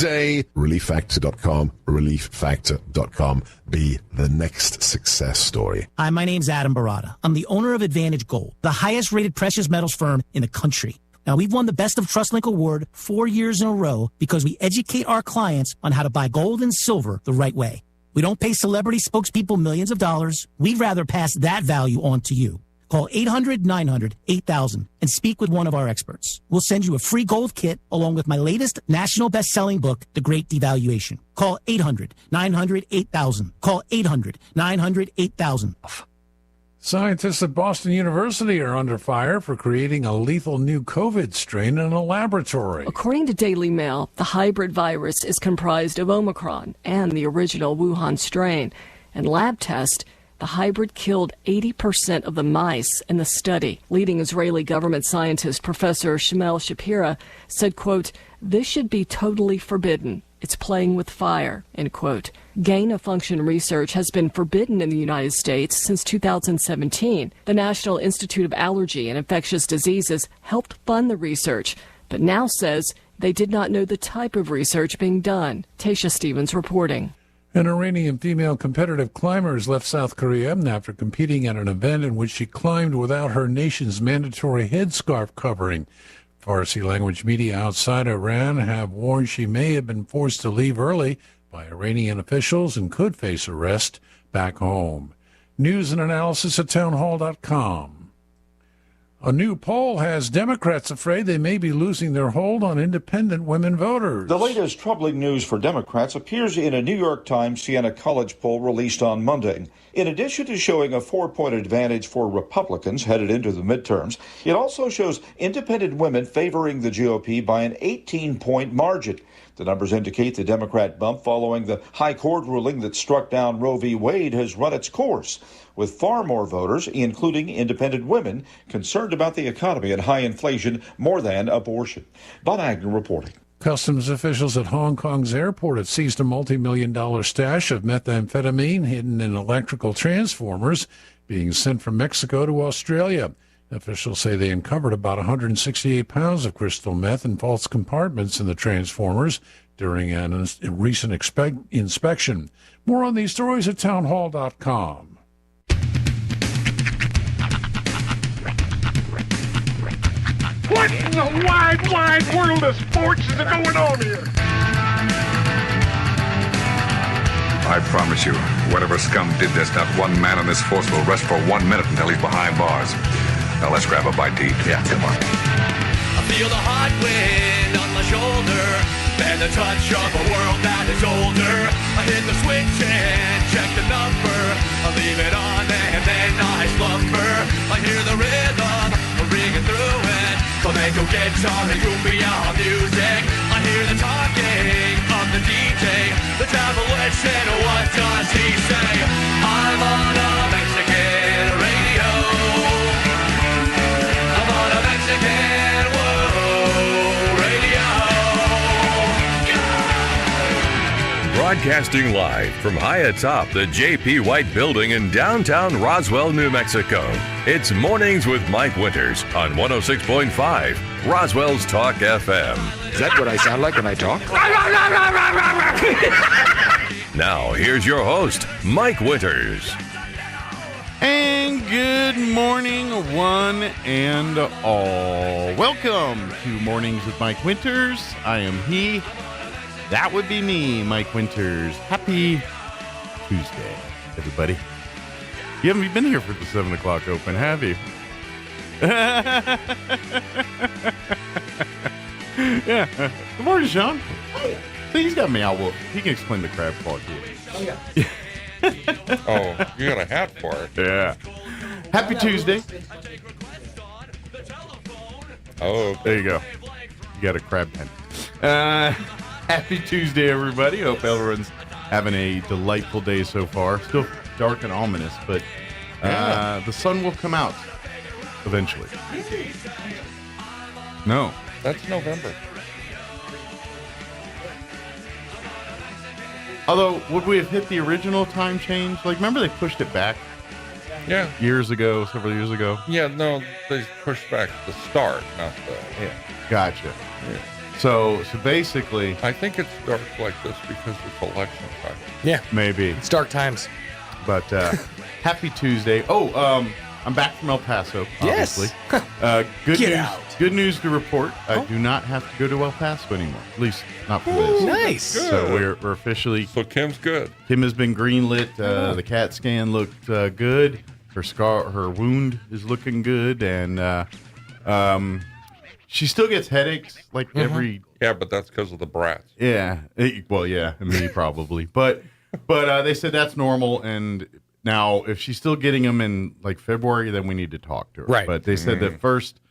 today. ReliefFactor.com, ReliefFactor.com. Be the next success story. Hi, my name's Adam Barada. I'm the owner of Advantage Gold, the highest rated precious metals firm in the country. Now, we've won the Best of TrustLink Award 4 years in a row because we educate our clients on how to buy gold and silver the right way. We don't pay celebrity spokespeople millions of dollars. We'd rather pass that value on to you. Call 800-900-8000 and speak with one of our experts. We'll send you a free gold kit along with my latest national best-selling book, The Great Devaluation. Call 800-900-8000. Call 800-900-8000. Scientists at Boston University are under fire for creating a lethal new COVID strain in a laboratory. According to Daily Mail, the hybrid virus is comprised of Omicron and the original Wuhan strain. In lab tests, the hybrid killed 80% of the mice in the study. Leading Israeli government scientist Professor Shmuel Shapira said, quote, "This should be totally forbidden. It's playing with fire," end quote. Gain-of-function research has been forbidden in the United States since 2017. The National Institute of Allergy and Infectious Diseases helped fund the research, but now says they did not know the type of research being done. Tasha Stevens reporting. An Iranian female competitive climber has left South Korea after competing at an event in which she climbed without her nation's mandatory headscarf covering. Farsi language media outside Iran have warned she may have been forced to leave early by Iranian officials and could face arrest back home. News and analysis at townhall.com. A new poll has Democrats afraid they may be losing their hold on independent women voters. The latest troubling news for Democrats appears in a New York Times Siena College poll released on Monday. In addition to showing a 4-point advantage for Republicans headed into the midterms, it also shows independent women favoring the GOP by an 18-point margin. The numbers indicate the Democrat bump following the high court ruling that struck down Roe v. Wade has run its course, with far more voters, including independent women, concerned about the economy and high inflation more than abortion. Bob Agnew reporting. Customs officials at Hong Kong's airport have seized a multi-million-dollar stash of methamphetamine hidden in electrical transformers being sent from Mexico to Australia. Officials say they uncovered about 168 pounds of crystal meth in false compartments in the transformers during a recent inspection. More on these stories at townhall.com. What in the wide, wide world of sports is going on here? I promise you, whatever scum did this, not one man in this force will rest for 1 minute until he's behind bars. Now let's grab a bite to eat. Yeah, come on. I feel the hot wind on my shoulder and the touch of a world that is older. I hit the switch and check the number. I leave it on and then I slumber. I hear the rhythm ringing through it. Flamenco guitar and cumbia music. I hear the talking of the DJ. The devil listen, what does he say? I'm on a Mexican radio. I'm on a Mexican radio. Broadcasting live from high atop the J.P. White Building in downtown Roswell, New Mexico. It's Mornings with Mike Winters on 106.5 Roswell's Talk FM. Is that what I sound like when I talk? Now, here's your host, Mike Winters. And good morning, one and all. Welcome to Mornings with Mike Winters. I am he. That would be me, Mike Winters. Happy Tuesday, everybody. You haven't been here for the 7 o'clock open, have you? Yeah. Good morning, Sean. Hey. So he's got me out. Well, he can explain the crab claw to you. Oh, yeah. Oh, you got a hat for it. Yeah. Happy Tuesday. Oh, there you go. You got a crab pen. Happy Tuesday, everybody. Hope everyone's having a delightful day so far. Still dark and ominous, but the sun will come out eventually. No. That's November. Although, would we have hit the original time change? Like, remember they pushed it back? Yeah. Years ago, several years ago? Yeah, no, they pushed back the start, not the... Yeah. Gotcha. Yeah. So basically, I think it's dark like this because it's election time. Yeah, maybe it's dark times. But happy Tuesday. Oh, I'm back from El Paso, obviously. Yes. Good Get news. out. Good news to report. I do not have to go to El Paso anymore. At least not for this. Nice. Good. So we're officially. So Kim's good. Kim has been greenlit. The CAT scan looked good. Her wound is looking good, and she still gets headaches like every. Yeah, but that's because of the brats. Yeah. Well, yeah, me probably, but they said that's normal, and. Now, if she's still getting them in like February, then we need to talk to her. Right. But they said the first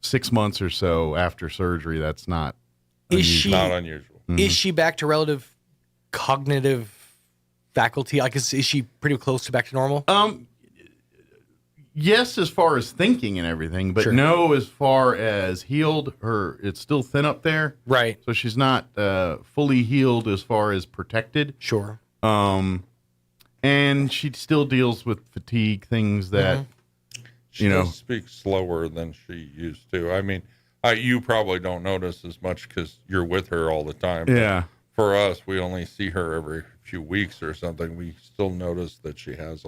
6 months or so after surgery, that's not not unusual. Is she back to relative cognitive faculty? Like, is she pretty close to back to normal? Yes, as far as thinking and everything, but no, as far as healed. It's still thin up there. Right. So she's not fully healed as far as protected. Sure. And she still deals with fatigue, things that, She does speak slower than she used to. I mean, you probably don't notice as much because you're with her all the time. Yeah. For us, we only see her every few weeks or something. We still notice that she has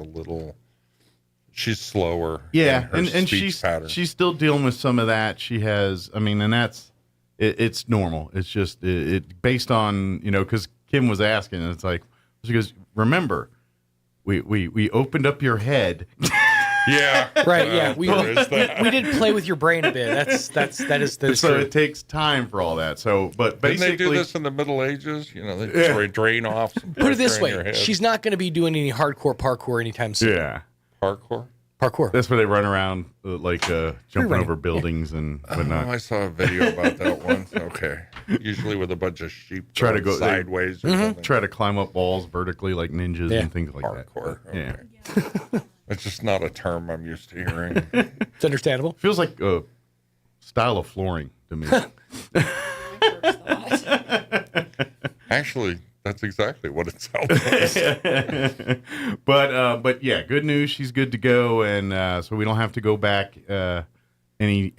she's slower. Yeah, in her and speech pattern. she's still dealing with some of that. She has, and that's, it's normal. It's just, it based on, because Kim was asking, and it's like, she goes, remember, we opened up your head. Yeah. Right. Yeah. We did play with your brain a bit. That is so true. it takes time for all that. So, but Didn't basically, they do this in the Middle Ages? They drain off some Put it this pressure in your way: head. she's not going to be doing any hardcore parkour anytime soon. Yeah. Parkour. That's where they run around jumping over buildings and whatnot. Oh, I saw a video about that once. Okay. Usually with a bunch of sheep Try to go sideways or something. Try to climb up walls vertically like ninjas and things like Parkour. that. Okay. Yeah. It's just not a term I'm used to hearing. It's understandable. Feels like a style of flooring to me. Actually, that's exactly what it sounds like. But yeah, good news. She's good to go, and so we don't have to go back any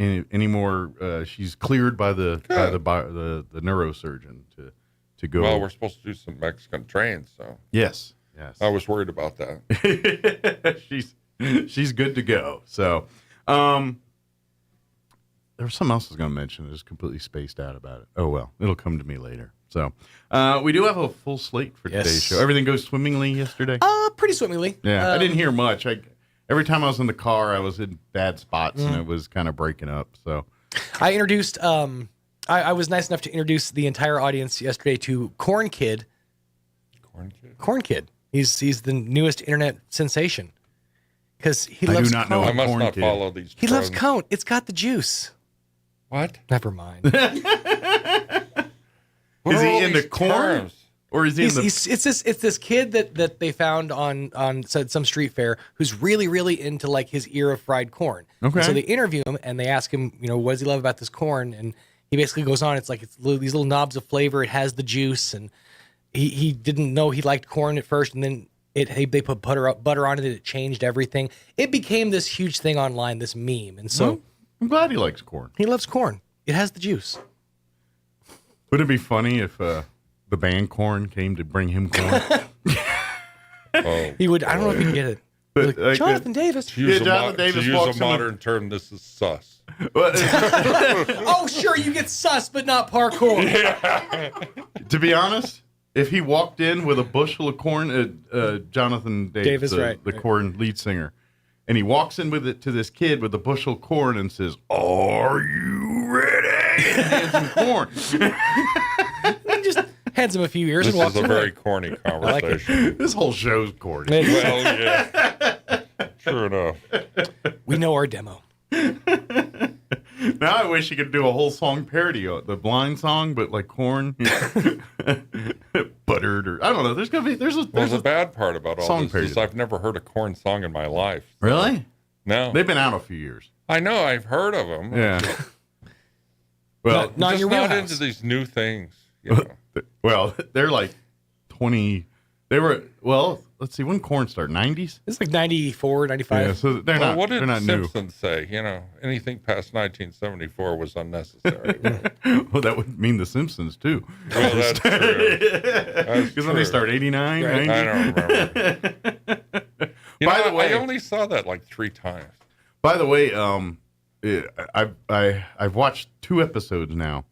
more. She's cleared by the neurosurgeon to go. Well, we're supposed to do some Mexican trains, so yes. I was worried about that. she's good to go. So, there was something else I was going to mention. I just completely spaced out about it. Oh well, it'll come to me later. So, we do have a full slate for today's show. Everything goes swimmingly yesterday. Pretty swimmingly. Yeah, I didn't hear much. Every time I was in the car, I was in bad spots and it was kind of breaking up. So, I introduced. I was nice enough to introduce the entire audience yesterday to Corn Kid. Corn Kid. He's the newest internet sensation because he loves cone. I must not follow these. He loves cone. It's got the juice. What? Never mind. Is he into corn, or is he? It's this kid that they found on some street fair who's really into like his ear of fried corn. Okay. And so they interview him and they ask him, what does he love about this corn? And he basically goes on. It's like these little knobs of flavor. It has the juice and. He didn't know he liked corn at first, and then they put butter on it, and it changed everything. It became this huge thing online, this meme. And so I'm glad he likes corn. He loves corn. It has the juice. Would it be funny if the band Corn came to bring him corn? He would. I don't know if he'd get it. Like, Jonathan Davis. To use a modern term, this is sus. Oh, sure, you get sus, but not parkour. Yeah. To be honest, if he walked in with a bushel of corn, Jonathan Davis, the Corn lead singer, and he walks in with it to this kid with a bushel of corn and says, "Are you ready?" and hands him corn. He just hands him a few ears and walks away. This is a very corny conversation. Like this whole show's corny. Well, yeah. Sure enough. We know our demo. Now I wish you could do a whole song parody of the Blind song, but like corn, buttered, or I don't know. There's the bad part about all this is I've never heard a Corn song in my life. So. Really? No. They've been out a few years. I know. I've heard of them. Yeah. Well, not just your not wheelhouse. into these new things. You know? Well, they're like 20. They were let's see, when Korn start? 90s? It's like 94, 95. Yeah, so they're not. What did they're not Simpsons say? You know, anything past 1974 was unnecessary. Well, that would mean the Simpsons too. Well, that's true. Because when they start 89, Right. 90. I don't remember. By the way, I only saw that like 3 times. By the way, I've watched 2 episodes now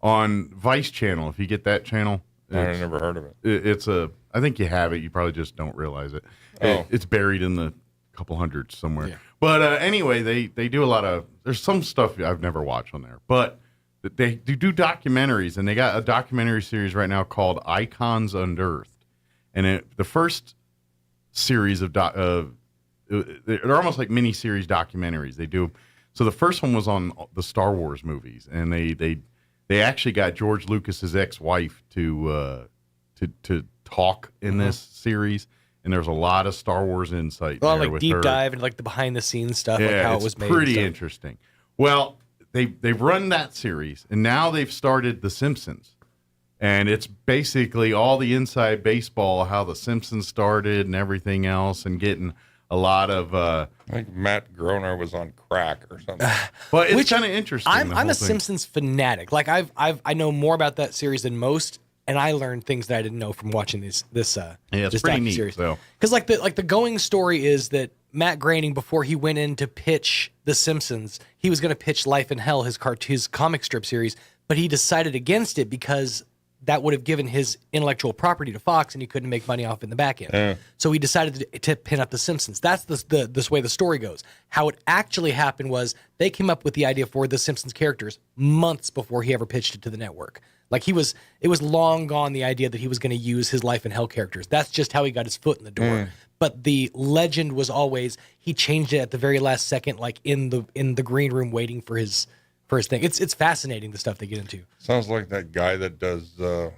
on Vice Channel. If you get that channel, I never heard of it. It's I think you have it. You probably just don't realize it. Oh. It's buried in the couple hundreds somewhere. Yeah. But anyway, they do a lot of. There's some stuff I've never watched on there, but they do documentaries, and they got a documentary series right now called Icons Unearthed, and the first series of they're almost like mini-series documentaries. They do. So the first one was on the Star Wars movies, and they actually got George Lucas's ex-wife to talk in this series, and there's a lot of Star Wars insight. A lot there of like with deep her. dive and like the behind-the-scenes stuff, Yeah, like how it it's was made. pretty interesting. Well, they've run that series, and now they've started The Simpsons. And it's basically all the inside baseball, how The Simpsons started and everything else, and getting a lot of. I think Matt Groener was on crack or something. Well, it's kind of interesting. I'm a Simpsons fanatic. Like I know more about that series than most, and I learned things that I didn't know from watching this it's pretty neat. series. So. Because like the going story is that Matt Groening, before he went in to pitch The Simpsons, he was going to pitch Life in Hell, his comic strip series, but he decided against it because that would have given his intellectual property to Fox, and he couldn't make money off in the back end. So he decided to pin up The Simpsons. That's this way the story goes. How it actually happened was they came up with the idea for The Simpsons characters months before he ever pitched it to the network. Like it was long gone, the idea that he was going to use his Life in Hell characters. That's just how he got his foot in the door. But the legend was always he changed it at the very last second, like in the green room waiting for his thing. It's fascinating, the stuff they get into. Sounds like that guy that does the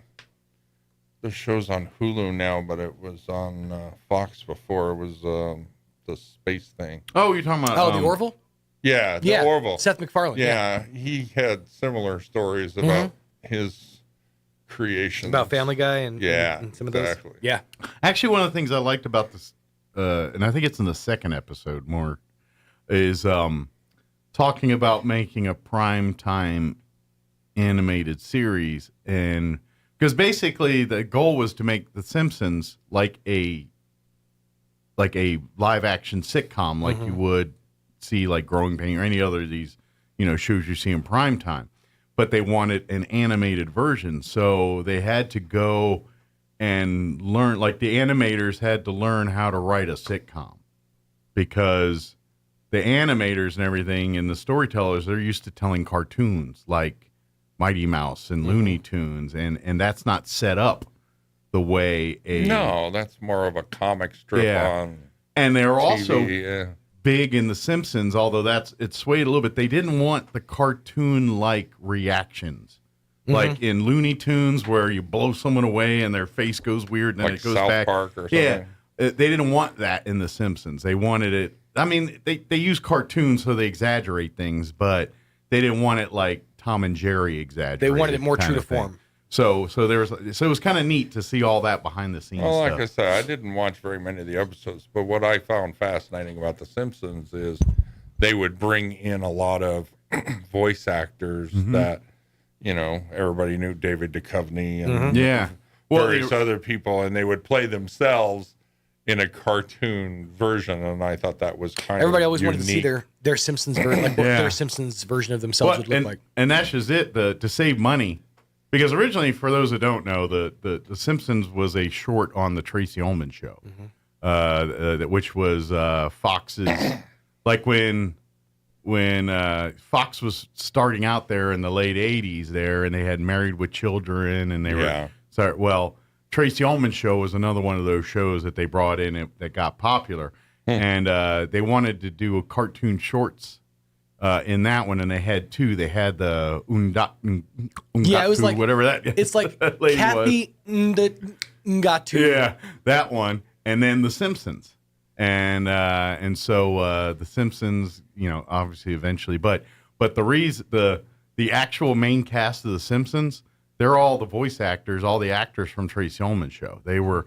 shows on Hulu now, but it was on Fox before. It was the space thing. Oh, you're talking about the Orville? Yeah, the Orville. Seth MacFarlane. Yeah, he had similar stories about his creation. About Family Guy and some of those. Yeah. Actually, one of the things I liked about this, and I think it's in the second episode more, is talking about making a prime-time animated series. And because basically the goal was to make The Simpsons like a live-action sitcom, like you would see like Growing Pains or any other of these, shows you see in prime time. But they wanted an animated version, so they had to go and learn, like the animators had to learn how to write a sitcom, because the animators and everything and the storytellers, they're used to telling cartoons like Mighty Mouse and Looney Tunes, and that's not set up the way No, that's more of a comic strip on and they're TV, also big in The Simpsons, although it's swayed a little bit. They didn't want the cartoon-like reactions. Like in Looney Tunes, where you blow someone away and their face goes weird and then like it goes South back. Park or something. Yeah, they didn't want that in The Simpsons. They wanted it. I mean, they use cartoons so they exaggerate things, but they didn't want it like Tom and Jerry exaggerated. They wanted it more true to form. So it was kind of neat to see all that behind the scenes. Well, like stuff. I said, I didn't watch very many of the episodes, but what I found fascinating about The Simpsons is they would bring in a lot of voice actors that, everybody knew, David Duchovny and various other people, and they would play themselves in a cartoon version, and I thought that was kind Everybody of always wanted to see their Simpsons version, like what their Simpsons version of themselves would look like. And that's just it, to save money. Because originally, for those that don't know, the Simpsons was a short on the Tracy Ullman show, which was Fox's, like when Fox was starting out there in the late 80s there, and they had Married with Children, and they were, Tracy Ullman show was another one of those shows that they brought in that got popular, and they wanted to do a cartoon shorts in that one, and they had two. They had the it was like whatever that. It's like lady Kathy Ngatu. Yeah, that one, and then The Simpsons, and so The Simpsons, obviously eventually, but the reason the actual main cast of The Simpsons, they're all the voice actors, all the actors from Tracy Ullman Show. They were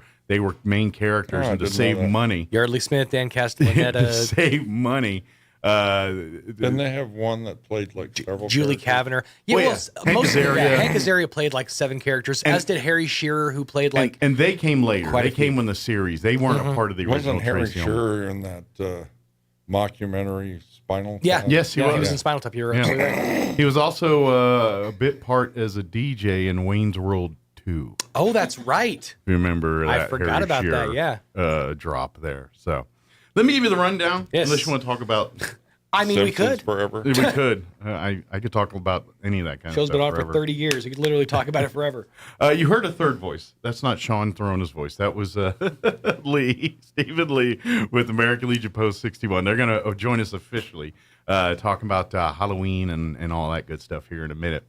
main characters, and to save money. Yardley Smith, Dan Castellaneta. To save money. Didn't they have one that played like several Julie characters? Kavanagh. Yeah, Hank Azaria. Hank Azaria played like 7 characters, as did Harry Shearer, who played like... And they came later. They came in the series. They weren't a part of the original Wasn't Harry Tracy Shearer in that mockumentary Spinal Tap? Yes, he was. He was in Spinal Tap. You're absolutely right. He was also a bit part as a DJ in Wayne's World 2. Oh, that's right. Remember that? I forgot Harry about Shearer, that, yeah. Drop there. So let me give you the rundown. Yes. Unless you want to talk about... I mean, Simpsons we could. forever. We could. I could talk about any of that kind Show's of stuff been on forever. for 30 years. We could literally talk about it forever. You heard a third voice. That's not Sean Throna's voice. That was Stephen Lee with American Legion Post 61. They're going to join us officially talking about Halloween and all that good stuff here in a minute.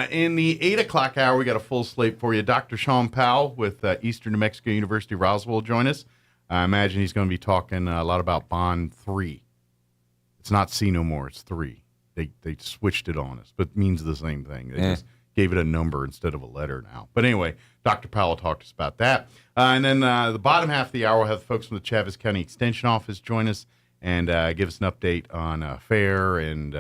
In the 8 o'clock hour, we got a full slate for you. Dr. Sean Powell with Eastern New Mexico University Roswell will join us. I imagine he's going to be talking a lot about Bond 3. It's not See No More, it's 3. They switched it on us, but it means the same thing. They just gave it a number instead of a letter now. But anyway, Dr. Powell talked to us about that. And then the bottom half of the hour, we'll have folks from the Chaves County Extension Office join us and give us an update on FAIR and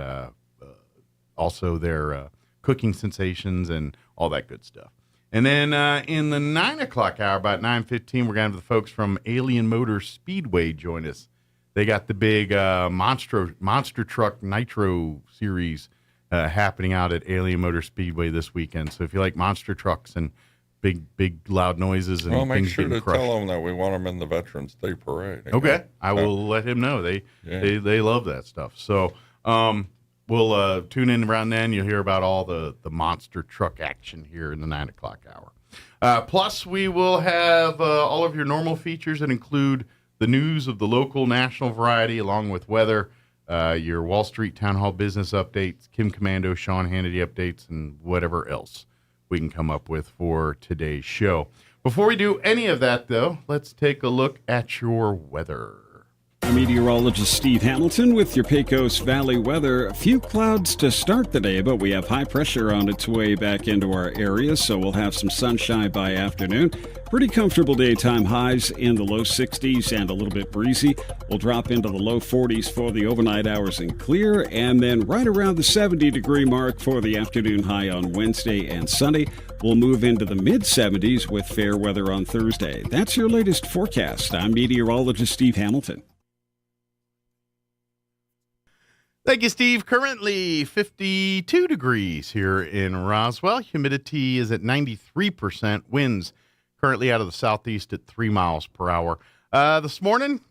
also their cooking sensations and all that good stuff. And then in the 9 o'clock hour, about 9:15, we're going to have the folks from Alien Motor Speedway join us. They got the big monster truck nitro series happening out at Alien Motor Speedway this weekend. So if you like monster trucks and big loud noises and make things sure getting to crushed. tell them that we want them in the Veterans Day Parade. Okay, I will let him know. They love that stuff. So we'll tune in around then. You'll hear about all the monster truck action here in the 9 o'clock hour. Plus, we will have all of your normal features that include the news of the local, national variety, along with weather, your Wall Street Town Hall business updates, Kim Commando, Sean Hannity updates, and whatever else we can come up with for today's show. Before we do any of that, though, let's take a look at your weather. I'm meteorologist Steve Hamilton with your Pecos Valley weather. A few clouds to start the day, but we have high pressure on its way back into our area, so we'll have some sunshine by afternoon. Pretty comfortable daytime highs in the low 60s and a little bit breezy. We'll drop into the low 40s for the overnight hours and clear, and then right around the 70-degree mark for the afternoon high on Wednesday and Sunday. We'll move into the mid-70s with fair weather on Thursday. That's your latest forecast. I'm meteorologist Steve Hamilton. Thank you, Steve. Currently 52 degrees here in Roswell. Humidity is at 93%. Winds currently out of the southeast at 3 miles per hour. This morning,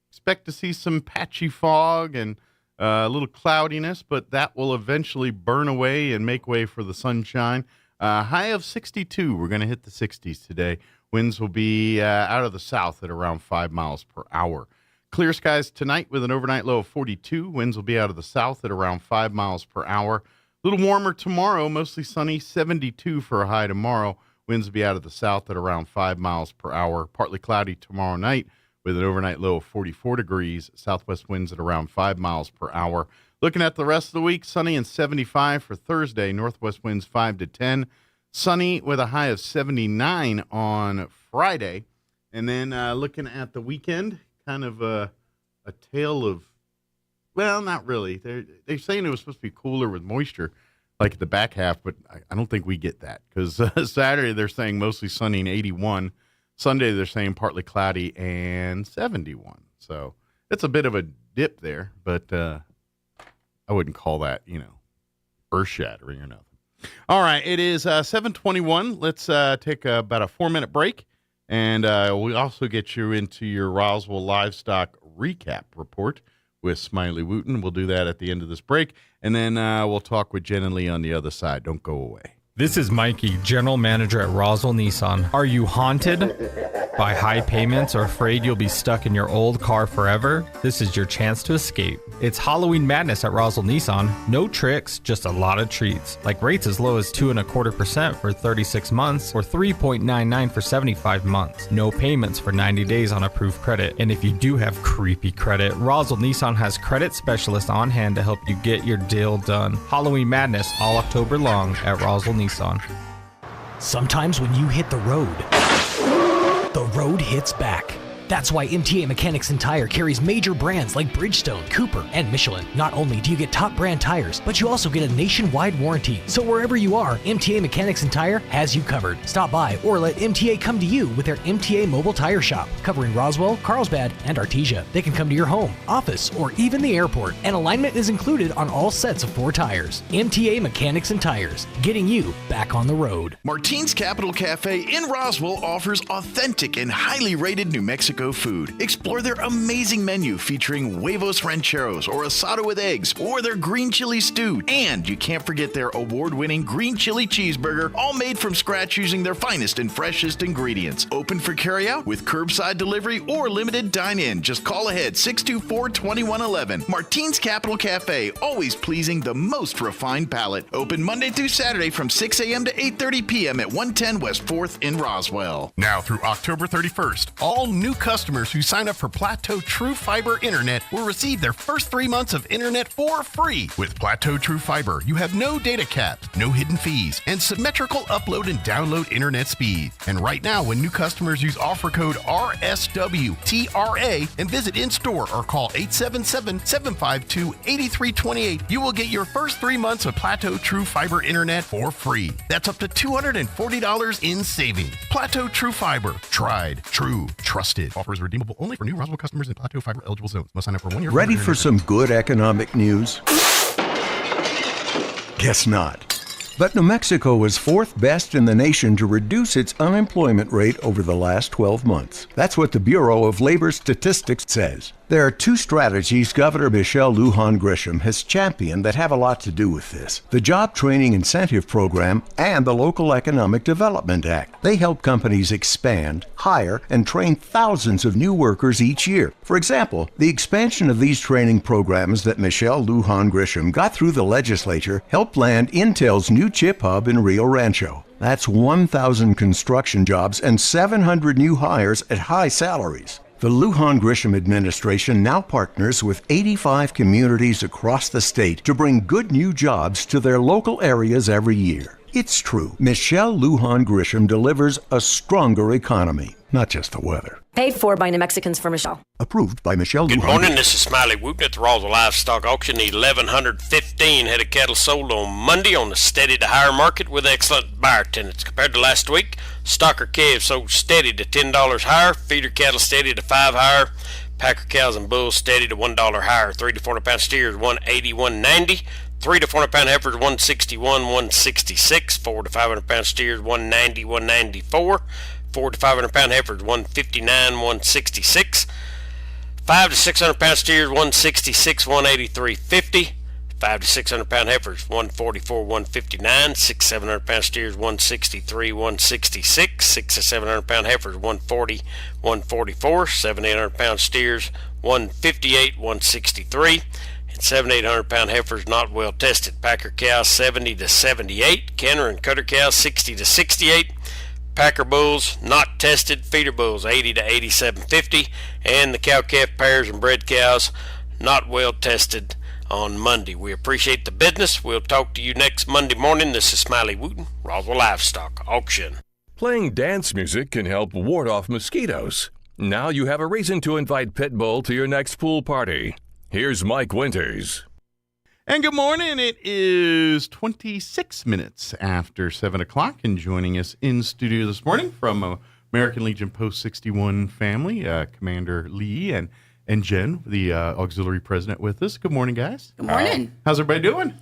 expect to see some patchy fog and a little cloudiness, but that will eventually burn away and make way for the sunshine. High of 62. We're going to hit the 60s today. Winds will be out of the south at around 5 miles per hour. Clear skies tonight with an overnight low of 42. Winds will be out of the south at around 5 miles per hour. A little warmer tomorrow, mostly sunny, 72 for a high tomorrow. Winds will be out of the south at around 5 miles per hour. Partly cloudy tomorrow night with an overnight low of 44 degrees. Southwest winds at around 5 miles per hour. Looking at the rest of the week, sunny and 75 for Thursday. Northwest winds 5 to 10. Sunny with a high of 79 on Friday. And then looking at the weekend, kind of a tale of, well, not really. They're saying it was supposed to be cooler with moisture, like at the back half, but I don't think we get that because Saturday they're saying mostly sunny and 81. Sunday they're saying partly cloudy and 71. So it's a bit of a dip there, but I wouldn't call that, earth-shattering or nothing. All right, it is 7:21. Let's take about a 4-minute break. And we also get you into your Roswell Livestock Recap Report with Smiley Wooten. We'll do that at the end of this break. And then we'll talk with Jen and Lee on the other side. Don't go away. This is Mikey, General Manager at Roswell Nissan. Are you haunted by high payments or afraid you'll be stuck in your old car forever? This is your chance to escape. It's Halloween madness at Roswell Nissan. No tricks, just a lot of treats. Like rates as low as 2.25% for 36 months or 3.99% for 75 months. No payments for 90 days on approved credit. And if you do have creepy credit, Roswell Nissan has credit specialists on hand to help you get your deal done. Halloween madness all October long at Roswell Nissan. Sometimes when you hit the road hits back. That's why MTA Mechanics and Tire carries major brands like Bridgestone, Cooper, and Michelin. Not only do you get top brand tires, but you also get a nationwide warranty. So wherever you are, MTA Mechanics and Tire has you covered. Stop by or let MTA come to you with their MTA Mobile Tire Shop, covering Roswell, Carlsbad, and Artesia. They can come to your home, office, or even the airport, and alignment is included on all sets of 4 tires. MTA Mechanics and Tires, getting you back on the road. Martine's Capital Cafe in Roswell offers authentic and highly rated New Mexico food. Explore their amazing menu featuring huevos rancheros or asado with eggs or their green chili stew. And you can't forget their award-winning green chili cheeseburger, all made from scratch using their finest and freshest ingredients. Open for carryout with curbside delivery or limited dine-in. Just call ahead 624-2111. Martine's Capital Cafe, always pleasing the most refined palate. Open Monday through Saturday from 6 a.m. to 8:30 p.m. at 110 West 4th in Roswell. Now through October 31st, all new customers who sign up for Plateau True Fiber Internet will receive their first 3 months of internet for free. With Plateau True Fiber, you have no data caps, no hidden fees, and symmetrical upload and download internet speed. And right now, when new customers use offer code RSWTRA and visit in-store or call 877-752-8328, you will get your first 3 months of Plateau True Fiber Internet for free. That's up to $240 in savings. Plateau True Fiber. Tried, true, trusted. Offer is redeemable only for new Roswell customers in Plateau Fiber eligible zones. Must sign up for 1 year. Ready for some good economic news? Guess not. But New Mexico was 4th best in the nation to reduce its unemployment rate over the last 12 months. That's what the Bureau of Labor Statistics says. There are 2 strategies Governor Michelle Lujan Grisham has championed that have a lot to do with this: the Job Training Incentive Program and the Local Economic Development Act. They help companies expand, hire, and train thousands of new workers each year. For example, the expansion of these training programs that Michelle Lujan Grisham got through the legislature helped land Intel's new chip hub in Rio Rancho. That's 1,000 construction jobs and 700 new hires at high salaries. The Lujan Grisham administration now partners with 85 communities across the state to bring good new jobs to their local areas every year. It's true, Michelle Lujan Grisham delivers a stronger economy, not just the weather. Paid for by New Mexicans for Michelle. Approved by Michelle Good Lujan. morning, this is Smiley Wooten at the Roswell Livestock Auction. The 1,115 head of cattle sold on Monday on the steady to higher market with excellent buyer attendance. Compared to last week, stocker calves sold steady to $10 higher, feeder cattle steady to $5 higher, packer cows and bulls steady to $1 higher, 3 to 400 pound steers $180, $190. 3 to 400 pound heifers $161, $166. 4 to 500 pound steers $190, $194. 4 to 500 pound heifers $159, $166. 5 to 600 pound steers $166, $183.50. 5 to 600 pound heifers $144, $159. 6 to 700 pound steers $163, $166. 6 to 700 pound heifers $140, $144. 7 to 800 pound steers $158, $163. 7 to 800 pound heifers not well tested. Packer cows 70 to 78. Canner and cutter cows 60 to 68. Packer bulls not tested. Feeder bulls 80 to 87.50. And the cow calf pairs and bred cows not well tested on Monday. We appreciate the business. We'll talk to you next Monday morning. This is Smiley Wooten, Roswell Livestock Auction. Playing dance music can help ward off mosquitoes. Now you have a reason to invite Pitbull to your next pool party. Here's Mike Winters. And good morning. It is 26 minutes after 7 o'clock, and joining us in studio this morning from American Legion Post 61 family, Commander Lee and Jen, the auxiliary president with us. Good morning, guys. Good morning. How's everybody doing?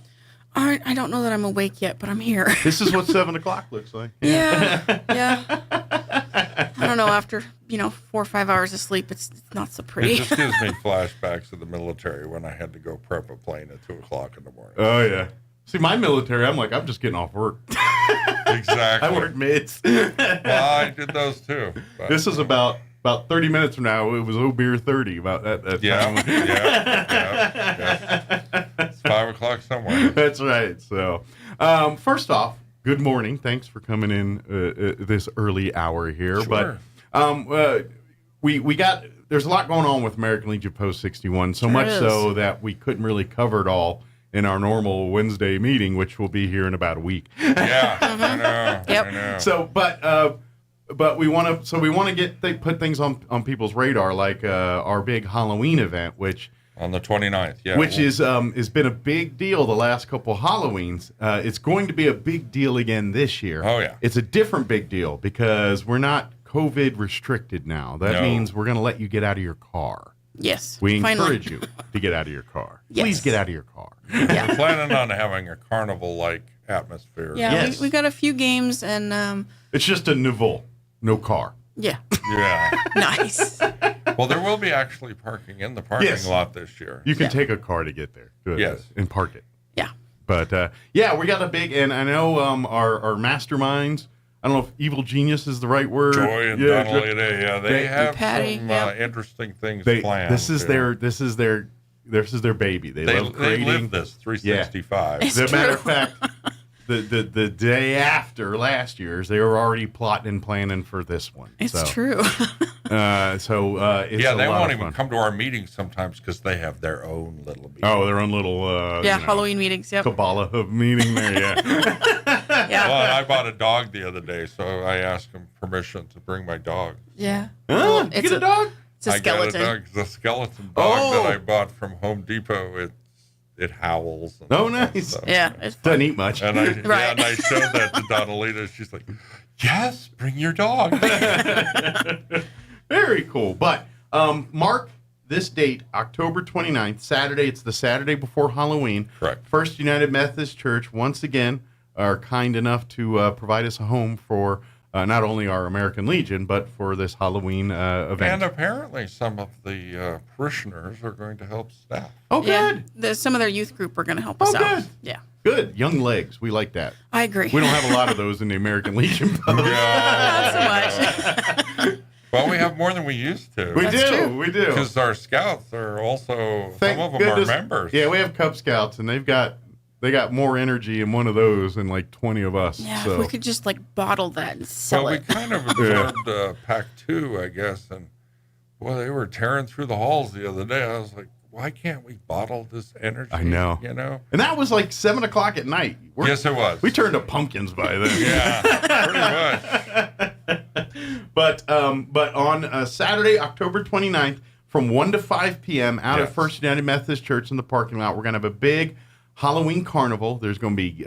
I don't know that I'm awake yet, but I'm here. This is what 7 o'clock looks like. Yeah. I don't know, after, 4 or 5 hours of sleep, it's not so pretty. It just gives me flashbacks of the military when I had to go prep a plane at 2 o'clock in the morning. Oh, yeah. See, my military, I'm just getting off work. Exactly. I work mids. Well, I did those too. But. This is about 30 minutes from now. It was beer 30 about that time. Yeah. It's 5 o'clock somewhere. That's right. So, first off, good morning. Thanks for coming in this early hour here. Sure. But we there's a lot going on with American Legion Post 61, so much so that we couldn't really cover it all in our normal Wednesday meeting, which will be here in about a week. Yeah, I know. Yep. I know. So, but we want to put things on people's radar, like our big Halloween event, which on the 29th, yeah, which has been a big deal the last couple of Halloweens. It's going to be a big deal again this year. Oh yeah, it's a different big deal because we're not COVID restricted now. That means we're going to let you get out of your car. Yes, we finally. encourage you to get out of your car. Yes. Please get out of your car. We're planning on having a carnival-like atmosphere. Yeah, Yes. we got a few games and it's just a nouveau, no car. yeah, Yeah. nice. Well, there will be actually parking in the parking lot this year. You can take a car to get there. Yes. And park it. Yeah. But we got a big, and I know our masterminds. I don't know if evil genius is the right word. Joy and Donnelly, they have Patty, some interesting things planned. This is their baby. They love creating. They live this 365. As a matter of fact, the day after last year's, they were already plotting and planning for this one. It's true. It's they won't even come to our meetings sometimes because they have their own little meeting. Oh, their own little Halloween meetings. Yep. Kabbalah of meeting there. Yeah. Well, I bought a dog the other day, so I asked him permission to bring my dog. Yeah. Oh, you get a dog? It's a skeleton. I got a dog. It's a skeleton dog that I bought from Home Depot. It howls. Oh, nice. Stuff. Yeah, it's doesn't eat much. And I showed that to Donalita. She's like, "Yes, bring your dog." Very cool. But mark this date, October 29th, Saturday. It's the Saturday before Halloween. Correct. First United Methodist Church, once again, are kind enough to provide us a home for not only our American Legion, but for this Halloween event. And apparently some of the parishioners are going to help staff. Oh, good. Some of their youth group are going to help us out. Good. Yeah. Good. Young legs. We like that. I agree. We don't have a lot of those in the American Legion. Not so much. Well, we have more than we used to. We do. Because our scouts are also, some of them are members. Yeah, we have Cub Scouts, and they got more energy in one of those than like 20 of us. Yeah, so. if we could just bottle that and sell it. We kind of absorbed Pack 2, I guess, and boy, they were tearing through the halls the other day. I was like, why can't we bottle this energy? I know. You know? And that was like 7 o'clock at night. Yes, it was. We turned to pumpkins by then. Yeah, pretty much. But on Saturday, October 29th, from 1 to 5 p.m. out at First United Methodist Church in the parking lot, we're going to have a big Halloween carnival. There's going to be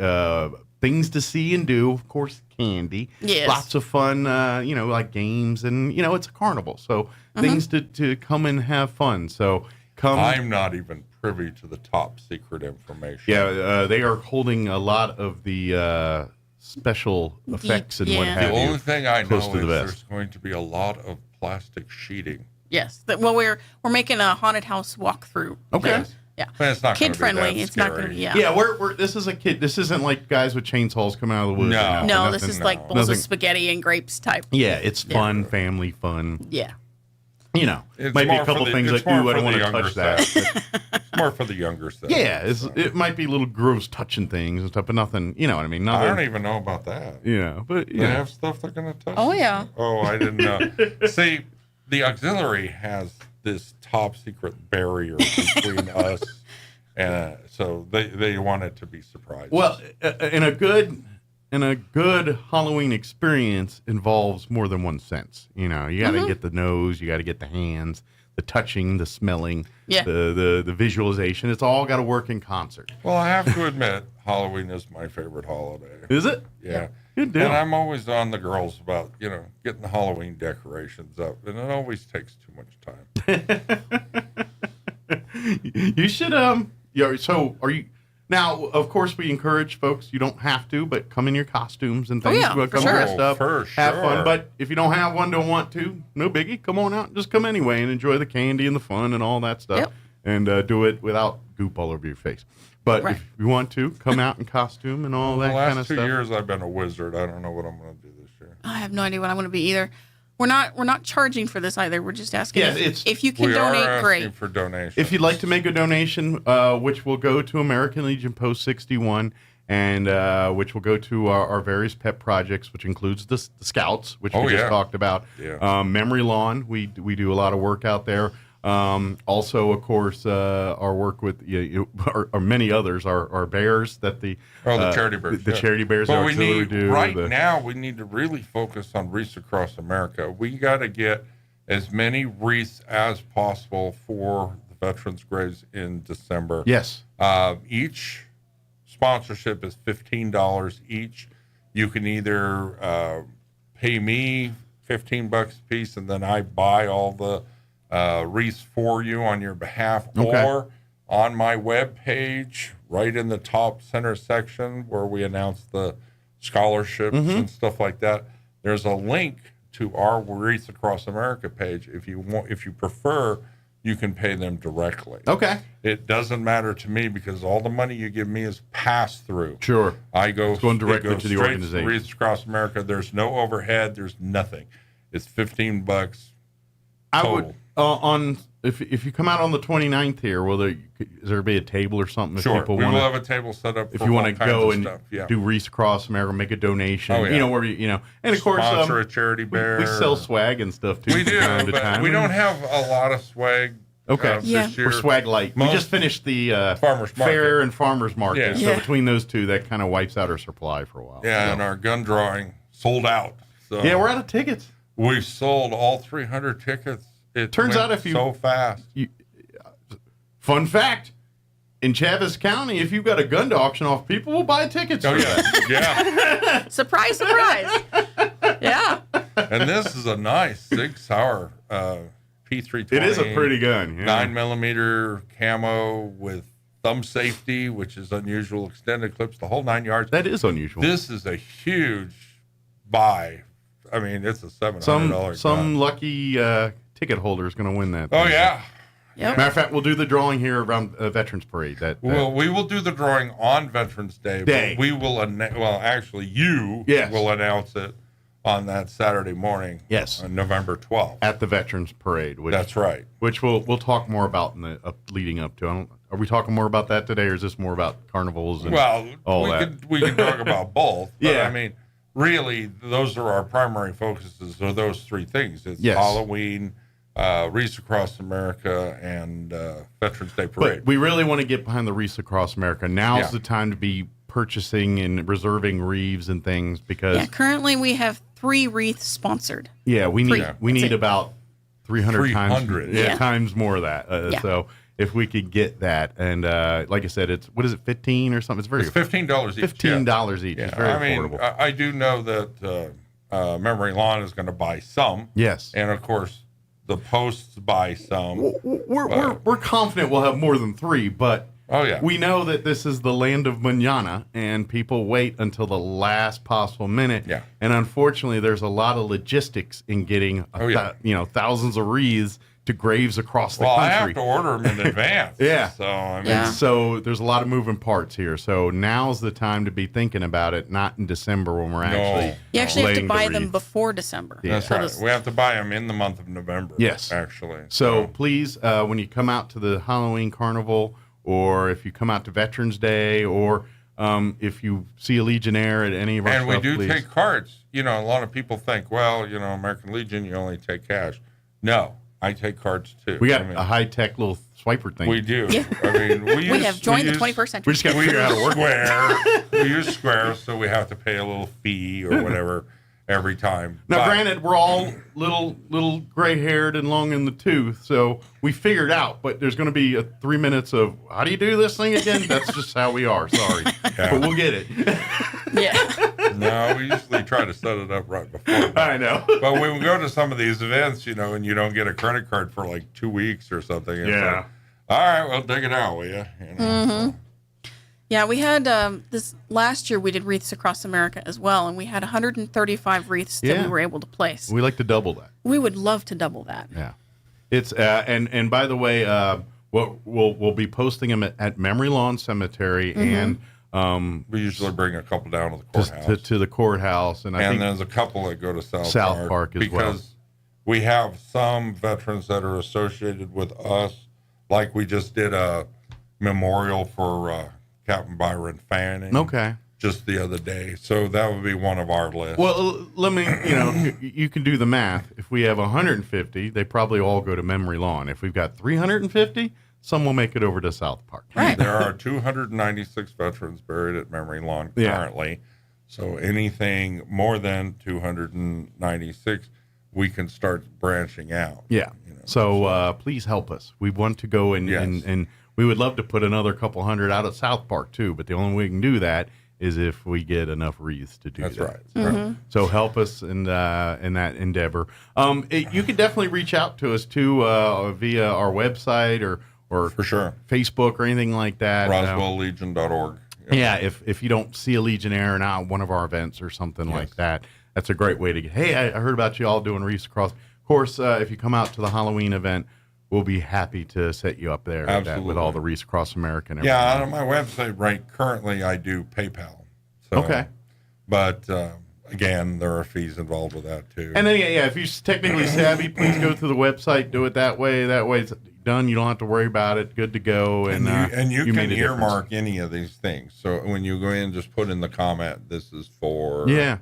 things to see and do, of course, candy. Yes. Lots of fun, like games, and, it's a carnival. So things to come and have fun. So come. I'm not even privy to the top secret information. Yeah, they are holding a lot of the special effects and what have you. The only thing I know is the there's going to be a lot of plastic sheeting. Yes. We're making a haunted house walkthrough. Okay. Yes. Yeah. But it's not kid friendly. It's not going to be. Yeah. Yeah, we're this is a kid. This isn't like guys with chainsaws coming out of the woods. No, this is like bowls of spaghetti and grapes type. Yeah, it's fun, family fun. Yeah. It might be a couple things like, ooh, I don't want to touch that. It's more for the younger stuff. Yeah, it might be a little gross touching things and stuff, but nothing, you know what I mean? Nothing, I don't even know about that. Yeah, but they have stuff they're going to touch. Oh, yeah. Oh, I didn't know. See, the auxiliary has this top secret barrier between us, and so they want it to be surprising. Well, in a good Halloween experience involves more than one sense. You got to get the nose, you got to get the hands, the touching, the smelling, the visualization. It's all got to work in concert. Well, I have to admit, Halloween is my favorite holiday. Is it? Yeah. Good deal. And I'm always on the girls about, getting the Halloween decorations up, and it always takes too much time. You should, so are you... Now, of course, we encourage folks, you don't have to, but come in your costumes and things. For come sure. dressed up, For have sure. fun. But if you don't have one, don't want to, no biggie. Come on out and just come anyway and enjoy the candy and the fun and all that stuff. Yep. And do it without goop all over your face. But if you want to, come out in costume and all that kind of stuff. The last 2 years, I've been a wizard. I don't know what I'm going to do this year. I have no idea what I'm going to be either. We're not charging for this either. We're just asking if you can we donate. are Great. asking for donations. If you'd like to make a donation, which will go to American Legion Post 61, and which will go to our various pet projects, which includes the Scouts, which we just talked about. Yeah. Memory Lawn, we do a lot of work out there. Also, of course, our work with or many others, our bears that the charity bears, the charity bears. But auxiliary do now we need to really focus on wreaths across America. We got to get as many wreaths as possible for the veterans' graves in December. Yes. Each sponsorship is $15 each. You can either pay me $15 a piece, and then I buy all the wreaths for you on your behalf, or on my web page, right in the top center section where we announce the scholarships and stuff like that. There's a link to our Wreaths Across America page. If you prefer, you can pay them directly. Okay. It doesn't matter to me because all the money you give me is passed through. Sure. It's going directly to the straight organization. To Wreaths Across America. There's no overhead. There's nothing. It's $15 total. I would if you come out on the 29th here, is there be a table or something? If Sure. people We wanna, will have a table set up. If for you want to go and do Wreaths Across America, make a donation. Oh, yeah. Where and of course, sponsor a charity bear. We sell swag and stuff too. We do, but we don't have a lot of swag. Okay. This year. We're swag light. We just finished the farmers market. fair and farmers market. Yeah. So between those two, that kind of wipes out our supply for a while. Yeah, So. and our gun drawing sold out. So Yeah, we're out of tickets. We've sold all 300 tickets. It Turns went out if you so fast. Fun fact: in Chaves County, if you've got a gun to auction off, people will buy tickets. Oh for that. yeah. Surprise, surprise. Yeah. And this is a nice 6-hour P320. It is a pretty gun. Yeah. 9mm camo with thumb safety, which is unusual. Extended clips, the whole 9 yards. That is unusual. This is a huge buy. I mean, it's a $700 Some lucky ticket holder is going to win that. Oh thing. yeah. Yep. Matter of fact, we'll do the drawing here around Veterans Parade. Well, we will do the drawing on Veterans Day. But we will actually, you will announce it on that Saturday morning. Yes, on November 12th at the Veterans Parade. That's right. Which we'll talk more about in the leading up to. Are we talking more about that today, or is this more about carnivals and all that? We can talk about both. But Yeah. I mean, really, those are our primary focuses. Are those three things? It's Yes. Halloween, Wreaths Across America, and Veterans Day Parade. But we really want to get behind the Wreaths Across America. Now's the time to be purchasing and reserving wreaths and things because Currently we have 3 wreaths sponsored. we need That's it. about 300 300. times more of that. So if we could get that, and like I said, it's what is it, 15 or something? It's very $15 each. $15 each. Yeah. It's very I mean, affordable. I do know that Memory Lawn is going to buy some. Yes. And of course, the Posts buy some. We're confident we'll have more than 3, but we know that this is the land of mañana, and people wait until the last possible minute. Yeah. And unfortunately, there's a lot of logistics in getting thousands of wreaths to graves across the country. I have to order them in advance. Yeah. So I mean, so there's a lot of moving parts here. So now's the time to be thinking about it, not in December when we're actually You actually have to laying the buy them wreath. before December. Yeah. That's right. We have to buy them in the month of November. Yes. Actually. So please, when you come out to the Halloween Carnival, or if you come out to Veterans Day, or if you see a Legionnaire at any of our And we stuff, do please. take cards. A lot of people think, well, American Legion, you only take cash. No, I take cards too. We got a high-tech little swiper thing. We do. Yeah. I mean, we have joined the 21st century. We just got to figure out how to work Square. We use Square, so we have to pay a little fee or whatever every time. Now, But- granted, we're all little gray-haired and long in the tooth, so we figured out. But there's going to be 3 minutes of how do you do this thing again? That's just how we are. Sorry, but we'll get it. No, we usually try to set it up right before. I know. But when we go to some of these events, and you don't get a credit card for like 2 weeks or something. It's like, all right, well, dig it out, will you? Yeah, we had this last year. We did Wreaths Across America as well, and we had 135 wreaths that we were able to place. We like to double that. We would love to double that. Yeah, it's and by the way, we'll be posting them at Memory Lawn Cemetery, and we usually bring a couple down to the courthouse. To the courthouse, and I think there's a couple that go to South Park as well. Because we have some veterans that are associated with us, like we just did a memorial for Captain Byron Fanning. Okay. just the other day. So that would be one of our lists. Well, let me, you can do the math. If we have 150, they probably all go to Memory Lawn. If we've got 350, some will make it over to South Park. Right. There are 296 veterans buried at Memory Lawn currently. So anything more than 296, we can start branching out. Yeah. So please help us. We want to go and we would love to put another couple hundred out at South Park too, but the only way we can do that is if we get enough wreaths to do that. That's right. So help us in that endeavor. You can definitely reach out to us too via our website or for sure Facebook or anything like that. RoswellLegion.org. Yeah, if you don't see a Legionnaire at one of our events or something like that, that's a great way to get. Hey, I heard about you all doing wreaths across. Of course, if you come out to the Halloween event, we'll be happy to set you up there with all the wreaths across America. And yeah, on my website, currently I do PayPal. So, okay. But again, there are fees involved with that too. And then, if you're technically savvy, please go to the website, do it that way. That way it's done. You don't have to worry about it. Good to go. And you can earmark any of these things. So when you go in, just put in the comment, this is for... Yeah.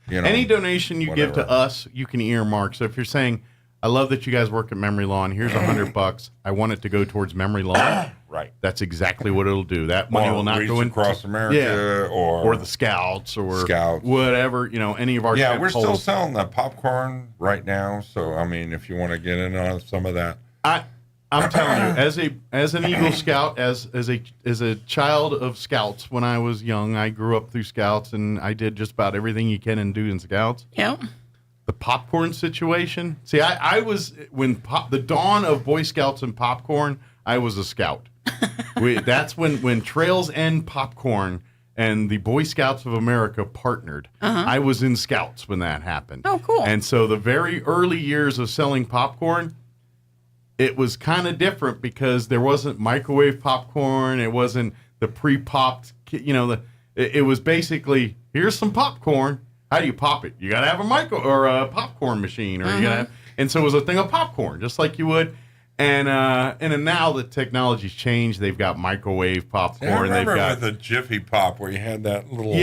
Any donation you give to us, you can earmark. So if you're saying... I love that you guys work at Memory Lawn. Here's $100. I want it to go towards Memory Lawn. Right. That's exactly what it'll do. That money will not go into across America or the Scouts or whatever. Any of our we're still selling the popcorn right now. So I mean, if you want to get in on some of that, I'm telling you, as an Eagle Scout, as a child of Scouts, when I was young, I grew up through Scouts, and I did just about everything you can and do in Scouts. Yeah. The popcorn situation. See, I was the dawn of Boy Scouts and popcorn. I was a Scout. That's when Trails End Popcorn and the Boy Scouts of America partnered. I was in Scouts when that happened. Oh, cool! And so the very early years of selling popcorn, it was kind of different because there wasn't microwave popcorn. It wasn't the pre-popped. It was basically here's some popcorn. How do you pop it? You got to have a a popcorn machine, or you got to have, and so it was a thing of popcorn, just like you would. And then now the technology's changed. They've got microwave popcorn. I remember with the Jiffy Pop where you had that little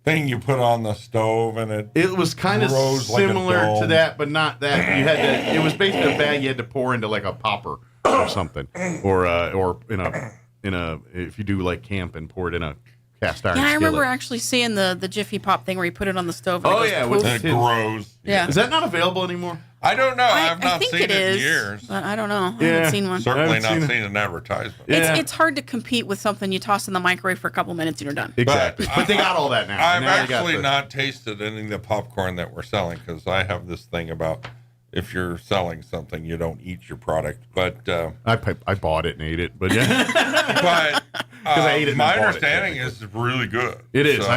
thing you put on the stove, and it was kind of similar to that, but not that. You had to. It was basically a bag you had to pour into like a popper or something, or in a if you do like camp and pour it in a cast iron. Yeah, I remember skillet. actually seeing the Jiffy Pop thing where you put it on the stove. And it grows. Yeah, is that not available anymore? I don't know. I've I not think seen it in is, years. But I don't know. I haven't seen one. Certainly not seen an advertisement. It's hard to compete with something you toss in the microwave for a couple minutes and you're done. Exactly. But they got all that now. I've actually not tasted any of the popcorn that we're selling because I have this thing about if you're selling something, you don't eat your product. But I bought it and ate it. But yeah. But I ate it. My understanding is it's really good. It is. So,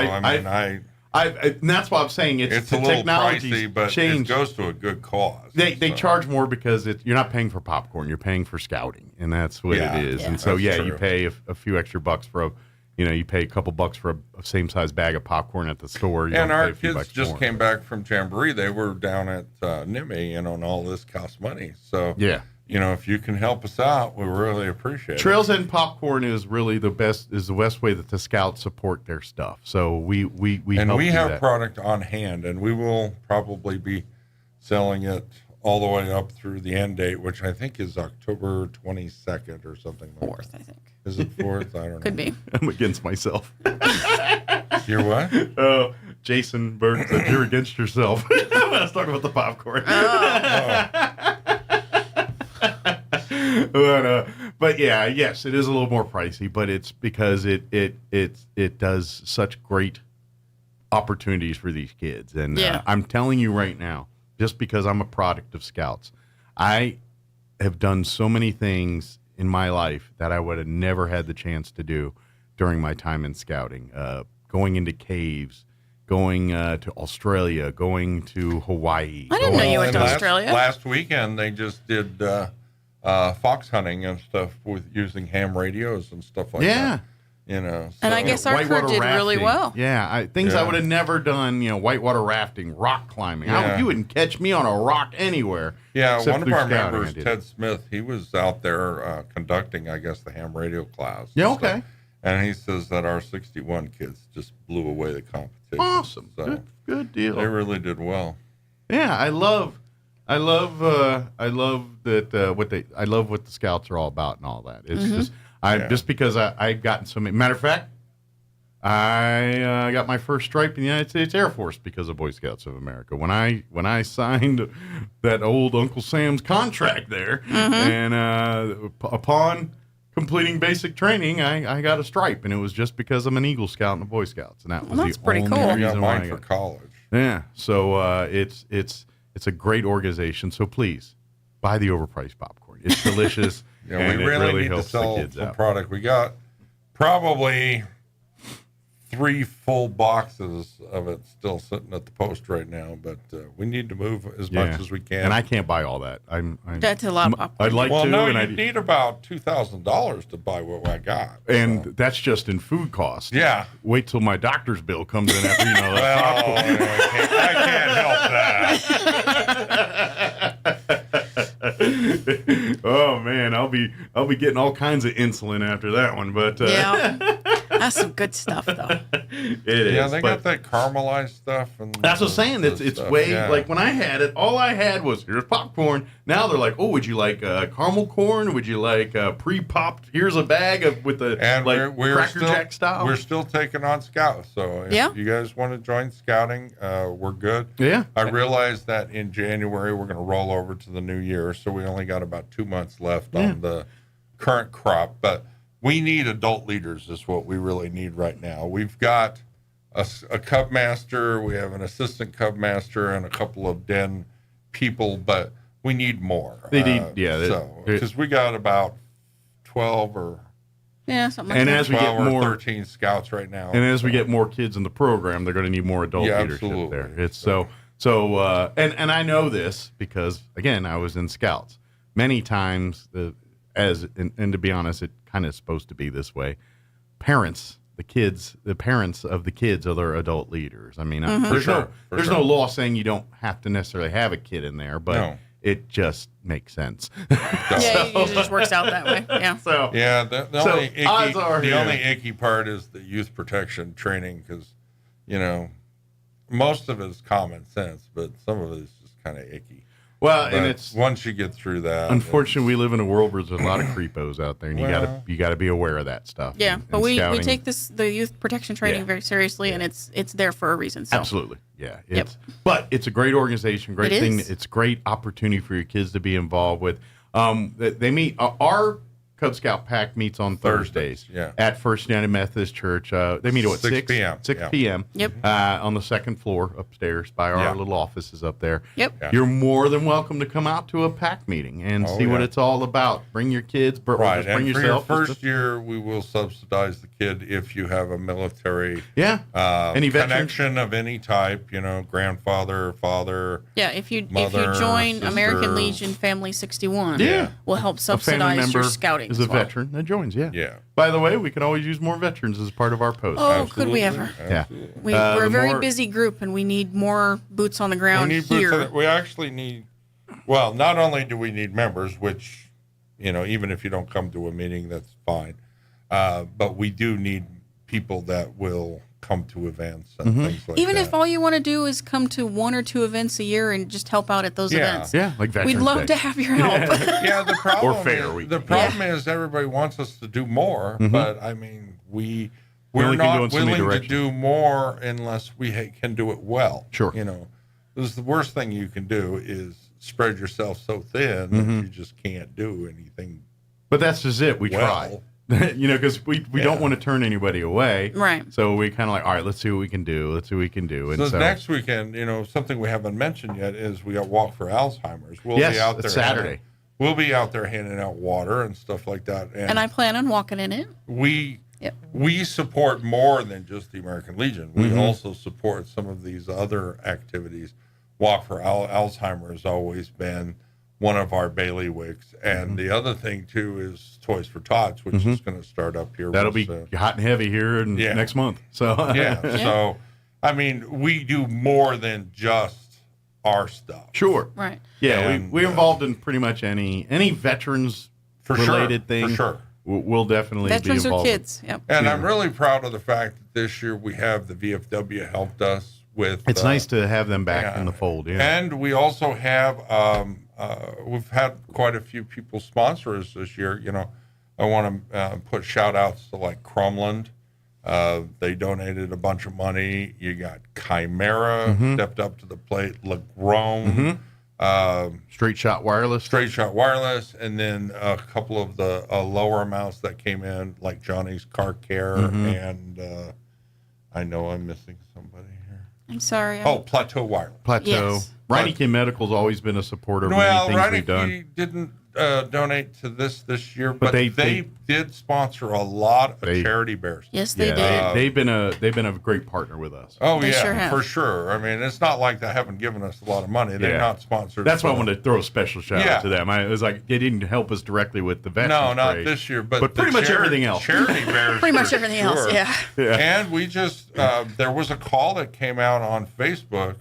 and that's why I'm saying it's a little pricey, but changed. It goes to a good cause. They charge more because you're not paying for popcorn, you're paying for scouting, and that's what it is. Yeah, and so true. you pay a few extra bucks for you pay a couple bucks for a same size bag of popcorn at the store. And our kids just came back from Jamboree. They were down at NIMI, and all this costs money. So if you can help us out, we really appreciate it. Trails End Popcorn is really the best way that the Scouts support their stuff. So we have that. product on hand, and we will probably be selling it all the way up through the end date, which I think is October 22nd or something like 4th, I think. Is it 4th? I don't know. Could be. I'm against myself. You're what? Oh, Jason Burke said you're against yourself. Let's talk about the popcorn. But yes, it is a little more pricey, but it's because it does such great opportunities for these kids. And I'm telling you right now, just because I'm a product of Scouts, I have done so many things in my life that I would have never had the chance to do during my time in scouting. Going into caves, going to Australia, going to Hawaii. I didn't know you went to Australia. Last weekend, they just did fox hunting and stuff with using ham radios and stuff like that. And I guess our crew did really well. Yeah, things I would have never done. Whitewater rafting, rock climbing. You wouldn't catch me on a rock anywhere. Yeah, one of our members, Ted Smith, he was out there conducting, I guess, the ham radio class. Yeah, okay. And he says that our 61 kids just blew away the competition. Awesome. So good deal. They really did well. Yeah, I love that I love what the Scouts are all about and all that. It's just just because I've gotten so many. Matter of fact, I got my first stripe in the United States Air Force because of Boy Scouts of America. When I signed that old Uncle Sam's contract there, and upon completing basic training, I got a stripe, and it was just because I'm an Eagle Scout and a Boy Scouts, and that was that's the pretty only cool. reason I got why mine I for got it. college. Yeah, so it's a great organization. So please buy the overpriced popcorn. It's delicious. And we really need to helps the sell kids the out. product. We got probably 3 full boxes of it still sitting at the post right now, but we need to move as much as we can. And I can't buy all that. That's a lot of popcorn. I'd like well, to. no, and you I need about $2,000 to buy what I got. And that's just in food costs. Yeah. Wait till my doctor's bill comes in after Well, I can't help that. Oh man, I'll be getting all kinds of insulin after that one. But yeah, that's some good stuff though. It is. Yeah, they got that caramelized stuff. And that's what I'm saying. It's stuff. way Yeah. when I had it, all I had was here's popcorn. Now they're like, oh, would you like caramel corn? Would you like pre-popped? Here's a bag with the we're Cracker still, Jack style. We're still taking on Scouts, so if you guys want to join Scouting, we're good. Yeah. I realize that in January we're going to roll over to the new year, so we only got about 2 months left on the current crop, but we need adult leaders is what we really need right now. We've got a Cub Master, we have an assistant Cub Master, and a couple of den people, but we need more. They need, because we got about 12 or something like and that. as we get 12 or more 13 Scouts right now. And as we get more kids in the program, they're going to need more adult leadership absolutely. there. It's and I know this because again, I was in Scouts many times. And to be honest, it kind of supposed to be this way. The parents of the kids are their adult leaders. I mean, there's no law saying you don't have to necessarily have a kid in there, but it just makes sense. It usually just works out that way. Yeah. So the only icky part is the youth protection training because, most of it is common sense, but some of it is just kind of icky. Well, but and it's once you get through that. Unfortunately, we live in a world where there's a lot of creepos out there, and you got to be aware of that stuff. Yeah, but we take the youth protection training very seriously, and it's there for a reason. So. Absolutely, yeah. But it's a great organization, great thing. Is. It's a great opportunity for your kids to be involved with. They meet our Cub Scout Pack meets on Thursdays at First United Methodist Church. They meet at 6 p.m. 6 p.m. Yep. On the second floor upstairs by our little offices up there. Yep. Yeah. You're more than welcome to come out to a pack meeting and see what it's all about. Bring your kids, bring and yourself. For your first year, we will subsidize the kid if you have a military any connection of any type. Grandfather, father. Yeah, if you mother, join sister. American Legion Family 61, we'll help A family subsidize member your scouting. is a veteran that joins. Yeah. By the way, we could always use more veterans as part of our post. Oh, could we ever? Yeah. We're a very busy group, and we need more boots on the ground here. We actually need. Well, not only do we need members, which, even if you don't come to a meeting, that's fine. But we do need people that will come to events and things like Even that. if all you want to do is come to 1 or 2 events a year and just help out at those events. Yeah, like Veterans We'd love Day. to have your help. The problem Or Fair Week. The problem is everybody wants us to do more, but I mean, we're only can go not in so many willing to directions. do more unless we can do it well. Sure. Because the worst thing you can do is spread yourself so thin that you just can't do anything. But that's just it. We try. Because we don't want to turn anybody away. Right. So we kind of like, all right, let's see what we can do. And So next weekend, something we haven't mentioned yet is we got Walk for Alzheimer's. We'll Yes, be out there it's Saturday. We'll be out there handing out water and stuff like that. And I plan on walking in it. We support more than just the American Legion. We also support some of these other activities. Walk for Alzheimer's has always been one of our bailiwicks. And the other thing, too, is Toys for Tots, which is going to start up here. That'll be hot and heavy here next month. So So, I mean, we do more than just our stuff. Sure. Right. Yeah, And, we're involved in pretty much any veterans related thing. For sure. we'll definitely Veterans be are involved. kids. Yep. And I'm really proud of the fact that this year we have the VFW helped us with. It's nice to have them back in the fold. Yeah. And we also have we've had quite a few people sponsor us this year. You know, I want to put shout outs to like Crumland. They donated a bunch of money. You got Chimera stepped up to the plate. Lagrone. Straight Shot Wireless, and then a couple of the lower amounts that came in, like Johnny's Car Care, and I know I'm missing somebody here. I'm sorry. Plateau Wireless. Plateau. Yes. Reineke Medical's always been a supporter of many things we've done. Reineke didn't donate to this year, but they did sponsor a lot of charity bears. Yes, they did. They've been a great partner with us. Oh, they sure have. For sure. I mean, it's not like they haven't given us a lot of money. They're not sponsored. That's why I wanted to throw a special shout out to them. It was like they didn't help us directly with the veterans. No, not parade, this year, but pretty much everything else. Charity bears. Pretty much everything else. Yeah. And we just there was a call that came out on Facebook.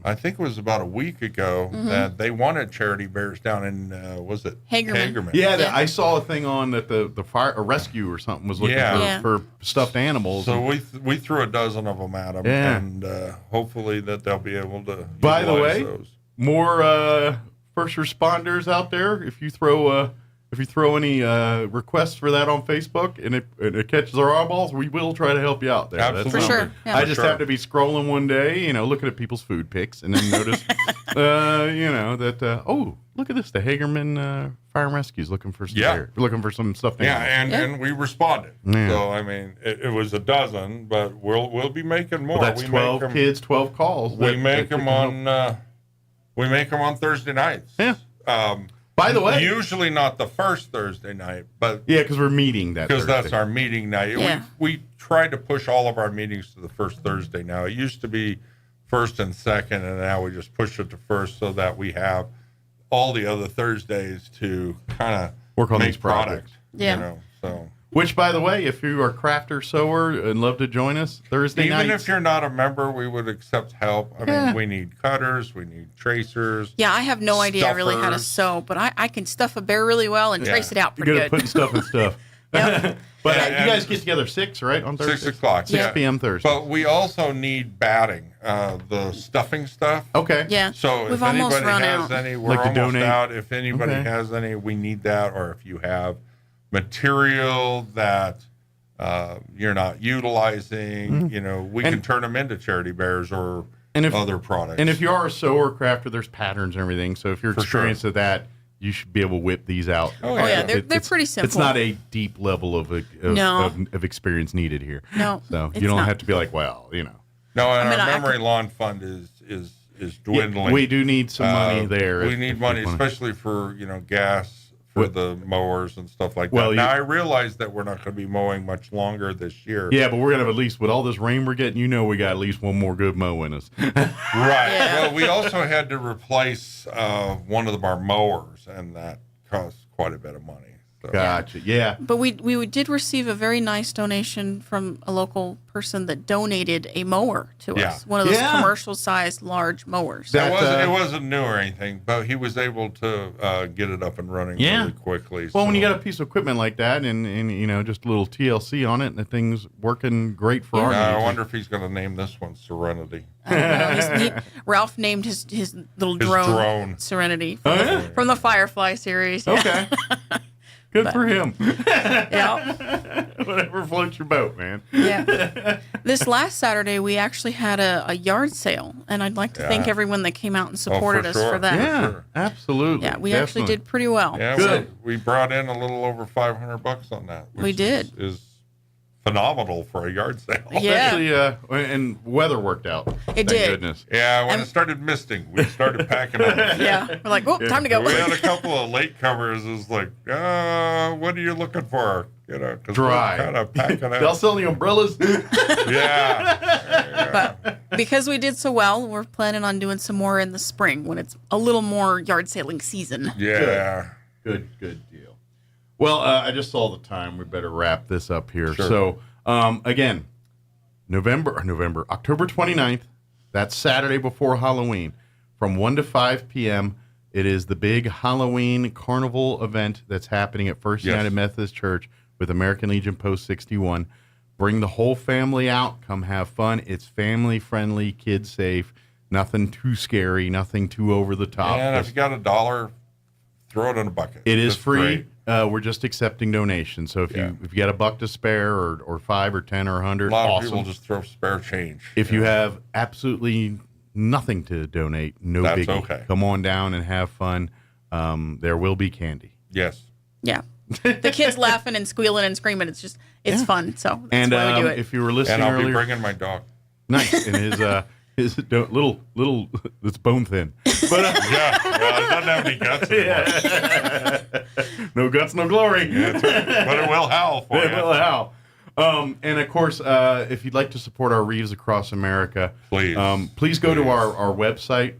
I think it was about a week ago that they wanted charity bears down in was it Hagerman? Yeah, I saw a thing on that the fire a rescue or something was looking for stuffed animals. So we threw a dozen of them at them, and hopefully that they'll be able to. By the way, those. More first responders out there. If you throw any requests for that on Facebook and it catches our eyeballs, we will try to help you out there. Absolutely. For sure. Yeah. I just have to be scrolling one day, looking at people's food pics, and then notice, look at this. The Hagerman Fire and Rescue's looking for some stuff. And we responded. Yeah. So I mean, it was a dozen, but we'll be making more. Well, that's 12 kids, 12 calls. We make them on Thursday nights. Yeah. By the way, usually not the first Thursday night, but because we're meeting that because that's our meeting night. Yeah. We try to push all of our meetings to the first Thursday now. It used to be first and second, and now we just push it to first so that we have all the other Thursdays to kind of work on make these projects. Yeah. So. Which, by the way, if you are a crafter, sewer, and love to join us Thursday nights. Even if you're not a member, we would accept help. I mean, we need cutters, we need tracers. Yeah, I have no idea really how to sew, but I can stuff a bear really well and trace it out pretty good. good. At putting stuff in stuff. Yep. But you guys get together 6, right? On Thursday? 6 o'clock. 6 p.m. Thursday. But we also need batting, the stuffing stuff. Okay. Yeah. So We've if almost anybody run has out. any, we're Like to almost donate? out. If anybody has any, we need that. Or if you have material that you're not utilizing, we can turn them into charity bears or other products. And if you are a sewer crafter, there's patterns and everything. So if you're experienced at that, you should be able to whip these out. Oh yeah, they're pretty simple. It's not a deep level of experience needed here. No, so you don't have to be like, well, No, and our memory lawn fund is dwindling. Yeah, we do need some money there. We need money, especially for gas for the mowers and stuff like that. Now I realize that we're not going to be mowing much longer this year. Yeah, but we're going to have at least, with all this rain we're getting, we got at least one more good mow in us. Right. Yeah. Well, we also had to replace one of our mowers, and that cost quite a bit of money. So. Gotcha. Yeah. But we did receive a very nice donation from a local person that donated a mower to us. One of those commercial-sized large mowers. It wasn't new or anything, but he was able to get it up and running really quickly. Well, when you got a piece of equipment like that and just a little TLC on it, and the thing's working great for our needs. I wonder if he's going to name this one Serenity. I don't know. Ralph named his little drone Serenity from the Firefly series. Okay. Good for him. Yeah. Whatever floats your boat, man. Yeah. This last Saturday, we actually had a yard sale, and I'd like to thank everyone that came out and supported us for that. Yeah, absolutely. Yeah, we actually did pretty well. Yeah, good. We brought in a little over $500 on that. We did. Is phenomenal for a yard sale. Yeah. Actually, and weather worked out. Thank did. Goodness. Yeah, when it started misting, we started packing up. Yeah, we're like, oh, time to go. We had a couple of late comers. It was like, what are you looking for? Cause dry. Kind of packing up. Y'all selling the umbrellas? Yeah. But because we did so well, we're planning on doing some more in the spring when it's a little more yard sailing season. Yeah. Good deal. Well, I just saw the time. We better wrap this up here. Sure. So, again, October 29th, that's Saturday before Halloween, from 1 to 5 p.m. It is the big Halloween carnival event that's happening at First United Methodist Church with American Legion Post 61. Bring the whole family out. Come have fun. It's family friendly, kids safe. Nothing too scary. Nothing too over the top. And if you got $1, throw it in a bucket. It is That's free. We're just accepting donations. So if you got $1 to spare, or 5 or 10 or 100, a lot awesome. of people just throw spare change. If you have absolutely nothing to donate, no That's biggie. okay. Come on down and have fun. There will be candy. Yes. Yeah. The kids laughing and squealing and screaming. It's fun. So that's why we do it. If you were listening and I'll earlier, be bringing my dog. Nice. And his little, it's bone thin. But yeah, well, it doesn't have any guts anymore. No guts, no glory. Yeah, but it will howl for you. It will howl. And of course, if you'd like to support our Reeves across America, please go to our website,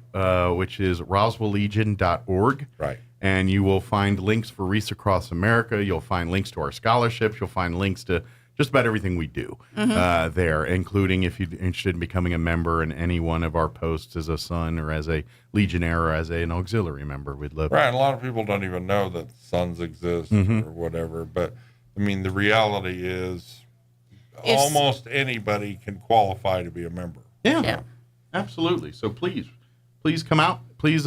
which is roswelllegion.org. Right. And you will find links for Reeves across America. You'll find links to our scholarships. You'll find links to just about everything we do there, including if you're interested in becoming a member in any one of our posts as a son or as a legionnaire or as an auxiliary member. We'd love Right, and a lot of people don't even know that sons exist or whatever. But, I mean, the reality is almost anybody can qualify to be a member. Yeah, absolutely. So please come out. Please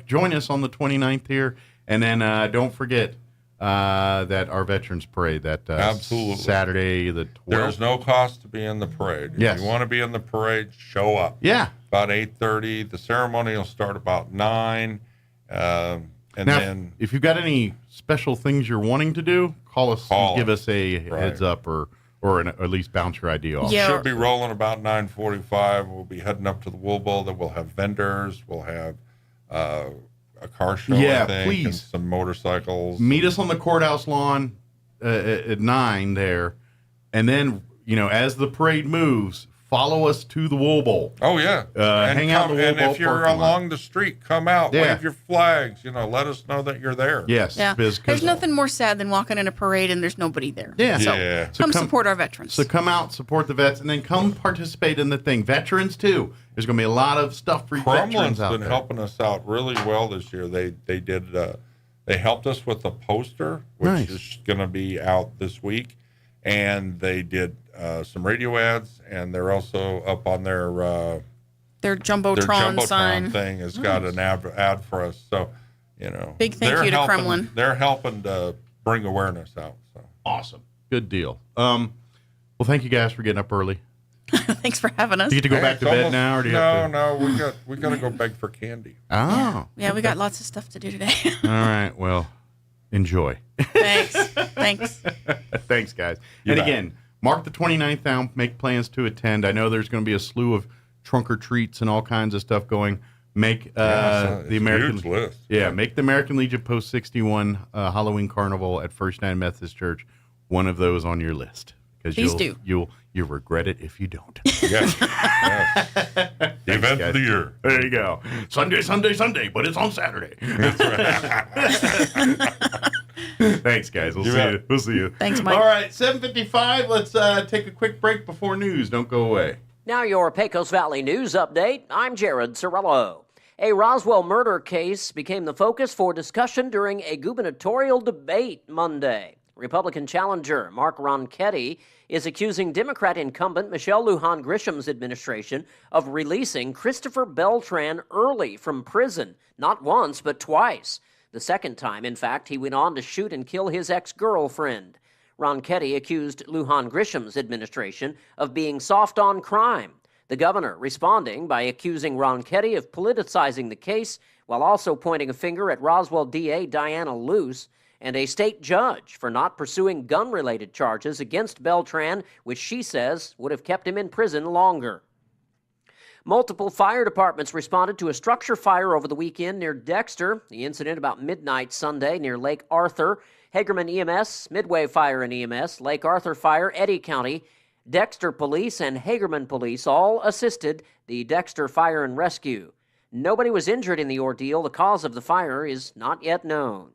join us on the 29th here. And then don't forget that our Veterans Parade, that Absolutely. Saturday the 12th. There's no cost to be in the parade. Yes. If you want to be in the parade, show up. Yeah. About 8:30. The ceremony will start about 9. And now, then if you've got any special things you're wanting to do, call us and give us a heads up or at least bounce your idea off. Should be rolling about 9:45. We'll be heading up to the Wool Bowl. Then we'll have vendors. We'll have a car show, Yeah, I think, please. and some motorcycles. Meet us on the courthouse lawn at 9 there. And then, as the parade moves, follow us to the Wool Bowl. Oh, yeah. Hang out in the Wool and Bowl if you're parking lot. along the street, come out, Yeah. wave your flags, let us know that you're there. Yes. Yeah. There's nothing more sad than walking in a parade and there's nobody there. Yeah. So, Yeah. come support our veterans. So come out, support the vets, and then come participate in the thing. Veterans, too. There's going to be a lot of stuff for Crumlin's veterans out been there. helping us out really well this year. They did they helped us with the poster, which Nice. is going to be out this week, and they did some radio ads, and they're also up on their Jumbotron sign thing has got an ad for us. So Big thank you to Kremlin. They're helping to bring awareness out. So awesome, good deal. Well, thank you guys for getting up early. Thanks for having us. Do you get to go back to bed almost- now, or do you have to? No, we got to go beg for candy. Oh, Yeah, we got lots of stuff to do today. all right. Well, enjoy. Thanks. Thanks, guys. You and bet. again, mark the 29th down. Make plans to attend. I know there's going to be a slew of trunk or treats and all kinds of stuff going. Make it's the a American huge list. Make the American Legion Post 61 Halloween Carnival at First United Methodist Church one of those on your list, because Please do. You'll regret it if you don't. Yes. The event of the year. There you go. Sunday, but it's on Saturday. Thanks, guys. We'll see you. Thanks, Mike. All right, 7:55. Let's take a quick break before news. Don't go away. Now your Pecos Valley News Update. I'm Jared Cirillo. A Roswell murder case became the focus for discussion during a gubernatorial debate Monday. Republican challenger Mark Ronchetti is accusing Democrat incumbent Michelle Lujan Grisham's administration of releasing Christopher Beltran early from prison, not once but twice. The second time, in fact, he went on to shoot and kill his ex-girlfriend. Ronchetti accused Lujan Grisham's administration of being soft on crime. The governor responding by accusing Ronchetti of politicizing the case, while also pointing a finger at Roswell DA Diana Luce and a state judge for not pursuing gun-related charges against Beltran, which she says would have kept him in prison longer. Multiple fire departments responded to a structure fire over the weekend near Dexter. The incident about midnight Sunday near Lake Arthur. Hagerman EMS, Midway Fire and EMS, Lake Arthur Fire, Eddy County, Dexter Police, and Hagerman Police all assisted the Dexter Fire and Rescue. Nobody was injured in the ordeal. The cause of the fire is not yet known.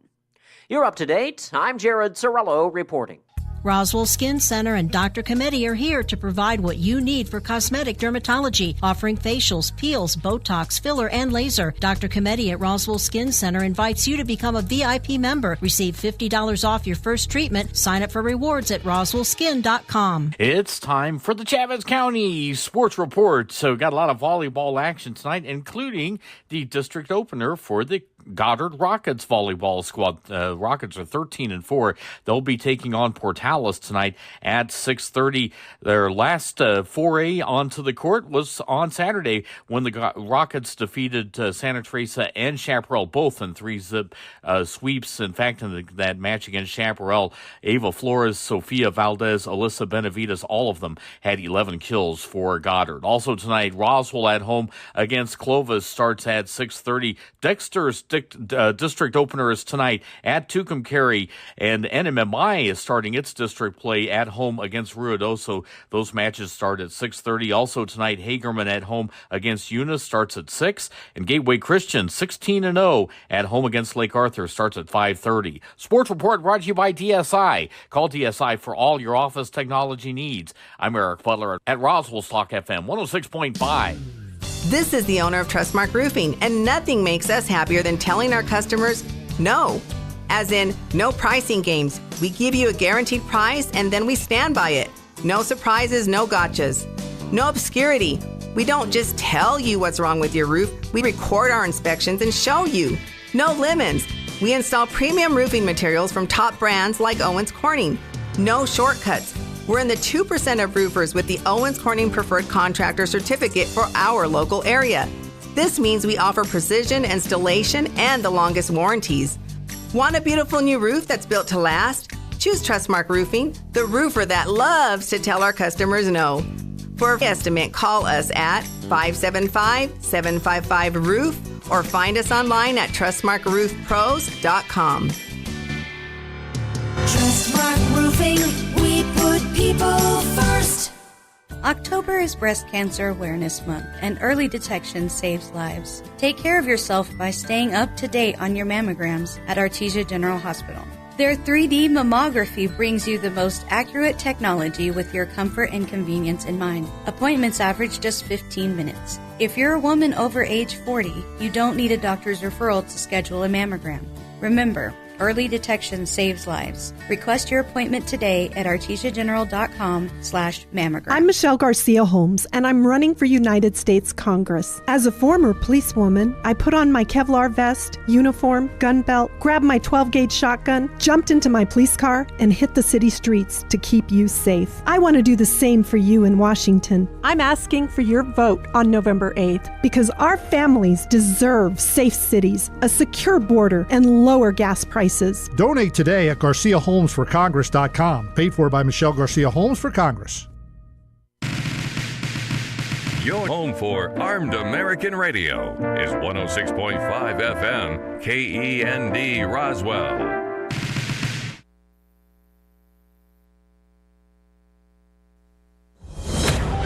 You're up to date. I'm Jared Cirillo reporting. Roswell Skin Center and Dr. Cometti are here to provide what you need for cosmetic dermatology, offering facials, peels, Botox, filler, and laser. Dr. Cometti at Roswell Skin Center invites you to become a VIP member. Receive $50 off your first treatment. Sign up for rewards at roswellskin.com. It's time for the Chavez County Sports Report. So got a lot of volleyball action tonight, including the district opener for the Goddard Rockets volleyball squad. Rockets are 13-4. They'll be taking on Portales tonight at 6:30. Their last foray onto the court was on Saturday when the Rockets defeated Santa Teresa and Chaparral both in 3-zip sweeps. In fact, in that match against Chaparral, Ava Flores, Sofia Valdez, Alyssa Benavides, all of them had 11 kills for Goddard. Also tonight, Roswell at home against Clovis starts at 6:30. Dexter's district opener is tonight at Tucumcari, and NMMI is starting its district play at home against Ruidoso. Those matches start at 6:30. Also tonight, Hagerman at home against Eunice starts at 6, and Gateway Christian 16-0 at home against Lake Arthur starts at 5:30. Sports Report brought to you by DSI. Call DSI for all your office technology needs. I'm Eric Butler at Roswell Talk FM 106.5. This is the owner of Trustmark Roofing, and nothing makes us happier than telling our customers no. As in, no pricing games. We give you a guaranteed price, and then we stand by it. No surprises, no gotchas. No obscurity. We don't just tell you what's wrong with your roof. We record our inspections and show you. No lemons. We install premium roofing materials from top brands like Owens Corning. No shortcuts. We're in the 2% of roofers with the Owens Corning Preferred Contractor Certificate for our local area. This means we offer precision installation and the longest warranties. Want a beautiful new roof that's built to last? Choose Trustmark Roofing, the roofer that loves to tell our customers no. For an estimate, call us at 575-755-ROOF or find us online at trustmarkroofpros.com. Trustmark Roofing, we put people first. October is Breast Cancer Awareness Month, and early detection saves lives. Take care of yourself by staying up to date on your mammograms at Artesia General Hospital. Their 3D mammography brings you the most accurate technology with your comfort and convenience in mind. Appointments average just 15 minutes. If you're a woman over age 40, you don't need a doctor's referral to schedule a mammogram. Remember, early detection saves lives. Request your appointment today at artesiageneral.com/mammogram. I'm Michelle Garcia Holmes, and I'm running for United States Congress. As a former policewoman, I put on my Kevlar vest, uniform, gun belt, grabbed my 12-gauge shotgun, jumped into my police car, and hit the city streets to keep you safe. I want to do the same for you in Washington. I'm asking for your vote on November 8th because our families deserve safe cities, a secure border, and lower gas prices. Donate today at GarciaHolmesForCongress.com. Paid for by Michelle Garcia Holmes for Congress. Your home for Armed American Radio is 106.5 FM, KEND Roswell.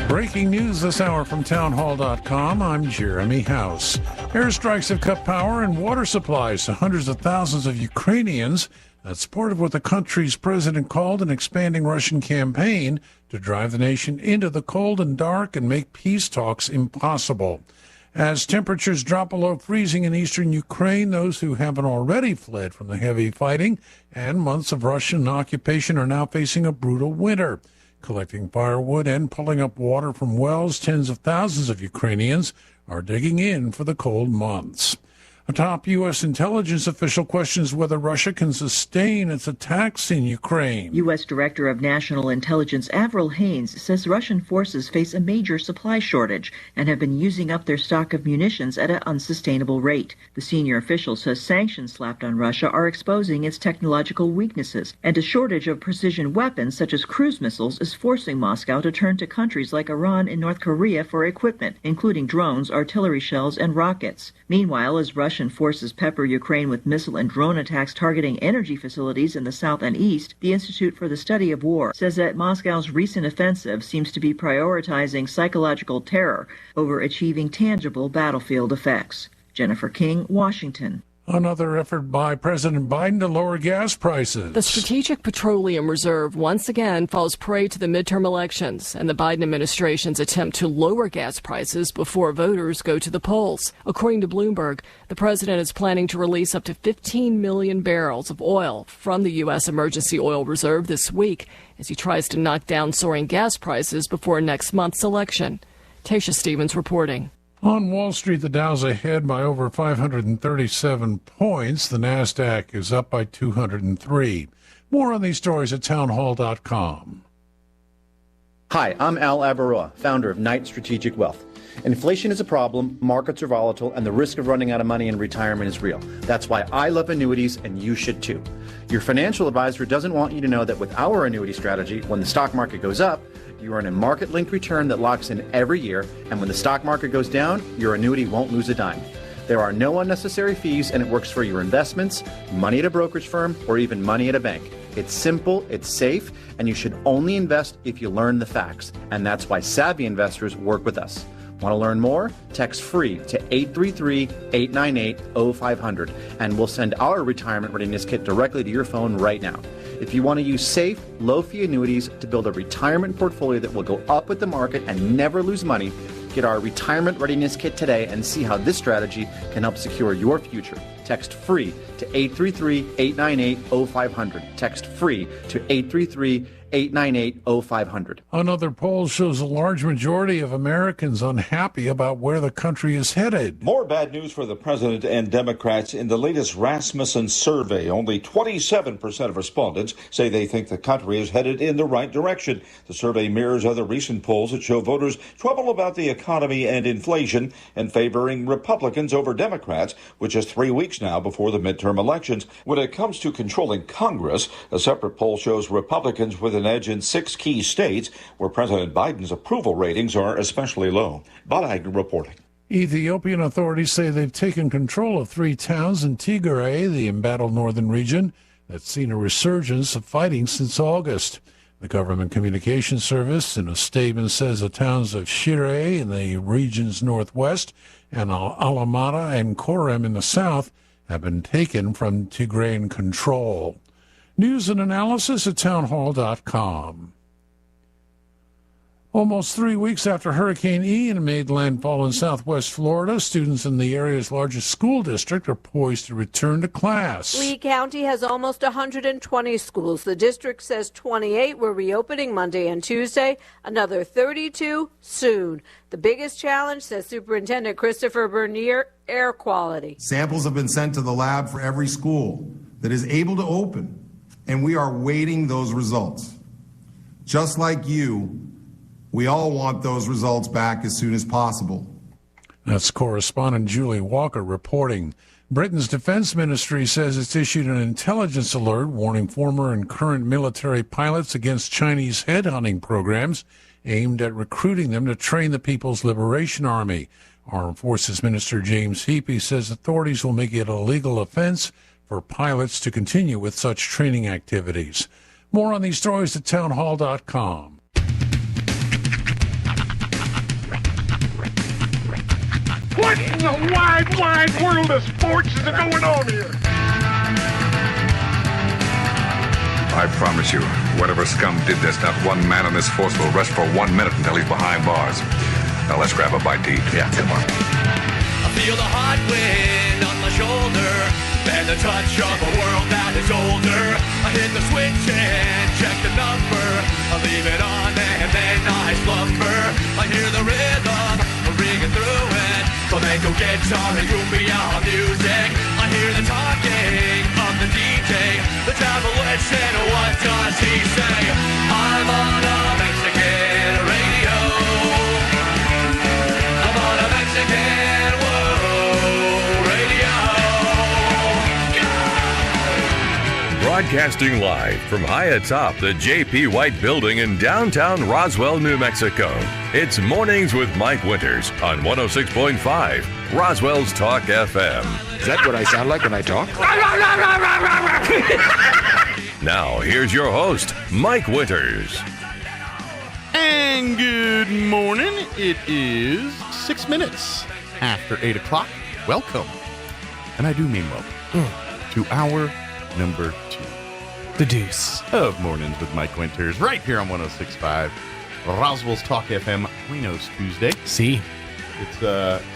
Breaking news this hour from townhall.com. I'm Jeremy House. Airstrikes have cut power and water supplies to hundreds of thousands of Ukrainians. That's part of what the country's president called an expanding Russian campaign to drive the nation into the cold and dark and make peace talks impossible. As temperatures drop below freezing in eastern Ukraine, those who haven't already fled from the heavy fighting and months of Russian occupation are now facing a brutal winter. Collecting firewood and pulling up water from wells, tens of thousands of Ukrainians are digging in for the cold months. A top U.S. intelligence official questions whether Russia can sustain its attacks in Ukraine. U.S. Director of National Intelligence Avril Haines says Russian forces face a major supply shortage and have been using up their stock of munitions at an unsustainable rate. The senior official says sanctions slapped on Russia are exposing its technological weaknesses, and a shortage of precision weapons such as cruise missiles is forcing Moscow to turn to countries like Iran and North Korea for equipment, including drones, artillery shells, and rockets. Meanwhile, as Russian forces pepper Ukraine with missile and drone attacks targeting energy facilities in the south and east, the Institute for the Study of War says that Moscow's recent offensive seems to be prioritizing psychological terror over achieving tangible battlefield effects. Jennifer King, Washington. Another effort by President Biden to lower gas prices. The Strategic Petroleum Reserve once again falls prey to the midterm elections and the Biden administration's attempt to lower gas prices before voters go to the polls. According to Bloomberg, the president is planning to release up to 15 million barrels of oil from the U.S. Emergency Oil Reserve this week as he tries to knock down soaring gas prices before next month's election. Tasha Stevens reporting. On Wall Street, the Dow's ahead by over 537 points. The Nasdaq is up by 203. More on these stories at townhall.com. Hi, I'm Al Abaroa, founder of Knight Strategic Wealth. Inflation is a problem, markets are volatile, and the risk of running out of money in retirement is real. That's why I love annuities, and you should too. Your financial advisor doesn't want you to know that with our annuity strategy, when the stock market goes up, you earn a market-linked return that locks in every year, and when the stock market goes down, your annuity won't lose a dime. There are no unnecessary fees, and it works for your investments, money at a brokerage firm, or even money at a bank. It's simple, it's safe, and you should only invest if you learn the facts. And that's why savvy investors work with us. Want to learn more? Text FREE to 833-898-0500, and we'll send our retirement readiness kit directly to your phone right now. If you want to use safe, low-fee annuities to build a retirement portfolio that will go up with the market and never lose money, get our retirement readiness kit today and see how this strategy can help secure your future. Text FREE to 833-898-0500. Text FREE to 833-898-0500. Another poll shows a large majority of Americans unhappy about where the country is headed. More bad news for the president and Democrats in the latest Rasmussen survey. Only 27% of respondents say they think the country is headed in the right direction. The survey mirrors other recent polls that show voters trouble about the economy and inflation and favoring Republicans over Democrats, which is 3 weeks now before the midterm elections. When it comes to controlling Congress, a separate poll shows Republicans with an edge in 6 key states where President Biden's approval ratings are especially low. Bob Agnew reporting. Ethiopian authorities say they've taken control of 3 towns in Tigray, the embattled northern region, that's seen a resurgence of fighting since August. The government communications service in a statement says the towns of Shire in the region's northwest and Alamata and Korem in the south have been taken from Tigrayan control. News and analysis at townhall.com. Almost 3 weeks after Hurricane Ian made landfall in southwest Florida, students in the area's largest school district are poised to return to class. Lee County has almost 120 schools. The district says 28 were reopening Monday and Tuesday, another 32 soon. The biggest challenge, says Superintendent Christopher Bernier, air quality. Samples have been sent to the lab for every school that is able to open, and we are waiting those results. Just like you, we all want those results back as soon as possible. That's correspondent Julie Walker reporting. Britain's defense ministry says it's issued an intelligence alert warning former and current military pilots against Chinese headhunting programs aimed at recruiting them to train the People's Liberation Army. Armed Forces Minister James Heapy says authorities will make it a legal offense for pilots to continue with such training activities. More on these stories at townhall.com. What in the wide, wide world of sports is going on here? I promise you, whatever scum did this, not one man on this force will rest for 1 minute until he's behind bars. Now let's grab a bite to eat. Yeah, come on. I feel the hot wind on my shoulder and the touch of a world that is older. I hit the switch and check the number. I leave it on and then I slumber. I hear the rhythm ringing through it. Flamenco guitar and cumbia music. I hear the talking of the DJ. The travel witch and what does he say? I'm on a Mexican radio. I'm on a Mexican world radio. Broadcasting live from high atop the J.P. White Building in downtown Roswell, New Mexico. It's Mornings with Mike Winters on 106.5 Roswell's Talk FM. Is that what I sound like when I talk? Now, here's your host, Mike Winters. And good morning. It is 6 minutes after 8 o'clock. Welcome. And I do mean welcome to hour number 2. The Deuce of Mornings with Mike Winters, right here on 106.5 Roswell's Talk FM, Reno's Tuesday. See, it's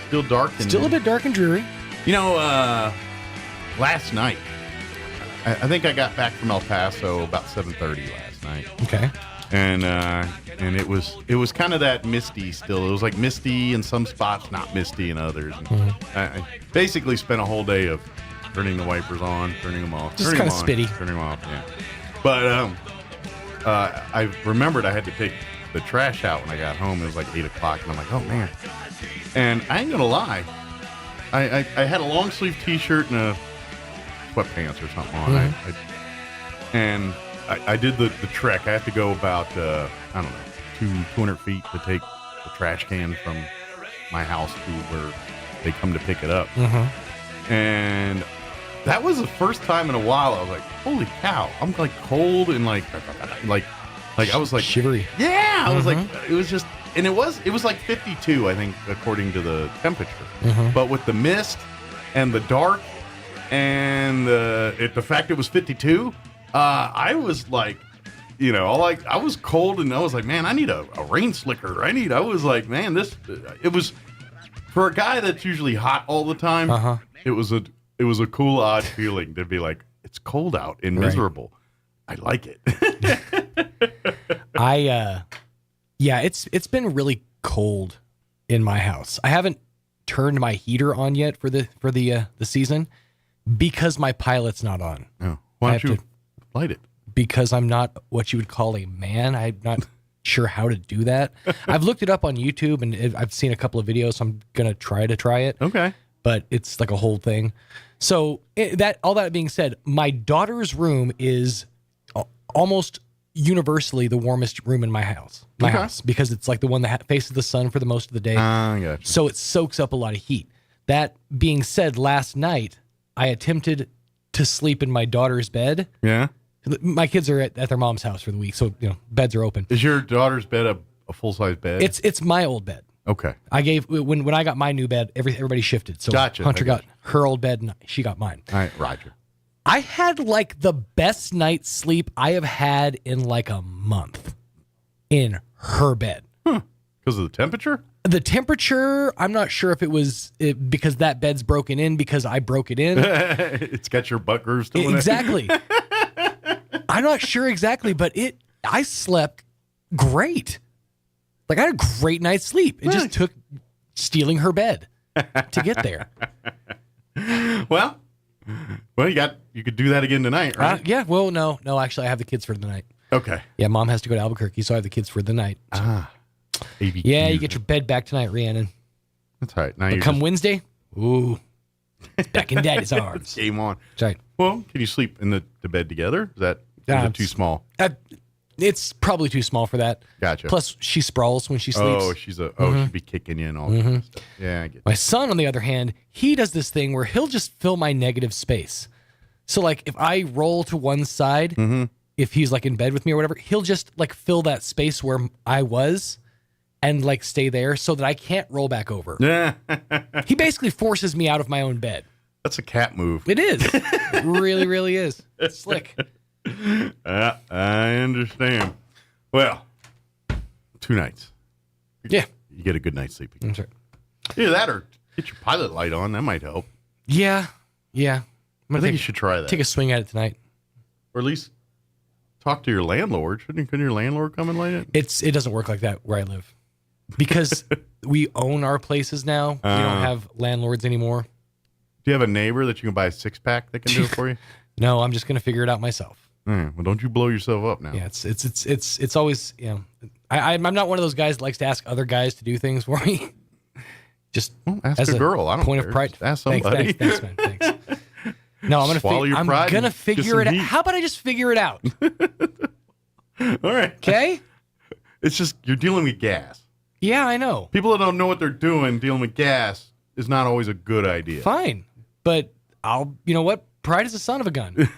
still dark. And still a bit dark and dreary. You know, last night, I think I got back from El Paso about 7:30 last night. Okay. And it was kind of that misty still. It was like misty in some spots, not misty in others. And I basically spent a whole day of turning the wipers on, turning them off, just kind of spitty, turning them off. Yeah. But I remembered I had to take the trash out when I got home. It was like 8 o'clock, and I'm like, oh man. And I ain't gonna lie, I had a long sleeve T-shirt and a sweatpants or something on. I did the trek. I have to go about I don't know 200 feet to take the trash can from my house to where they come to pick it up. And that was the first time in a while I was like, holy cow, I'm like cold and like I was like shivery. Yeah, I was like, it was just, and it was like 52, I think, according to the temperature. But with the mist and the dark and the fact it was 52, I was like, you know, I was cold and I was like, man, I need a rain slicker. I was like, man, it was for a guy that's usually hot all the time. It was a cool, odd feeling to be like, it's cold out and miserable. I like it. It's been really cold in my house. I haven't turned my heater on yet for the season because my pilot's not on. Oh. Why don't you light it? Because I'm not what you would call a man. I'm not sure how to do that. I've looked it up on YouTube and I've seen a couple of videos, so I'm gonna try it. Okay. But it's like a whole thing. So all that being said, my daughter's room is almost universally the warmest room in my house. Because it's like the one that faces the sun for the most of the day. Gotcha. So it soaks up a lot of heat. That being said, last night I attempted to sleep in my daughter's bed. Yeah. My kids are at their mom's house for the week, so beds are open. Is your daughter's bed a full size bed? It's my old bed. Okay. I gave when I got my new bed, everybody shifted. So gotcha. Hunter got her old bed and she got mine. All right, Roger. I had like the best night's sleep I have had in like a month in her bed. Because of the temperature? The temperature, I'm not sure if it was because that bed's broken in because I broke it in. It's got your butt grooves to it. Exactly. I'm not sure exactly, but I slept great. Like I had a great night's sleep. It just took stealing her bed to get there. Well, you could do that again tonight, right? Yeah. Well, no. Actually, I have the kids for the night. Okay. Yeah, Mom has to go to Albuquerque, so I have the kids for the night. So. ABQ. Yeah, you get your bed back tonight, Rhiannon. That's all right. Now come Wednesday, ooh, it's back in Daddy's arms. Game on. That's right. Well, can you sleep in the bed together? Is it too small? It's probably too small for that. Gotcha. Plus, she sprawls when she sleeps. Oh, she'd be kicking you and all that kind of stuff. Yeah, I get that. My son, on the other hand, he does this thing where he'll just fill my negative space. So, like, if I roll to one side, if he's like in bed with me or whatever, he'll just like fill that space where I was and like stay there so that I can't roll back over. Yeah. He basically forces me out of my own bed. That's a cat move. It is. It really, really is. It's slick. I understand. Well, 2 nights. Yeah. You get a good night's sleep. That's right. Either that or get your pilot light on. That might help. Yeah. I think you should try that. Take a swing at it tonight. Or at least talk to your landlord. Couldn't your landlord come and light it? It doesn't work like that where I live. Because we own our places now. We don't have landlords anymore. Do you have a neighbor that you can buy a 6-pack that can do it for you? No, I'm just going to figure it out myself. Well, don't you blow yourself up now. Yeah, it's always, I'm not one of those guys that likes to ask other guys to do things for me. Just ask as a girl. I don't point care. of pride. Just ask somebody. Thanks, man. Thanks. No, I'm gonna figure it out. How about I just figure it out? All right. Okay. It's just you're dealing with gas. Yeah, I know. People that don't know what they're doing dealing with gas is not always a good idea. Fine, but you know what? Pride is a son of a gun.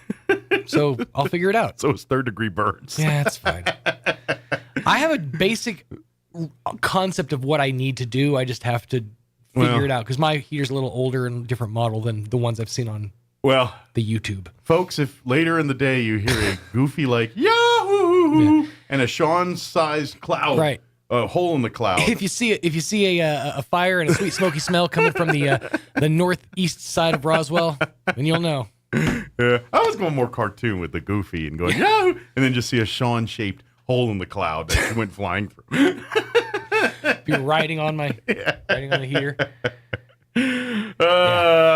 So I'll figure it out. So it's 3rd-degree burns. Yeah, that's fine. I have a basic concept of what I need to do. I just have to figure it out because my heater's a little older and different model than the ones I've seen on Well, the YouTube. Folks, if later in the day you hear a goofy like Yahoo and a Sean-sized cloud, right, a hole in the cloud. If you see a fire and a sweet smoky smell coming from the northeast side of Roswell, then you'll know. Yeah, I was going more cartoon with the goofy and going Yahoo, and then just see a Sean-shaped hole in the cloud that you went flying through. If you're riding on the heater.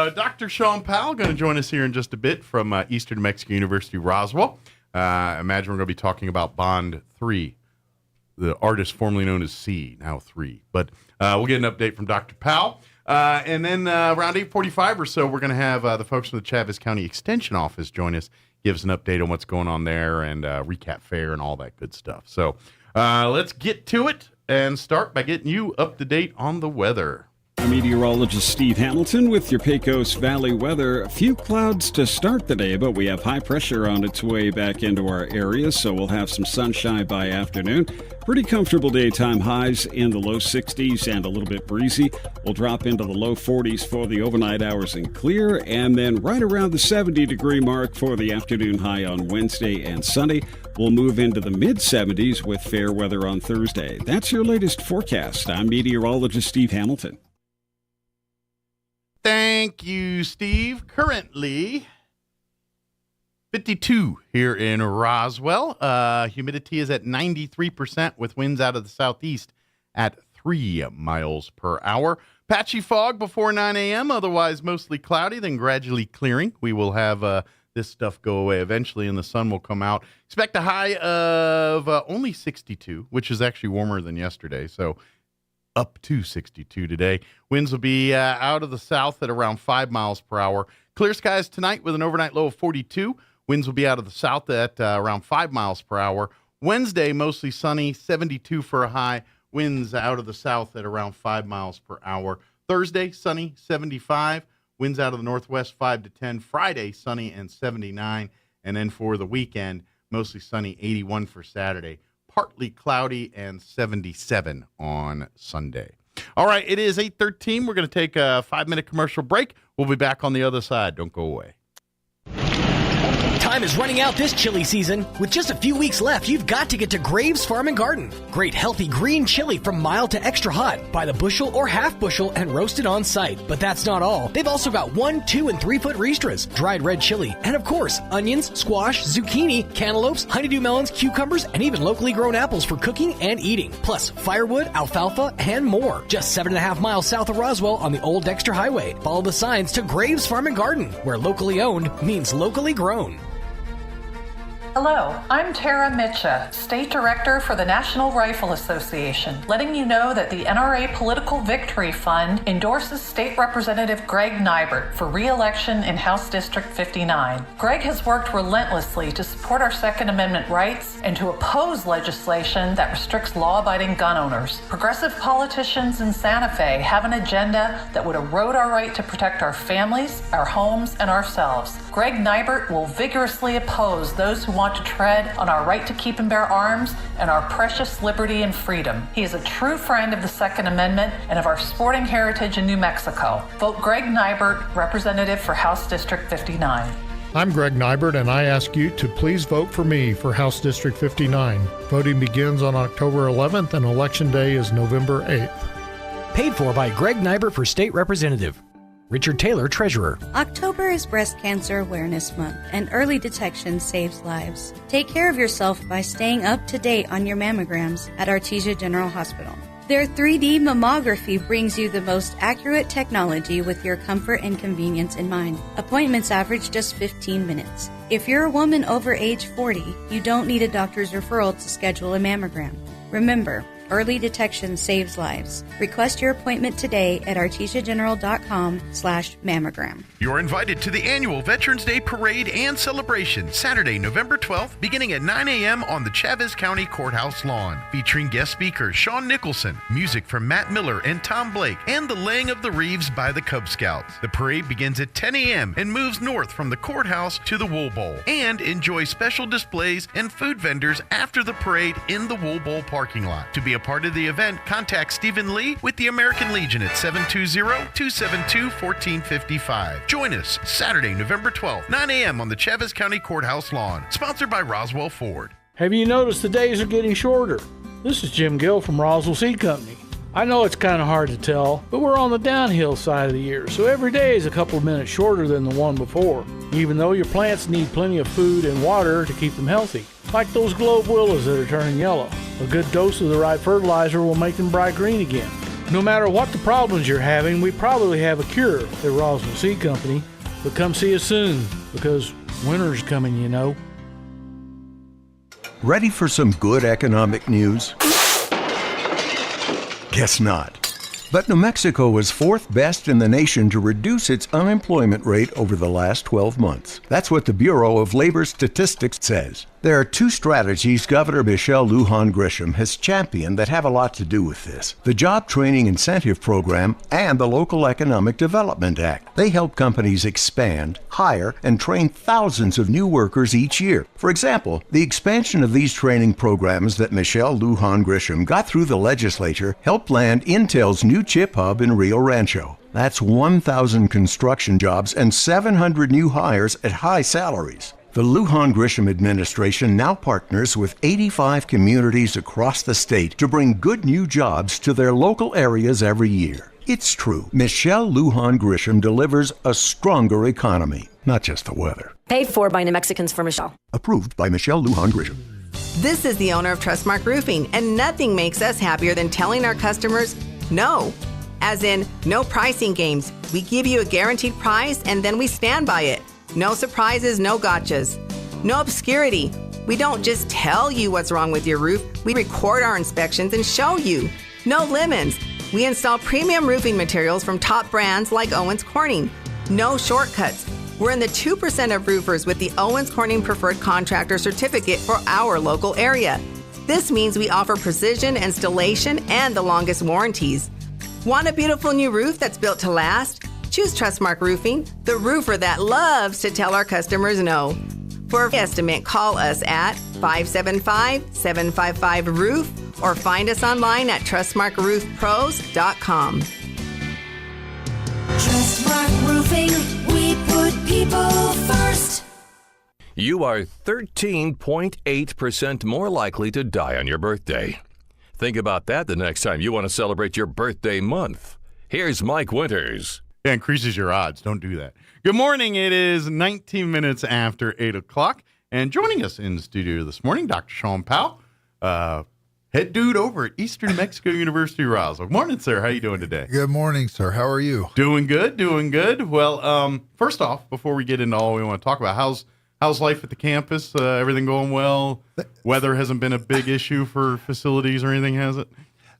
Dr. Sean Powell going to join us here in just a bit from Eastern New Mexico University, Roswell. Imagine we're going to be talking about Bond 3, the artist formerly known as C, now 3. But we'll get an update from Dr. Powell. And then around 8:45 or so, we're going to have the folks from the Chavez County Extension Office join us, give us an update on what's going on there and recap fair and all that good stuff. So let's get to it and start by getting you up to date on the weather. I'm meteorologist Steve Hamilton with your Pecos Valley weather. A few clouds to start the day, but we have high pressure on its way back into our area, so we'll have some sunshine by afternoon. Pretty comfortable daytime highs in the low 60s and a little bit breezy. We'll drop into the low 40s for the overnight hours and clear, and then right around the 70-degree mark for the afternoon high on Wednesday and Sunday. We'll move into the mid-70s with fair weather on Thursday. That's your latest forecast. I'm meteorologist Steve Hamilton. Thank you, Steve. Currently 52 here in Roswell. Humidity is at 93% with winds out of the southeast at 3 miles per hour. Patchy fog before 9 a.m., otherwise mostly cloudy, then gradually clearing. We will have this stuff go away eventually, and the sun will come out. Expect a high of only 62, which is actually warmer than yesterday, so up to 62 today. Winds will be out of the south at around 5 miles per hour. Clear skies tonight with an overnight low of 42. Winds will be out of the south at around 5 miles per hour. Wednesday, mostly sunny, 72 for a high. Winds out of the south at around 5 miles per hour. Thursday, sunny, 75. Winds out of the northwest, 5 to 10. Friday, sunny and 79. And then for the weekend, mostly sunny, 81 for Saturday. Partly cloudy and 77 on Sunday. All right, it is 8:13. We're going to take a 5-minute commercial break. We'll be back on the other side. Don't go away. Time is running out this chili season. With just a few weeks left, you've got to get to Graves Farm and Garden. Great healthy green chili from mild to extra hot. By the bushel or half bushel and roasted on site. But that's not all. They've also got 1, 2, and 3 foot ristras, dried red chili, and of course, onions, squash, zucchini, cantaloupes, honeydew melons, cucumbers, and even locally grown apples for cooking and eating. Plus firewood, alfalfa, and more. Just 7.5 miles south of Roswell on the Old Dexter Highway. Follow the signs to Graves Farm and Garden, where locally owned means locally grown. Hello, I'm Tara Mitcha, State Director for the National Rifle Association, letting you know that the NRA Political Victory Fund endorses State Representative Greg Nybert for re-election in House District 59. Greg has worked relentlessly to support our Second Amendment rights and to oppose legislation that restricts law-abiding gun owners. Progressive politicians in Santa Fe have an agenda that would erode our right to protect our families, our homes, and ourselves. Greg Nybert will vigorously oppose those who want to tread on our right to keep and bear arms and our precious liberty and freedom. He is a true friend of the Second Amendment and of our sporting heritage in New Mexico. Vote Greg Nybert, representative for House District 59. I'm Greg Nybert, and I ask you to please vote for me for House District 59. Voting begins on October 11th, and Election Day is November 8th. Paid for by Greg Nybert for State Representative. Richard Taylor, Treasurer. October is Breast Cancer Awareness Month, and early detection saves lives. Take care of yourself by staying up to date on your mammograms at Artesia General Hospital. Their 3D mammography brings you the most accurate technology with your comfort and convenience in mind. Appointments average just 15 minutes. If you're a woman over age 40, you don't need a doctor's referral to schedule a mammogram. Remember, early detection saves lives. Request your appointment today at artesiageneral.com/mammogram. You're invited to the annual Veterans Day Parade and Celebration, Saturday, November 12th, beginning at 9 a.m. on the Chavez County Courthouse lawn. Featuring guest speakers Sean Nicholson, music from Matt Miller and Tom Blake, and the laying of the wreaths by the Cub Scouts. The parade begins at 10 a.m. and moves north from the courthouse to the Wool Bowl. And enjoy special displays and food vendors after the parade in the Wool Bowl parking lot. To be a a part of the event, contact Stephen Lee with the American Legion at 720-272-1455. Join us Saturday, November 12th, 9 a.m. on the Chaves County Courthouse lawn. Sponsored by Roswell Ford. Have you noticed the days are getting shorter? This is Jim Gill from Roswell Seed Company. I know it's kind of hard to tell, but we're on the downhill side of the year, so every day is a couple of minutes shorter than the one before, even though your plants need plenty of food and water to keep them healthy. Like those globe willows that are turning yellow. A good dose of the right fertilizer will make them bright green again. No matter what the problems you're having, we probably have a cure at Roswell Seed Company, but come see us soon, because winter's coming, you know. Ready for some good economic news? Guess not. But New Mexico was fourth best in the nation to reduce its unemployment rate over the last 12 months. That's what the Bureau of Labor Statistics says. There are two strategies Governor Michelle Lujan Grisham has championed that have a lot to do with this: the Job Training Incentive Program and the Local Economic Development Act. They help companies expand, hire, and train thousands of new workers each year. For example, the expansion of these training programs that Michelle Lujan Grisham got through the legislature helped land Intel's new chip hub in Rio Rancho. That's 1,000 construction jobs and 700 new hires at high salaries. The Lujan Grisham administration now partners with 85 communities across the state to bring good new jobs to their local areas every year. It's true. Michelle Lujan Grisham delivers a stronger economy, not just the weather. Paid for by New Mexicans for Michelle. Approved by Michelle Lujan Grisham. This is the owner of Trustmark Roofing, and nothing makes us happier than telling our customers no. As in, no pricing games. We give you a guaranteed price and then we stand by it. No surprises, no gotchas. No obscurity. We don't just tell you what's wrong with your roof. We record our inspections and show you. No lemons. We install premium roofing materials from top brands like Owens Corning. No shortcuts. We're in the 2% of roofers with the Owens Corning Preferred Contractor Certificate for our local area. This means we offer precision installation and the longest warranties. Want a beautiful new roof that's built to last? Choose Trustmark Roofing, the roofer that loves to tell our customers no. For an estimate, call us at 575-755-ROOF or find us online at trustmarkroofpros.com. Trustmark Roofing, we put people first. You are 13.8% more likely to die on your birthday. Think about that the next time you want to celebrate your birthday month. Here's Mike Winters. Yeah, increases your odds. Don't do that. Good morning. It is 19 minutes after 8 o'clock. And joining us in the studio this morning, Dr. Sean Powell, head dude over at Eastern New Mexico University, Roswell. Morning, sir. How you doing today? Good morning, sir. How are you? Doing good, doing good. Well, first off, before we get into all we want to talk about, how's life at the campus? Everything going well? Weather hasn't been a big issue for facilities or anything, has it?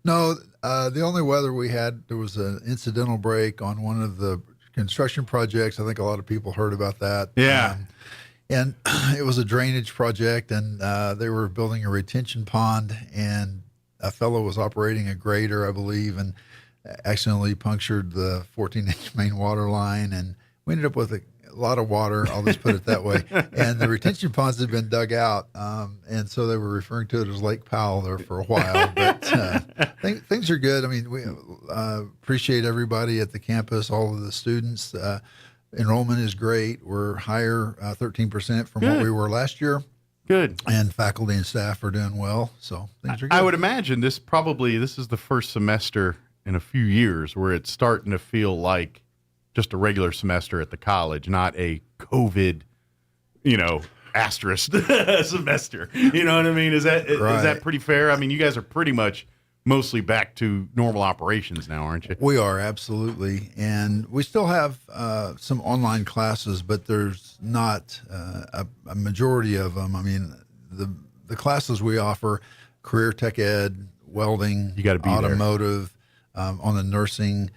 No, the only weather we had, there was an incidental break on one of the construction projects. I think a lot of people heard about that. Yeah. And it was a drainage project, and they were building a retention pond, and a fellow was operating a grader, I believe, and accidentally punctured the 14-inch main water line, and we ended up with a lot of water. I'll just put it that way. And the retention ponds had been dug out, and so they were referring to it as Lake Powell there for a while. But things are good. I mean, we appreciate everybody at the campus, all of the students. Enrollment is great. We're higher 13% from what we were last year. Good. And faculty and staff are doing well, so things are good. I would imagine this is the first semester in a few years where it's starting to feel like just a regular semester at the college, not a COVID, asterisk semester. You know what I mean? Is that pretty fair? I mean, you guys are pretty much mostly back to normal operations now, aren't you? We are, absolutely. And we still have some online classes, but there's not a majority of them. I mean, the classes we offer, career tech ed, welding, you gotta be automotive, on the nursing,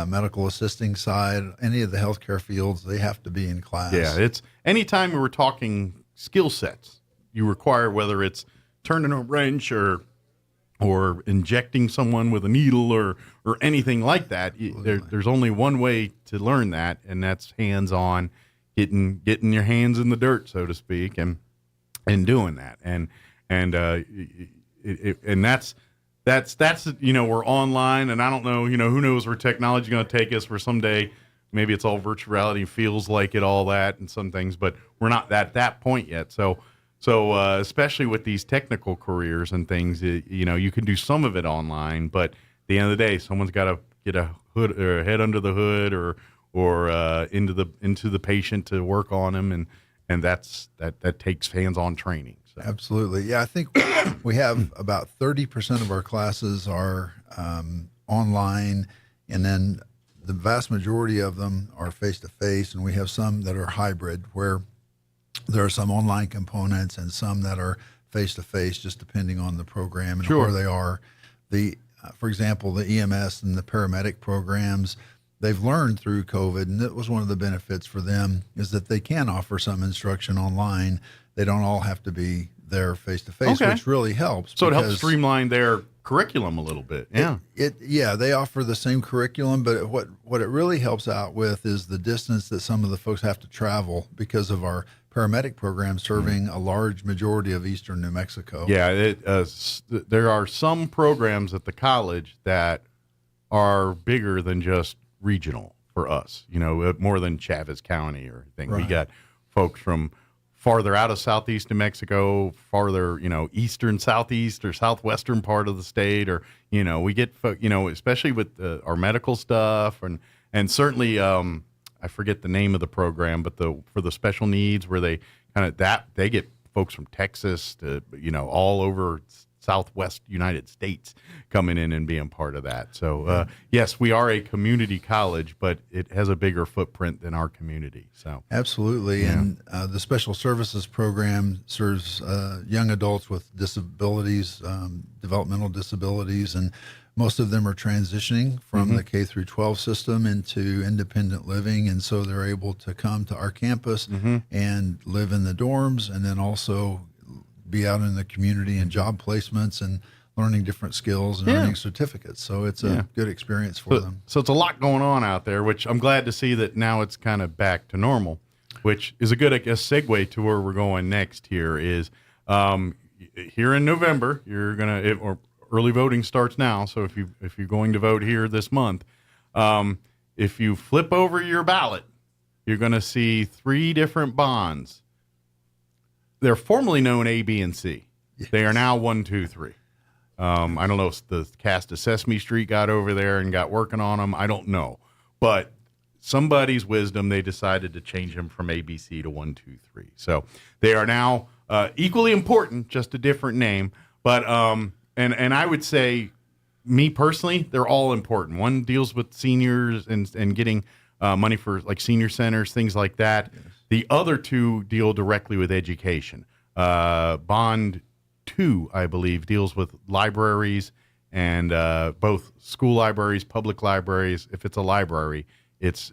medical assisting side, any of the healthcare fields, they have to be in class. Yeah, it's anytime we were talking skill sets, you require, whether it's turning a wrench or injecting someone with a needle or anything like that. There's only one way to learn that, and that's hands-on, getting your hands in the dirt, so to speak, and doing that. And that's that's we're online, and I don't know, who knows where technology is going to take us for someday. Maybe it's all virtual reality, feels like it, all that, and some things, but we're not at that point yet. So especially with these technical careers and things, you can do some of it online, but at the end of the day, someone's got to get a hood or a head under the hood or into the patient to work on him, and that takes hands-on training. So. Absolutely. Yeah, I think we have about 30% of our classes are online, and then the vast majority of them are face-to-face, and we have some that are hybrid, where there are some online components and some that are face-to-face, just depending on the program and where they are. For example, the EMS and the paramedic programs, they've learned through COVID, and that was one of the benefits for them, is that they can offer some instruction online. They don't all have to be there face-to-face, which really helps. So it helps streamline their curriculum a little bit. Yeah. They offer the same curriculum, but what it really helps out with is the distance that some of the folks have to travel because of our paramedic program serving a large majority of eastern New Mexico. Yeah, there are some programs at the college that are bigger than just regional for us, more than Chavez County or anything. Right. We got folks from farther out of southeast New Mexico, farther, eastern, southeast, or southwestern part of the state, or, we get, especially with our medical stuff, and certainly, I forget the name of the program, but for the special needs, where they they get folks from Texas to, all over Southwest United States coming in and being part of that. So, yes, we are a community college, but it has a bigger footprint than our community. So absolutely. Yeah. And the special services program serves young adults with disabilities, developmental disabilities, and most of them are transitioning from the K through 12 system into independent living, and so they're able to come to our campus and live in the dorms, and then also be out in the community and job placements and learning different skills and earning certificates. So it's a good experience for them. So it's a lot going on out there, which I'm glad to see that now it's kind of back to normal, which is a good, I guess, segue to where we're going next here is here in November, you're going to, or early voting starts now. So if you're going to vote here this month, if you flip over your ballot, you're going to see 3 different bonds. They're formerly known A, B, and C. Yes. They are now 1, 2, 3. I don't know if the cast of Sesame Street got over there and got working on them. I don't know. But somebody's wisdom, they decided to change them from A, B, C to 1, 2, 3. So they are now equally important, just a different name. But and I would say, me personally, they're all important. One deals with seniors and getting money for like senior centers, things like that. Yes. The other 2 deal directly with education. Bond 2, I believe, deals with libraries and both school libraries, public libraries. If it's a library, it's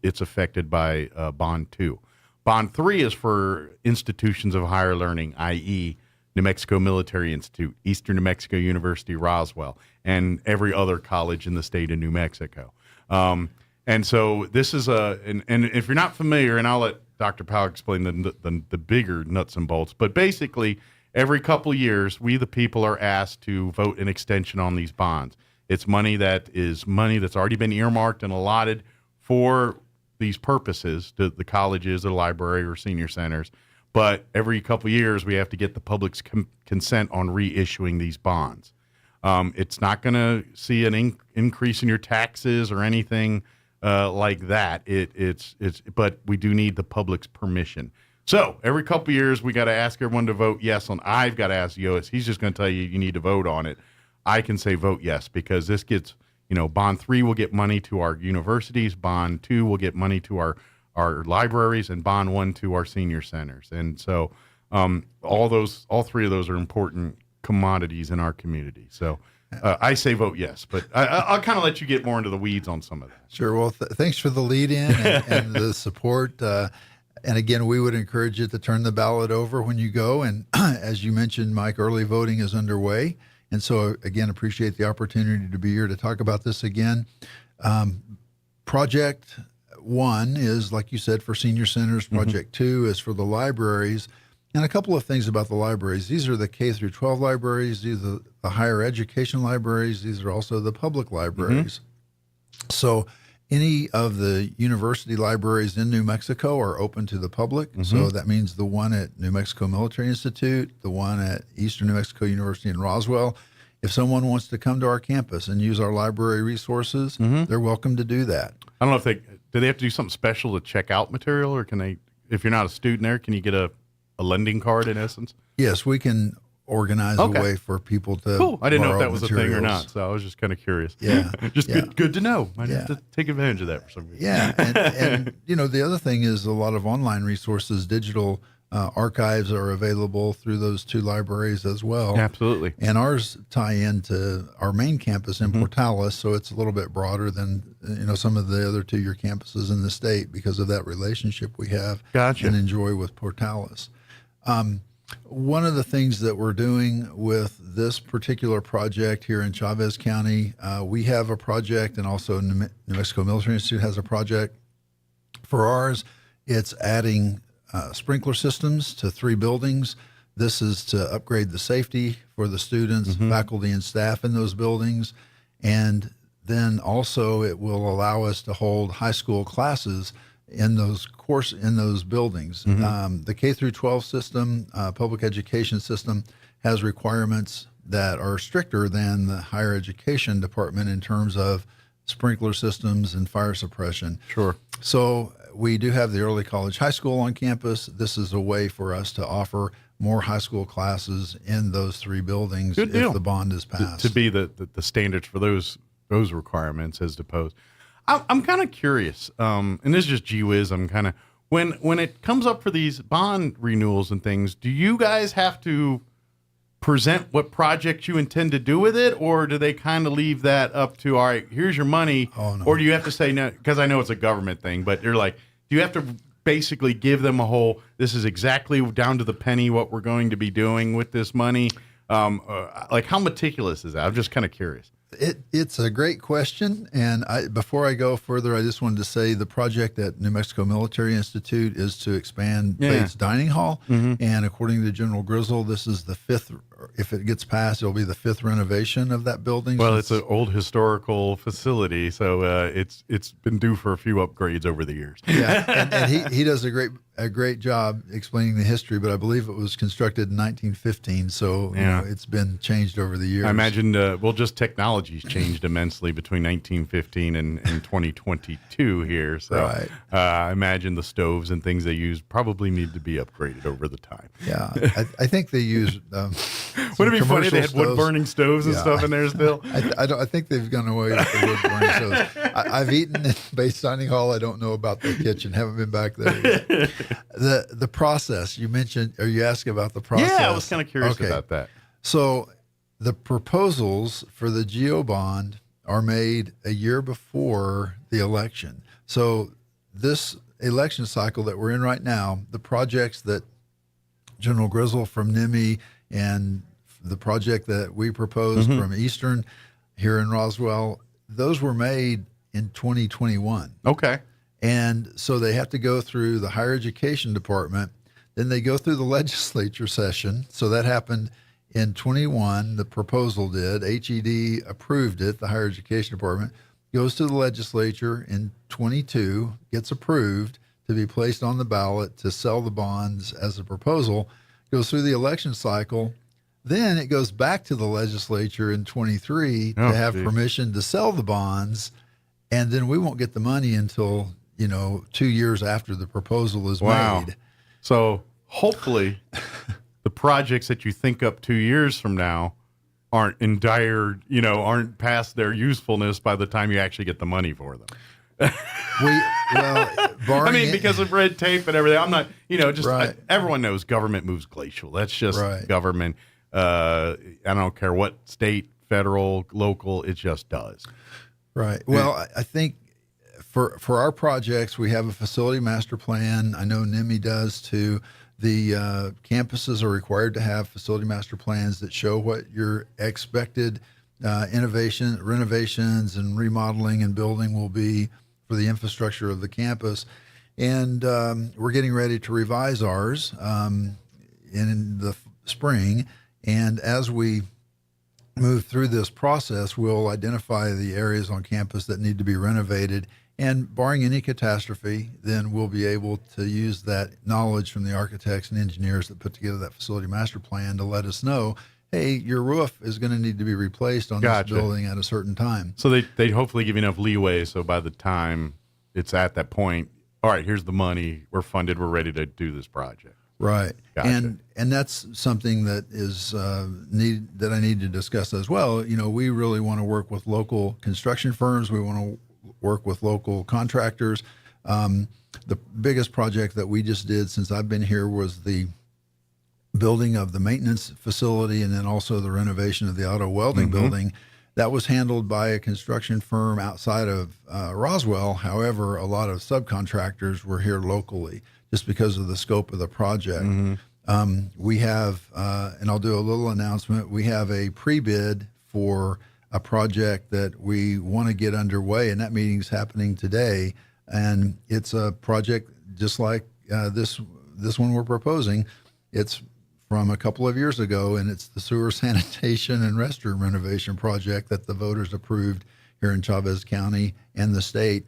affected by Bond 2. Bond 3 is for institutions of higher learning, i.e., New Mexico Military Institute, Eastern New Mexico University, Roswell, and every other college in the state of New Mexico. And so this is and if you're not familiar, and I'll let Dr. Powell explain the bigger nuts and bolts, but basically every couple of years, we the people are asked to vote an extension on these bonds. It's money that's already been earmarked and allotted for these purposes to the colleges, the library, or senior centers. But every couple of years, we have to get the public's consent on reissuing these bonds. It's not going to see an increase in your taxes or anything like that. But we do need the public's permission. So every couple of years, we got to ask everyone to vote yes on. I've got to ask Yoas. He's just going to tell you need to vote on it. I can say vote yes because this gets, Bond 3 will get money to our universities. Bond 2 will get money to our libraries, and Bond 1 to our senior centers. And so all 3 of those are important commodities in our community. So I say vote yes, but I'll kind of let you get more into the weeds on some of that. Sure. Well, thanks for the lead in and the support. And again, we would encourage you to turn the ballot over when you go. And as you mentioned, Mike, early voting is underway. And so again, appreciate the opportunity to be here to talk about this again. Project 1 is, like you said, for senior centers. Project 2 is for the libraries. And a couple of things about the libraries. These are the K through 12 libraries. These are the higher education libraries. These are also the public libraries. So any of the university libraries in New Mexico are open to the public. So that means the one at New Mexico Military Institute, the one at Eastern New Mexico University in Roswell. If someone wants to come to our campus and use our library resources, they're welcome to do that. I don't know if do they have to do something special to check out material, or can they, if you're not a student there, can you get a lending card in essence? Yes, we can organize a way for people to. Cool. I didn't know if that was materials. a thing or not, so I was just kind of curious. Yeah. Good to know. I have to take advantage of that for some reason. Yeah. And the other thing is a lot of online resources, digital archives are available through those two libraries as well. Absolutely. And ours tie into our main campus in Portales, so it's a little bit broader than some of the other two-year campuses in the state because of that relationship we have and enjoy with Portales. One of the things that we're doing with this particular project here in Chavez County, we have a project, and also New Mexico Military Institute has a project. For ours, it's adding sprinkler systems to 3 buildings. This is to upgrade the safety for the students, faculty, and staff in those buildings. And then also it will allow us to hold high school classes in those buildings. The K through 12 system, public education system, has requirements that are stricter than the higher education department in terms of sprinkler systems and fire suppression. Sure. So we do have the early college high school on campus. This is a way for us to offer more high school classes in those 3 buildings if the bond is passed. To be the standards for those requirements as opposed. I'm kind of curious, and this is just gee whiz. I'm kind of when it comes up for these bond renewals and things, do you guys have to present what project you intend to do with it, or do they kind of leave that up to, all right, here's your money, or do you have to say no? Because I know it's a government thing, but you're like, do you have to basically give them a whole, this is exactly down to the penny what we're going to be doing with this money? Like how meticulous is that? I'm just kind of curious. It's a great question, and before I go further, I just wanted to say the project at New Mexico Military Institute is to expand Bates Dining Hall, and according to General Grizzle, this is the 5th, if it gets passed, it'll be the 5th renovation of that building. Well, it's an old historical facility, so it's been due for a few upgrades over the years. Yeah, and he does a great job explaining the history, but I believe it was constructed in 1915, so it's been changed over the years. I imagine, just technology's changed immensely between 1915 and 2022 here, so I imagine the stoves and things they use probably need to be upgraded over the time. Yeah, I think they use Would it be funny if they had wood-burning stoves and stuff in there still? I think they've gone away with the wood-burning stoves. I've eaten in Bates Dining Hall. I don't know about the kitchen. Haven't been back there yet. The process you mentioned, or you asked about the process. Yeah, I was kind of curious about that. So the proposals for the GEO bond are made a year before the election. So this election cycle that we're in right now, the projects that General Grizzle from NIMI and the project that we proposed from Eastern here in Roswell, those were made in 2021. Okay. And so they have to go through the higher education department. Then they go through the legislature session. So that happened in 21. The proposal did. HED approved it. The higher education department goes to the legislature in 22, gets approved to be placed on the ballot to sell the bonds as a proposal, goes through the election cycle. Then it goes back to the legislature in 23 to have permission to sell the bonds. And then we won't get the money until, 2 years after the proposal is made. So hopefully the projects that you think up 2 years from now aren't in dire, aren't past their usefulness by the time you actually get the money for them. Because of red tape and everything. I'm not, everyone knows government moves glacial. That's just government. I don't care what state, federal, local, it just does. Right. Well, I think for our projects, we have a facility master plan. I know NIMI does too. The campuses are required to have facility master plans that show what your expected renovations and remodeling and building will be for the infrastructure of the campus. And we're getting ready to revise ours. in the spring. And as we move through this process, we'll identify the areas on campus that need to be renovated. And barring any catastrophe, then we'll be able to use that knowledge from the architects and engineers that put together that facility master plan to let us know, hey, your roof is going to need to be replaced on this building at a certain time. So they hopefully give you enough leeway so by the time it's at that point, all right, here's the money, we're funded, we're ready to do this project. Right. Gotcha. And that's something that is that I need to discuss as well. You know, we really want to work with local construction firms. We want to work with local contractors. The biggest project that we just did since I've been here was the building of the maintenance facility and then also the renovation of the auto welding building. That was handled by a construction firm outside of Roswell. However, a lot of subcontractors were here locally just because of the scope of the project. We have, and I'll do a little announcement, we have a pre-bid for a project that we want to get underway, and that meeting's happening today. And it's a project just like this one we're proposing. It's from a couple of years ago, and it's the sewer sanitation and restroom renovation project that the voters approved here in Chavez County and the state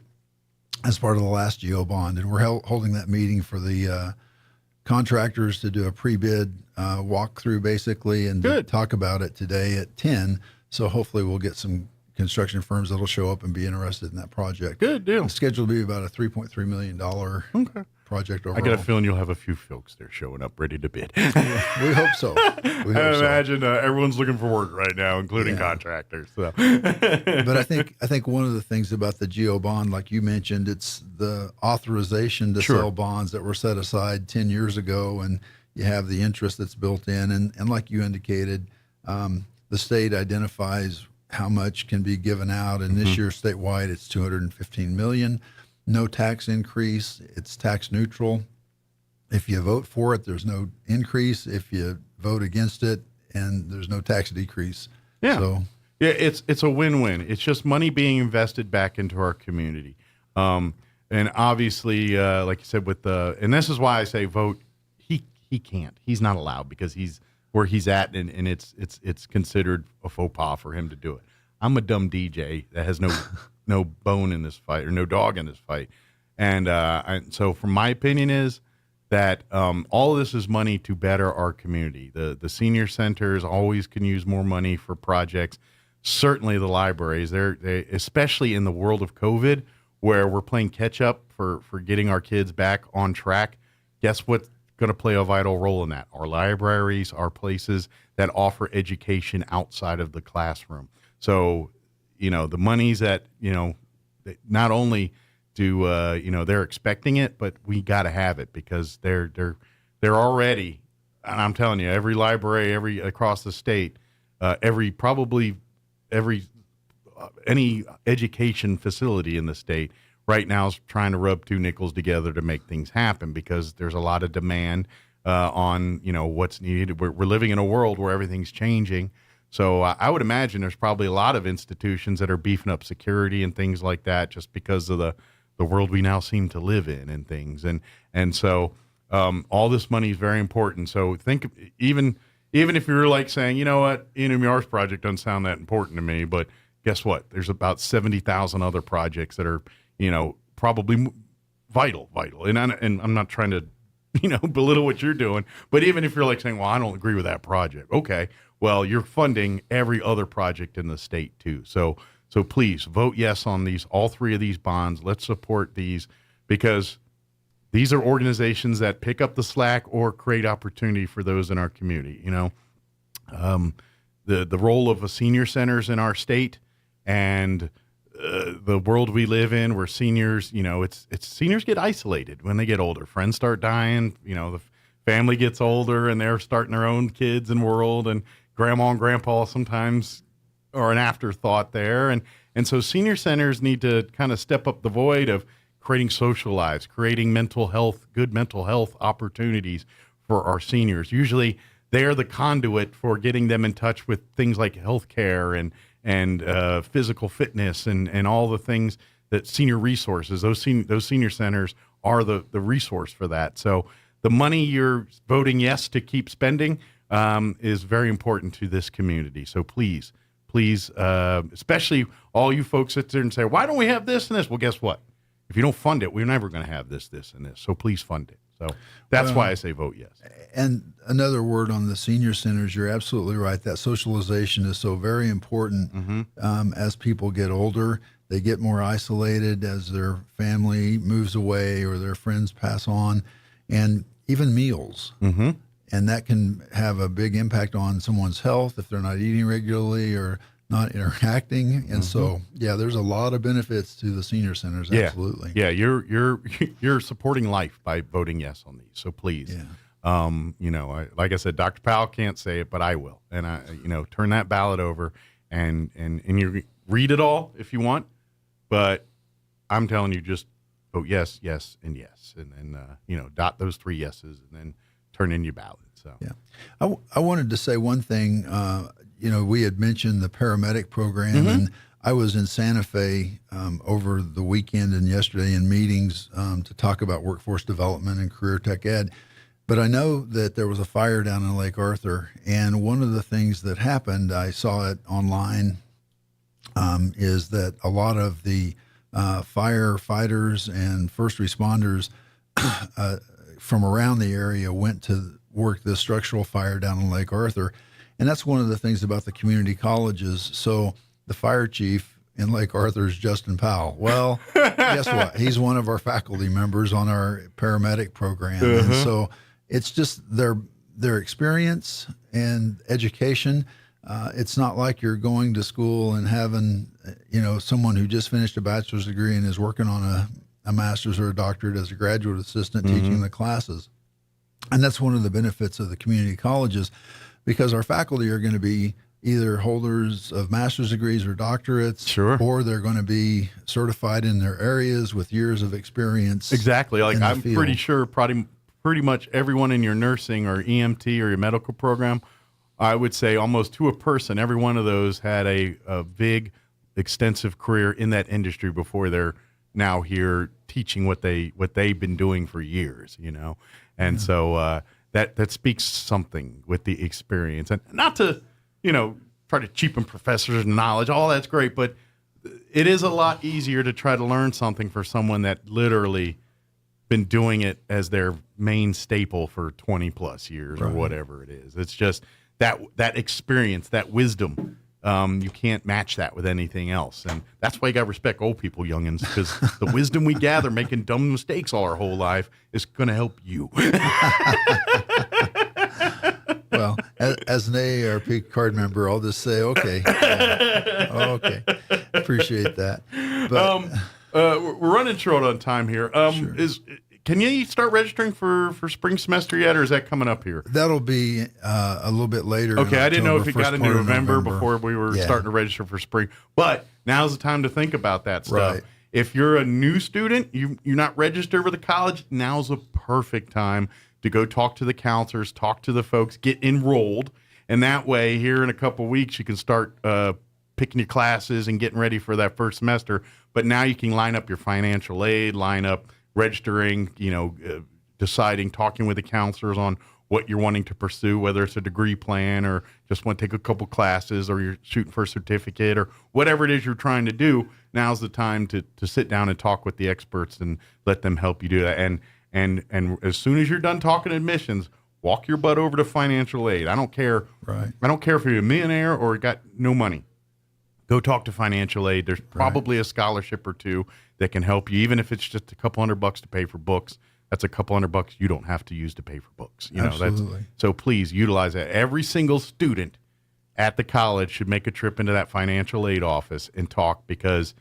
as part of the last GO bond. And we're holding that meeting for the contractors to do a pre-bid walkthrough basically and talk about it today at 10. So hopefully we'll get some construction firms that'll show up and be interested in that project. Good deal. It's scheduled to be about a $3.3 million project overall. I got a feeling you'll have a few folks there showing up ready to bid. We hope so. I imagine everyone's looking for work right now, including contractors. So. But I think one of the things about the GO bond, like you mentioned, it's the authorization to sell bonds that were set aside 10 years ago, and you have the interest that's built in. And like you indicated, the state identifies how much can be given out, and this year statewide it's $215 million. No tax increase. It's tax neutral. If you vote for it, there's no increase. If you vote against it, and there's no tax decrease. Yeah. So, yeah, it's a win-win. It's just money being invested back into our community. And obviously, like you said, and this is why I say vote. He can't. He's not allowed because he's where he's at, and it's considered a faux pas for him to do it. I'm a dumb DJ that has no bone in this fight or no dog in this fight. And so from my opinion is that all of this is money to better our community. The senior centers always can use more money for projects. Certainly the libraries, they especially in the world of COVID where we're playing catch up for getting our kids back on track. Guess what's going to play a vital role in that? Our libraries, our places that offer education outside of the classroom. So, the monies that, not only do, they're expecting it, but we got to have it because they're already, and I'm telling you, every library, across the state, any education facility in the state right now is trying to rub two nickels together to make things happen because there's a lot of demand on, what's needed. We're living in a world where everything's changing. So I would imagine there's probably a lot of institutions that are beefing up security and things like that just because of the world we now seem to live in and things. And so all this money is very important. So think even if you're like saying, you know what, ENMR's project doesn't sound that important to me, but guess what? There's about 70,000 other projects that are, probably vital. And I'm not trying to, belittle what you're doing, but even if you're like saying, well, I don't agree with that project. Okay. Well, you're funding every other project in the state too. So please vote yes on all three of these bonds. Let's support these because these are organizations that pick up the slack or create opportunity for those in our community. The role of a senior centers in our state and the world we live in where seniors, it's seniors get isolated when they get older. Friends start dying, the family gets older and they're starting their own kids and world, and grandma and grandpa sometimes are an afterthought there. And so senior centers need to kind of step up the void of creating social lives, creating good mental health opportunities for our seniors. Usually they're the conduit for getting them in touch with things like healthcare and physical fitness and all the things that senior resources, those senior centers are the resource for that. So the money you're voting yes to keep spending is very important to this community. So please, especially all you folks sit there and say, why don't we have this and this? Well, guess what? If you don't fund it, we're never going to have this, and this. So please fund it. So that's why I say vote yes. And another word on the senior centers, you're absolutely right. That socialization is so very important. As people get older, they get more isolated as their family moves away or their friends pass on, and even meals. And that can have a big impact on someone's health if they're not eating regularly or not interacting. And so, there's a lot of benefits to the senior centers. Absolutely. Yeah. You're supporting life by voting yes on these. So please, like I said, Dr. Powell can't say it, but I will. And turn that ballot over and you read it all if you want, but I'm telling you, just vote yes, yes, and yes. And then, dot those 3 yeses and then turn in your ballot. So, I wanted to say one thing. We had mentioned the paramedic program, and I was in Santa Fe over the weekend and yesterday in meetings to talk about workforce development and career tech ed. But I know that there was a fire down in Lake Arthur, and one of the things that happened, I saw it online, is that a lot of the firefighters and first responders from around the area went to work this structural fire down in Lake Arthur. And that's one of the things about the community colleges. So the fire chief in Lake Arthur is Justin Powell. Well, guess what? He's one of our faculty members on our paramedic program. And so it's just their experience and education. It's not like you're going to school and having, someone who just finished a bachelor's degree and is working on a master's or a doctorate as a graduate assistant teaching the classes. And that's one of the benefits of the community colleges, because our faculty are going to be either holders of master's degrees or doctorates, or they're going to be certified in their areas with years of experience. Exactly. Like I'm pretty sure pretty much everyone in your nursing or EMT or your medical program, I would say almost to a person, every one of those had a big, extensive career in that industry before they're now here teaching what they've been doing for years, And so that speaks something with the experience. And not to, try to cheapen professors' knowledge, all that's great, but it is a lot easier to try to learn something for someone that literally been doing it as their main staple for 20 plus years or whatever it is. It's just that experience, that wisdom. You can't match that with anything else. And that's why you got to respect old people, youngins, because the wisdom we gather making dumb mistakes all our whole life is going to help you. Well, as an AARP card member, I'll just say, okay. Okay. Appreciate that. But, we're running short on time here. Can you start registering for spring semester yet, or is that coming up here? That'll be a little bit later. Okay, I didn't know if it got into November before we were starting to register for spring. But now's the time to think about that stuff. Right. If you're a new student, you're not registered with the college, now's a perfect time to go talk to the counselors, talk to the folks, get enrolled. And that way, here in a couple of weeks, you can start picking your classes and getting ready for that first semester. But now you can line up your financial aid, line up registering, deciding, talking with the counselors on what you're wanting to pursue, whether it's a degree plan or just want to take a couple classes or you're shooting for a certificate or whatever it is you're trying to do. Now's the time to sit down and talk with the experts and let them help you do that. And as soon as you're done talking admissions, walk your butt over to financial aid. I don't care. Right. I don't care if you're a millionaire or got no money. Go talk to financial aid. There's probably a scholarship or two that can help you, even if it's just a couple $100 to pay for books. That's a couple $100 you don't have to use to pay for books. Absolutely. So please utilize that. Every single student at the college should make a trip into that financial aid office and talk, because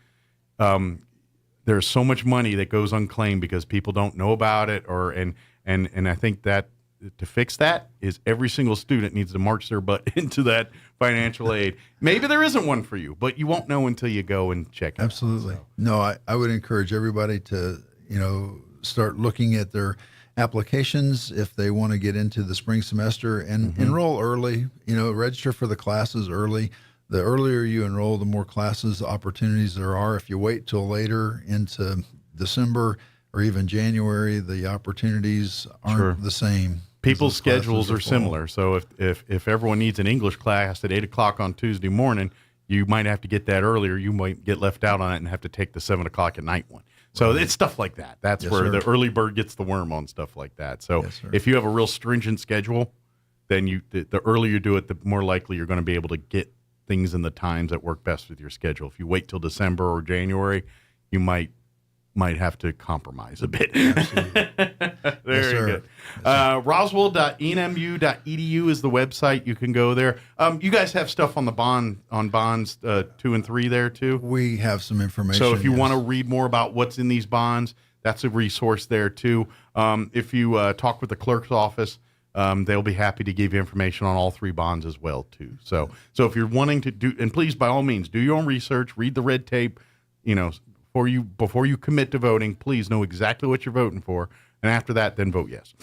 there's so much money that goes unclaimed because people don't know about it, and I think that to fix that is every single student needs to march their butt into that financial aid. Maybe there isn't one for you, but you won't know until you go and check it Absolutely. out. So. No, I would encourage everybody to, start looking at their applications if they want to get into the spring semester and enroll early, register for the classes early. The earlier you enroll, the more classes opportunities there are. If you wait till later into December, or even January, the opportunities aren't the same. People's schedules are similar. So if everyone needs an English class at 8 o'clock on Tuesday morning, you might have to get that earlier. You might get left out on it and have to take the 7 o'clock at night one. So it's stuff like that. That's where the early bird gets the worm on stuff like that. So if you have a real stringent schedule, then the earlier you do it, the more likely you're going to be able to get things in the times that work best with your schedule. If you wait till December or January, you might have to compromise a bit. Very good. Roswell.nmu.edu is the website. You can go there. You guys have stuff on the bonds 2 and 3 there too? We have some information. So if you want to read more about what's in these bonds, that's a resource there too. If you talk with the clerk's office, they'll be happy to give you information on all 3 bonds as well too. So if you're wanting to do, and please by all means do your own research, read the red tape, before you commit to voting, please know exactly what you're voting for, and after that, then vote yes.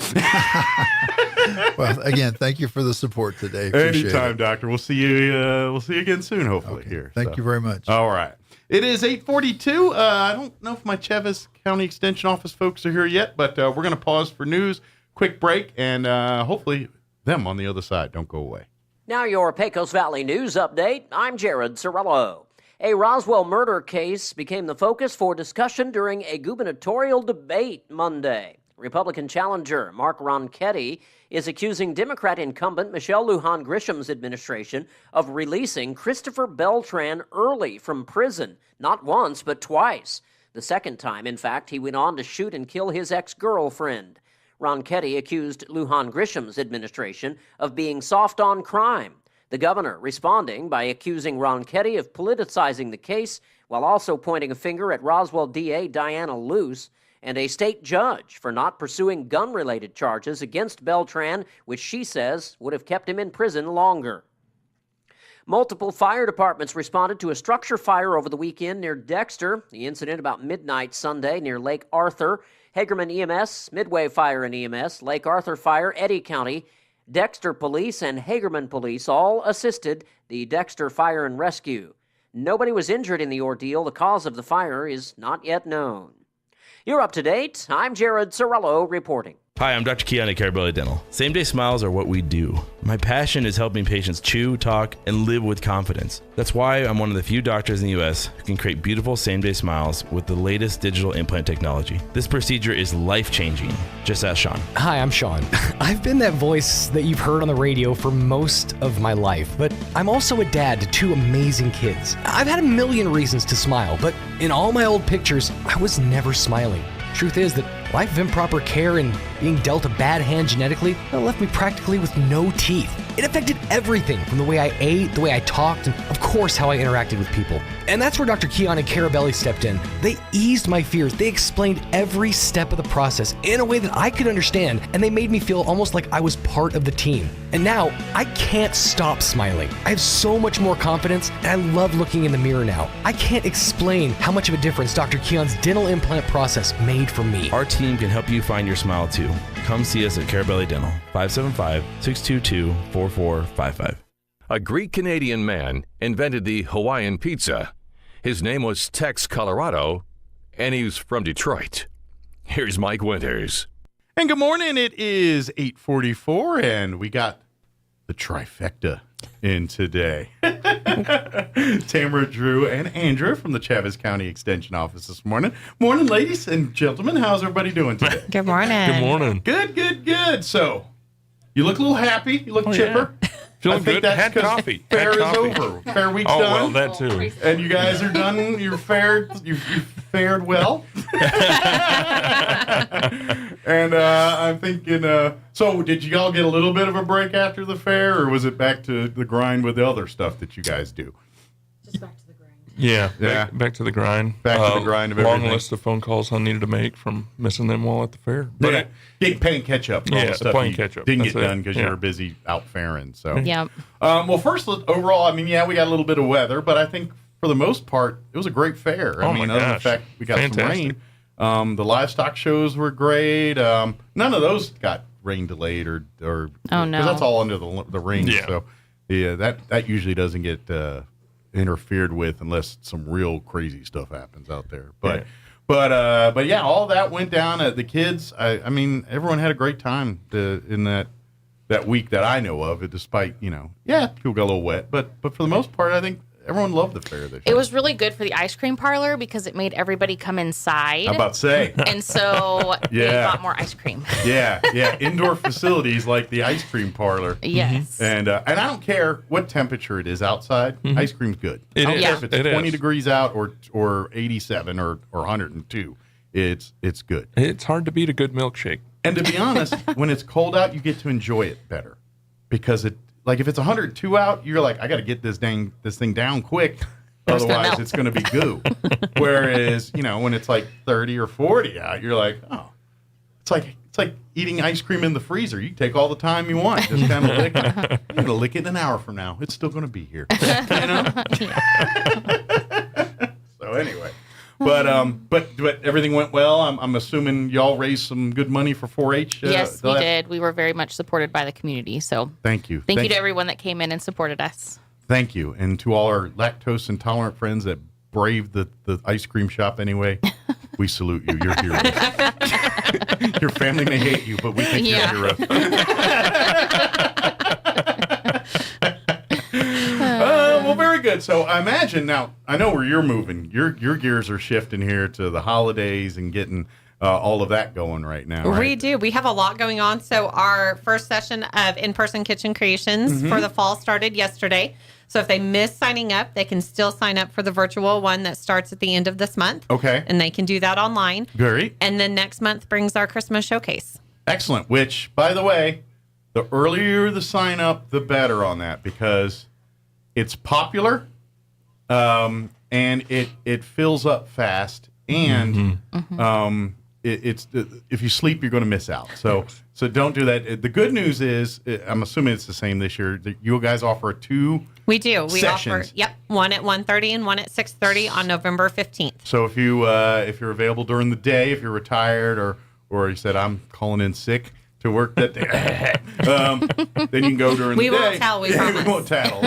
Well, again, thank you for the support today. Appreciate Anytime, it. Doctor. We'll see you. We'll see you again soon, hopefully. Okay. Here. Thank you very much. All right. It is 8:42. I don't know if my Chavez County Extension Office folks are here yet, but we're going to pause for news, quick break, and hopefully them on the other side don't go away. Now your Pecos Valley News Update. I'm Jared Cirillo. A Roswell murder case became the focus for discussion during a gubernatorial debate Monday. Republican challenger Mark Ronchetti is accusing Democrat incumbent Michelle Lujan Grisham's administration of releasing Christopher Beltran early from prison, not once but twice. The second time, in fact, he went on to shoot and kill his ex-girlfriend. Ronchetti accused Lujan Grisham's administration of being soft on crime. The governor responding by accusing Ronchetti of politicizing the case while also pointing a finger at Roswell DA Diana Luce and a state judge for not pursuing gun-related charges against Beltran, which she says would have kept him in prison longer. Multiple fire departments responded to a structure fire over the weekend near Dexter. The incident about midnight Sunday near Lake Arthur. Hagerman EMS, Midway Fire and EMS, Lake Arthur Fire, Eddy County, Dexter Police and Hagerman Police all assisted the Dexter Fire and Rescue. Nobody was injured in the ordeal. The cause of the fire is not yet known. You're up to date. I'm Jared Cirillo reporting. Hi, I'm Dr. Keon at Carabelli Dental. Same-day smiles are what we do. My passion is helping patients chew, talk, and live with confidence. That's why I'm one of the few doctors in the U.S. who can create beautiful same-day smiles with the latest digital implant technology. This procedure is life-changing. Just ask Sean. Hi, I'm Sean. I've been that voice that you've heard on the radio for most of my life, but I'm also a dad to 2 amazing kids. I've had a million reasons to smile, but in all my old pictures, I was never smiling. Truth is that life of improper care and being dealt a bad hand genetically left me practically with no teeth. It affected everything from the way I ate, the way I talked, and of course how I interacted with people. And that's where Dr. Keon and Carabelli stepped in. They eased my fears. They explained every step of the process in a way that I could understand, and they made me feel almost like I was part of the team. And now, I can't stop smiling. I have so much more confidence, and I love looking in the mirror now. I can't explain how much of a difference Dr. Keon's dental implant process made for me. Our team can help you find your smile too. Come see us at Carabelli Dental, 575-622-4455. A Greek-Canadian man invented the Hawaiian pizza. His name was Tex Colorado, and he's from Detroit. Here's Mike Winters. And good morning. It is 8:44, and we got the trifecta in today. Tamara, Drew, and Andrew from the Chavez County Extension Office this morning. Morning, ladies and gentlemen. How's everybody doing today? Good morning. Good morning. Good, good, good. So, you look a little happy. You look chipper. Yeah. Feeling I think good. that's Had 'cause coffee. Fair Had is coffee. over. Fair week's Oh, done. well, that too. And you guys are done. You've fared well. And I'm thinking, so did you all get a little bit of a break after the fair, or was it back to the grind with the other stuff that you guys do? Yeah, back to the grind. Back to the grind of long everything. list of phone calls I needed to make from missing them while at the fair. But playing catch up. Yeah, the stuff playing you catch up. Didn't That's get it. done because Yeah. you were busy out fairing. So Yep. Well, first overall, I mean, yeah, we got a little bit of weather, but I think for the most part, it was a great fair. Oh, I mean, my other than the gosh. fact we got Fantastic. some rain. The livestock shows were great. None of those got rain delayed or Oh, no. because that's all under the ring. Yeah. So yeah, that usually doesn't get interfered with unless some real crazy stuff happens out there. But yeah, all that went down. The kids, I mean, everyone had a great time in that week that I know of. Despite people got a little wet, but for the most part, I think everyone loved the fair this year. It was really good for the ice cream parlor because it made everybody come inside. I'm about to say. And so they got more ice cream. Yeah. Indoor facilities like the ice cream parlor. Yes. And I don't care what temperature it is outside. Ice cream's good. I don't care if it's 20 degrees out or 87 or 102. It's good. It's hard to beat a good milkshake. And to be honest, when it's cold out, you get to enjoy it better because like if it's 102 out, you're like, I got to get this thing down quick, otherwise it's going to be goo. Whereas when it's like 30 or 40 out, you're like, oh, it's like eating ice cream in the freezer. You take all the time you want, just kind of lick it. I'm going to lick it an hour from now. It's still going to be here. So anyway. But everything went well. I'm assuming y'all raised some good money for 4-H. Yes, we did. We were very much supported by the community. So thank you. Thank you to everyone that came in and supported us. Thank you, and to all our lactose intolerant friends that braved the ice cream shop anyway. We salute you. You're heroes. Your family may hate you, but we think you're heroes. Well, very good. So I imagine now, I know where you're moving. Your gears are shifting here to the holidays and getting all of that going right now. Right? We do. We have a lot going on. So our first session of in-person kitchen creations for the fall started yesterday. So if they miss signing up, they can still sign up for the virtual one that starts at the end of this month. Okay. And they can do that online. Great. And then next month brings our Christmas showcase. Excellent. Which, by the way, the earlier the sign up, the better on that because it's popular, and it fills up fast, and it's if you sleep, you're going to miss out. So don't do that. The good news is, I'm assuming it's the same this year. That you guys offer 2. We do. We sessions. offer one at 1:30 and one at 6:30 on November 15th. So if you're available during the day, if you're retired or you said I'm calling in sick to work that day, then you can go during the day. We won't tell, we promise. We won't tattle.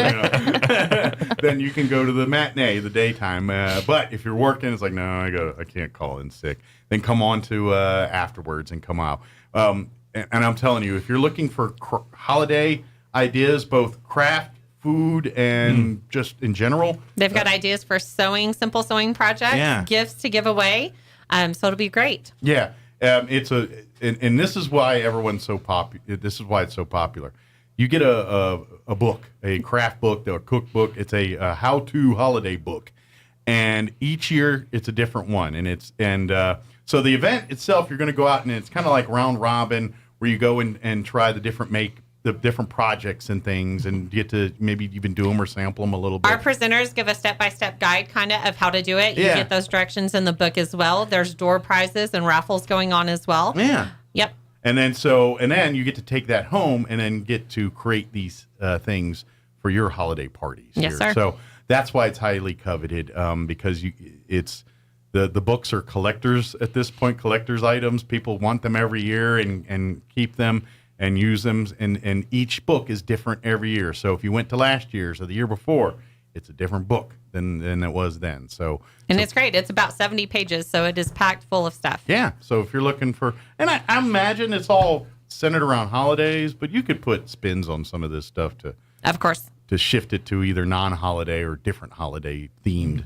Then you can go to the matinee, the daytime. But if you're working, it's like, no, I can't call in sick. Then come on to afterwards and come out. And I'm telling you, if you're looking for holiday ideas, both craft, food, and just in general. They've got ideas for simple sewing projects, gifts to give away. So it'll be great. Yeah. And this is why everyone's so popular. This is why it's so popular. You get a book, a craft book, a cookbook. It's a how-to holiday book, and each year it's a different one. So the event itself, you're going to go out and it's kind of like round robin, where you go and try the different projects and things, and get to maybe even do them or sample them a little bit. Our presenters give a step-by-step guide kind of how to do it. You get those directions in the book as well. There's door prizes and raffles going on as well. Yeah. Yep. And then you get to take that home and then get to create these things for your holiday parties. Yes, sir. So that's why it's highly coveted, because the books are collectors at this point, collectors items. People want them every year and keep them and use them, and each book is different every year. So if you went to last year's or the year before, it's a different book than it was then. It's great. It's about 70 pages, so it is packed full of stuff. Yeah. So if you're looking for, and I imagine it's all centered around holidays, but you could put spins on some of this stuff of course, to shift it to either non-holiday or different holiday themed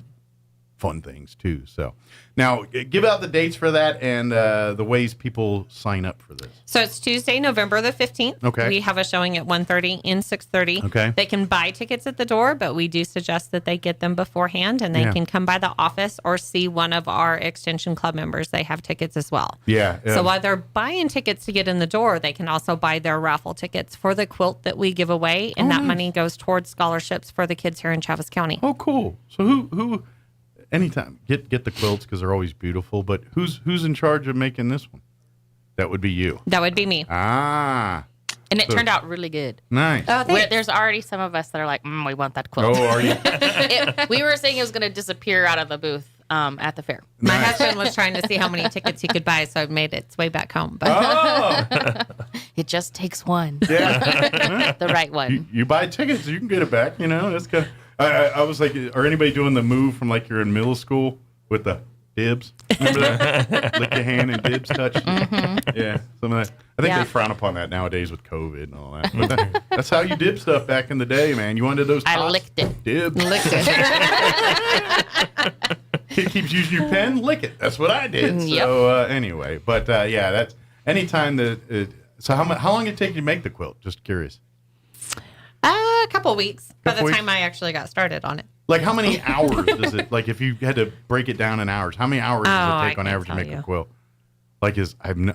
fun things too. So now give out the dates for that and the ways people sign up for this. So it's Tuesday, November the 15th. Okay. We have a showing at 1:30 and 6:30. Okay. They can buy tickets at the door, but we do suggest that they get them beforehand, and they can come by the office or see one of our Extension Club members. They have tickets as well. Yeah. So while they're buying tickets to get in the door, they can also buy their raffle tickets for the quilt that we give away, and that money goes towards scholarships for the kids here in Travis County. Oh, cool. So who anytime get the quilts because they're always beautiful, but who's in charge of making this one? That would be you. That would be me. And it turned out really good. Nice. There's already some of us that are like, we want that quilt. Oh, are you? We were saying it was going to disappear out of the booth at the fair. My husband was trying to see how many tickets he could buy, so it made its way back home. But it just takes one. Yeah. The right one. You buy tickets, you can get it back. That's good. I was like, are anybody doing the move from like you're in middle school with the Dibs. Remember that? Lick your hand and dibs touch. Mm-hmm. Yeah, some of that. I think they frown upon that nowadays with COVID and all that. But that's how you dib stuff back in the day, man. You wanted those tots? I licked it. Dibs. Licked it. Kid keeps using your pen, lick it. That's what I did. Yep. So anyway, but yeah, that's anytime that. So how long did it take you to make the quilt? Just curious. A couple weeks by the Couple time I actually got started on it. Like how many hours does it? Like if you had to break it down in hours, how many hours does it take on I average to can't make tell a quilt? Like I don't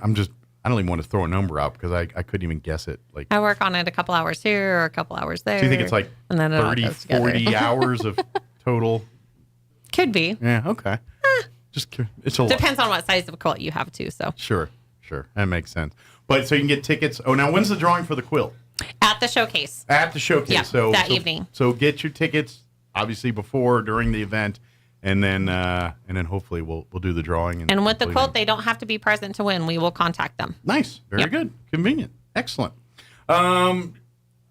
even want to throw a number out because I couldn't even guess it. Like I work on it a couple hours here or a couple hours there. do you think it's like and then it all 30, goes together. 40 hours of total? Could be. Yeah. Okay. It's a lot. Depends on what size of quilt you have too. So Sure. That makes sense. But so you can get tickets. Oh, now when's the drawing for the quilt? at the showcase. At the showcase. Yeah, so that evening. So get your tickets obviously before or during the event, and then hopefully we'll do the drawing. And with the quilt, they don't have to be present to win. We will contact them. Nice. Very good. Convenient. Excellent.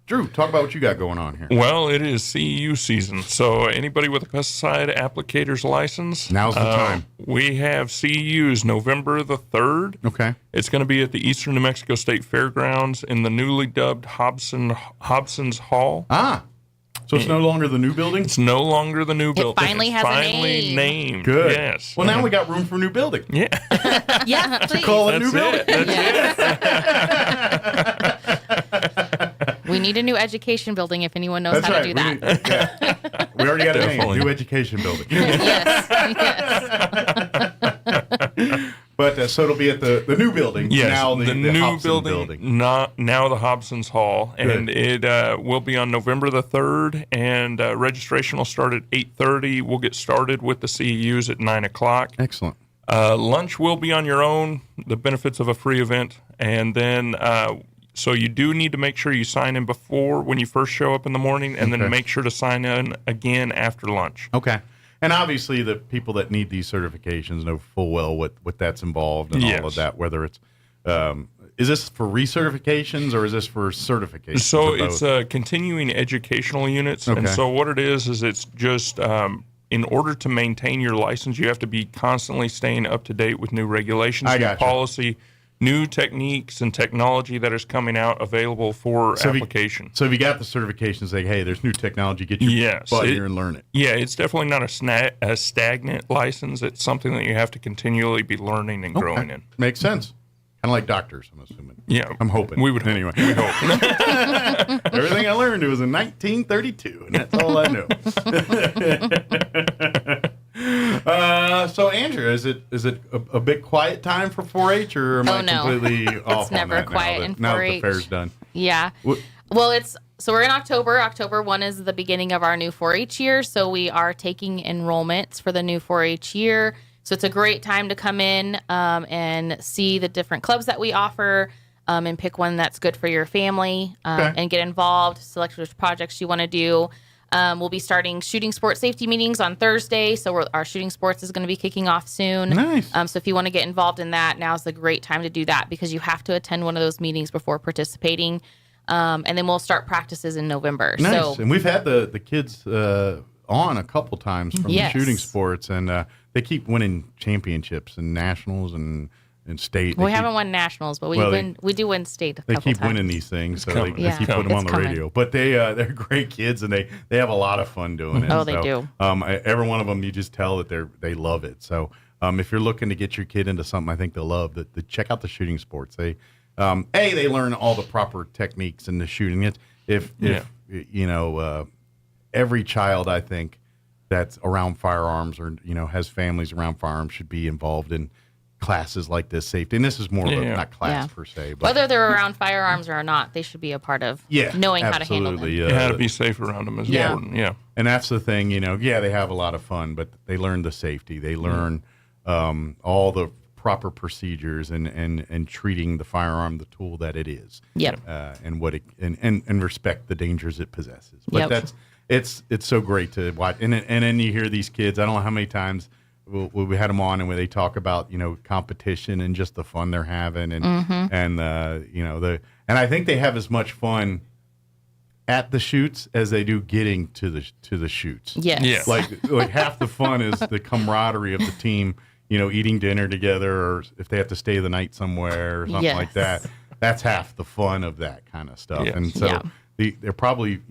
Drew, talk about what you got going on here. Well, it is CEU season, so anybody with a pesticide applicator's license, now's the time. We have CEUs November the 3rd. Okay. It's going to be at the Eastern New Mexico State Fairgrounds in the newly dubbed Hobson's Hall. Ah. So it's no longer the new building? It's no longer the new building. Finally has a finally name. named. Good. Yes. Well, now we got room for new building. Yeah. Yeah, please. Call it new building. We need a new education building if anyone knows how to do that. We already got a name. Definitely. New education building. Yes. But so it'll be at the new building. Yes, Now the new Hobson building. Now the Hobson's Hall, and it will be on November the 3rd, and registration will start at 8:30. We'll get started with the CEUs at 9 o'clock. Excellent. Lunch will be on your own, the benefits of a free event, and then so you do need to make sure you sign in before when you first show up in the morning, and then make sure to sign in again after lunch. Okay. And obviously, the people that need these certifications know full well what that's involved and all of that. Whether it's is this for recertifications or is this for certifications? So it's continuing educational units, and so what it is it's just in order to maintain your license, you have to be constantly staying up to date with new regulations, new policy, new techniques and technology that is coming out available for application. So if you got the certifications, like, hey, there's new technology, get your butt here and learn it. Yeah, it's definitely not a stagnant license. It's something that you have to continually be learning and growing in. Makes sense. Kind of like doctors, I'm assuming. Yeah. I'm hoping. We would anyway. We hope. Everything I learned was in 1932, and that's all I know. So Andrew, is it a bit quiet time for 4-H, or am I completely off? It's never quiet in 4-H. Now that the fair's done. Yeah. Well, we're in October. October 1 is the beginning of our new 4-H year, so we are taking enrollments for the new 4-H year. So it's a great time to come in and see the different clubs that we offer and pick one that's good for your family and get involved, select which projects you want to do. We'll be starting shooting sports safety meetings on Thursday, so our shooting sports is going to be kicking off soon. Nice. So if you want to get involved in that, now's the great time to do that because you have to attend one of those meetings before participating. And then we'll start practices in November. Nice. So, and we've had the kids on a couple times from the shooting sports, and they keep winning championships and nationals and state. We haven't won nationals, but we do win state a couple times. They keep winning these things, so they keep putting them on the radio. But they're great kids, and they have a lot of fun doing it. Oh, they do. Every one of them, you just tell that they love it. So if you're looking to get your kid into something, I think they'll love that. Check out the shooting sports. They learn all the proper techniques in the shooting. If every child, I think, that's around firearms or has families around firearms should be involved in classes like this, safety. And this is more of a not class per se, but whether they're around firearms or not, they should be a part of knowing how to handle them. How to be safe around them is important. Yeah, and that's the thing. They have a lot of fun, but they learn the safety. They learn all the proper procedures and treating the firearm, the tool that it is. Yep. And what it and respect the dangers it possesses. But it's so great to watch. And then you hear these kids. I don't know how many times we had them on and where they talk about competition and just the fun they're having and and I think they have as much fun at the shoots as they do getting to the shoots. Yes. Like half the fun is the camaraderie of the team. eating dinner together, or if they have to stay the night somewhere or something like that. That's half the fun of that kind of stuff. Yes. And so they're probably,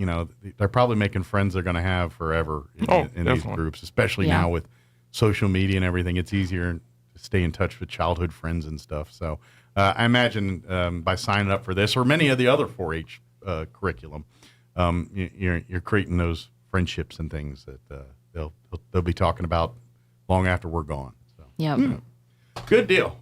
they're probably making friends they're going to have forever in these groups, especially now with social media and everything. It's easier to stay in touch with childhood friends and stuff. So I imagine by signing up for this or many of the other 4-H curriculum, you're creating those friendships and things that they'll be talking about long after we're gone. So. Good deal.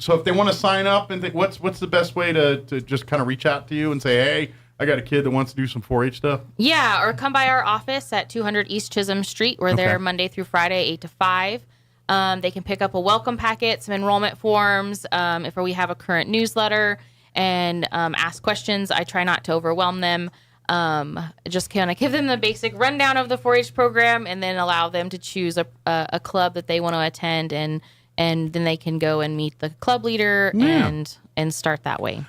So if they want to sign up and think, what's the best way to just kind of reach out to you and say, hey, I got a kid that wants to do some 4-H stuff? Yeah, or come by our office at 200 East Chisholm Street. We're there Monday through Friday, 8 to 5. They can pick up a welcome packet, some enrollment forms, if we have a current newsletter, and ask questions. I try not to overwhelm them. Just kind of give them the basic rundown of the 4-H program and then allow them to choose a club that they want to attend, and then they can go and meet the club leader and start that way.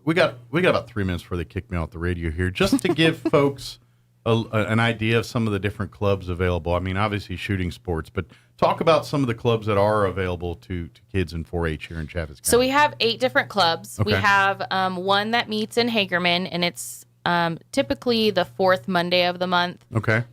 We got about 3 minutes before they kick me off the radio here, just to give folks an idea of some of the different clubs available. I mean, obviously shooting sports, but talk about some of the clubs that are available to kids in 4-H here in Chaffetz County. So we have 8 different clubs. We have one that meets in Hagerman, and it's typically the 4th Monday of the month.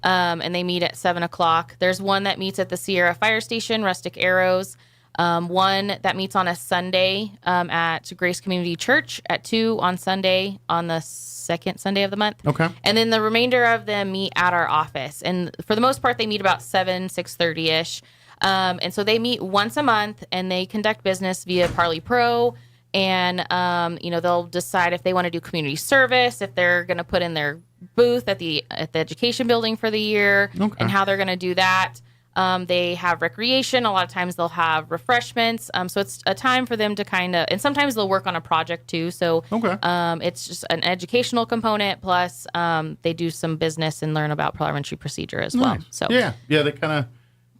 And they meet at 7 o'clock. There's one that meets at the Sierra Fire Station, Rustic Arrows. One that meets on a Sunday at Grace Community Church at 2 on Sunday on the 2nd Sunday of the month. And then the remainder of them meet at our office. And for the most part, they meet about 6:30-ish. And so they meet once a month, and they conduct business via Parley Pro. And, they'll decide if they want to do community service, if they're going to put in their booth at the education building for the year, and how they're going to do that. They have recreation. A lot of times they'll have refreshments. So it's a time for them to and sometimes they'll work on a project too. So it's just an educational component. Plus they do some business and learn about parliamentary procedure as well. So they kind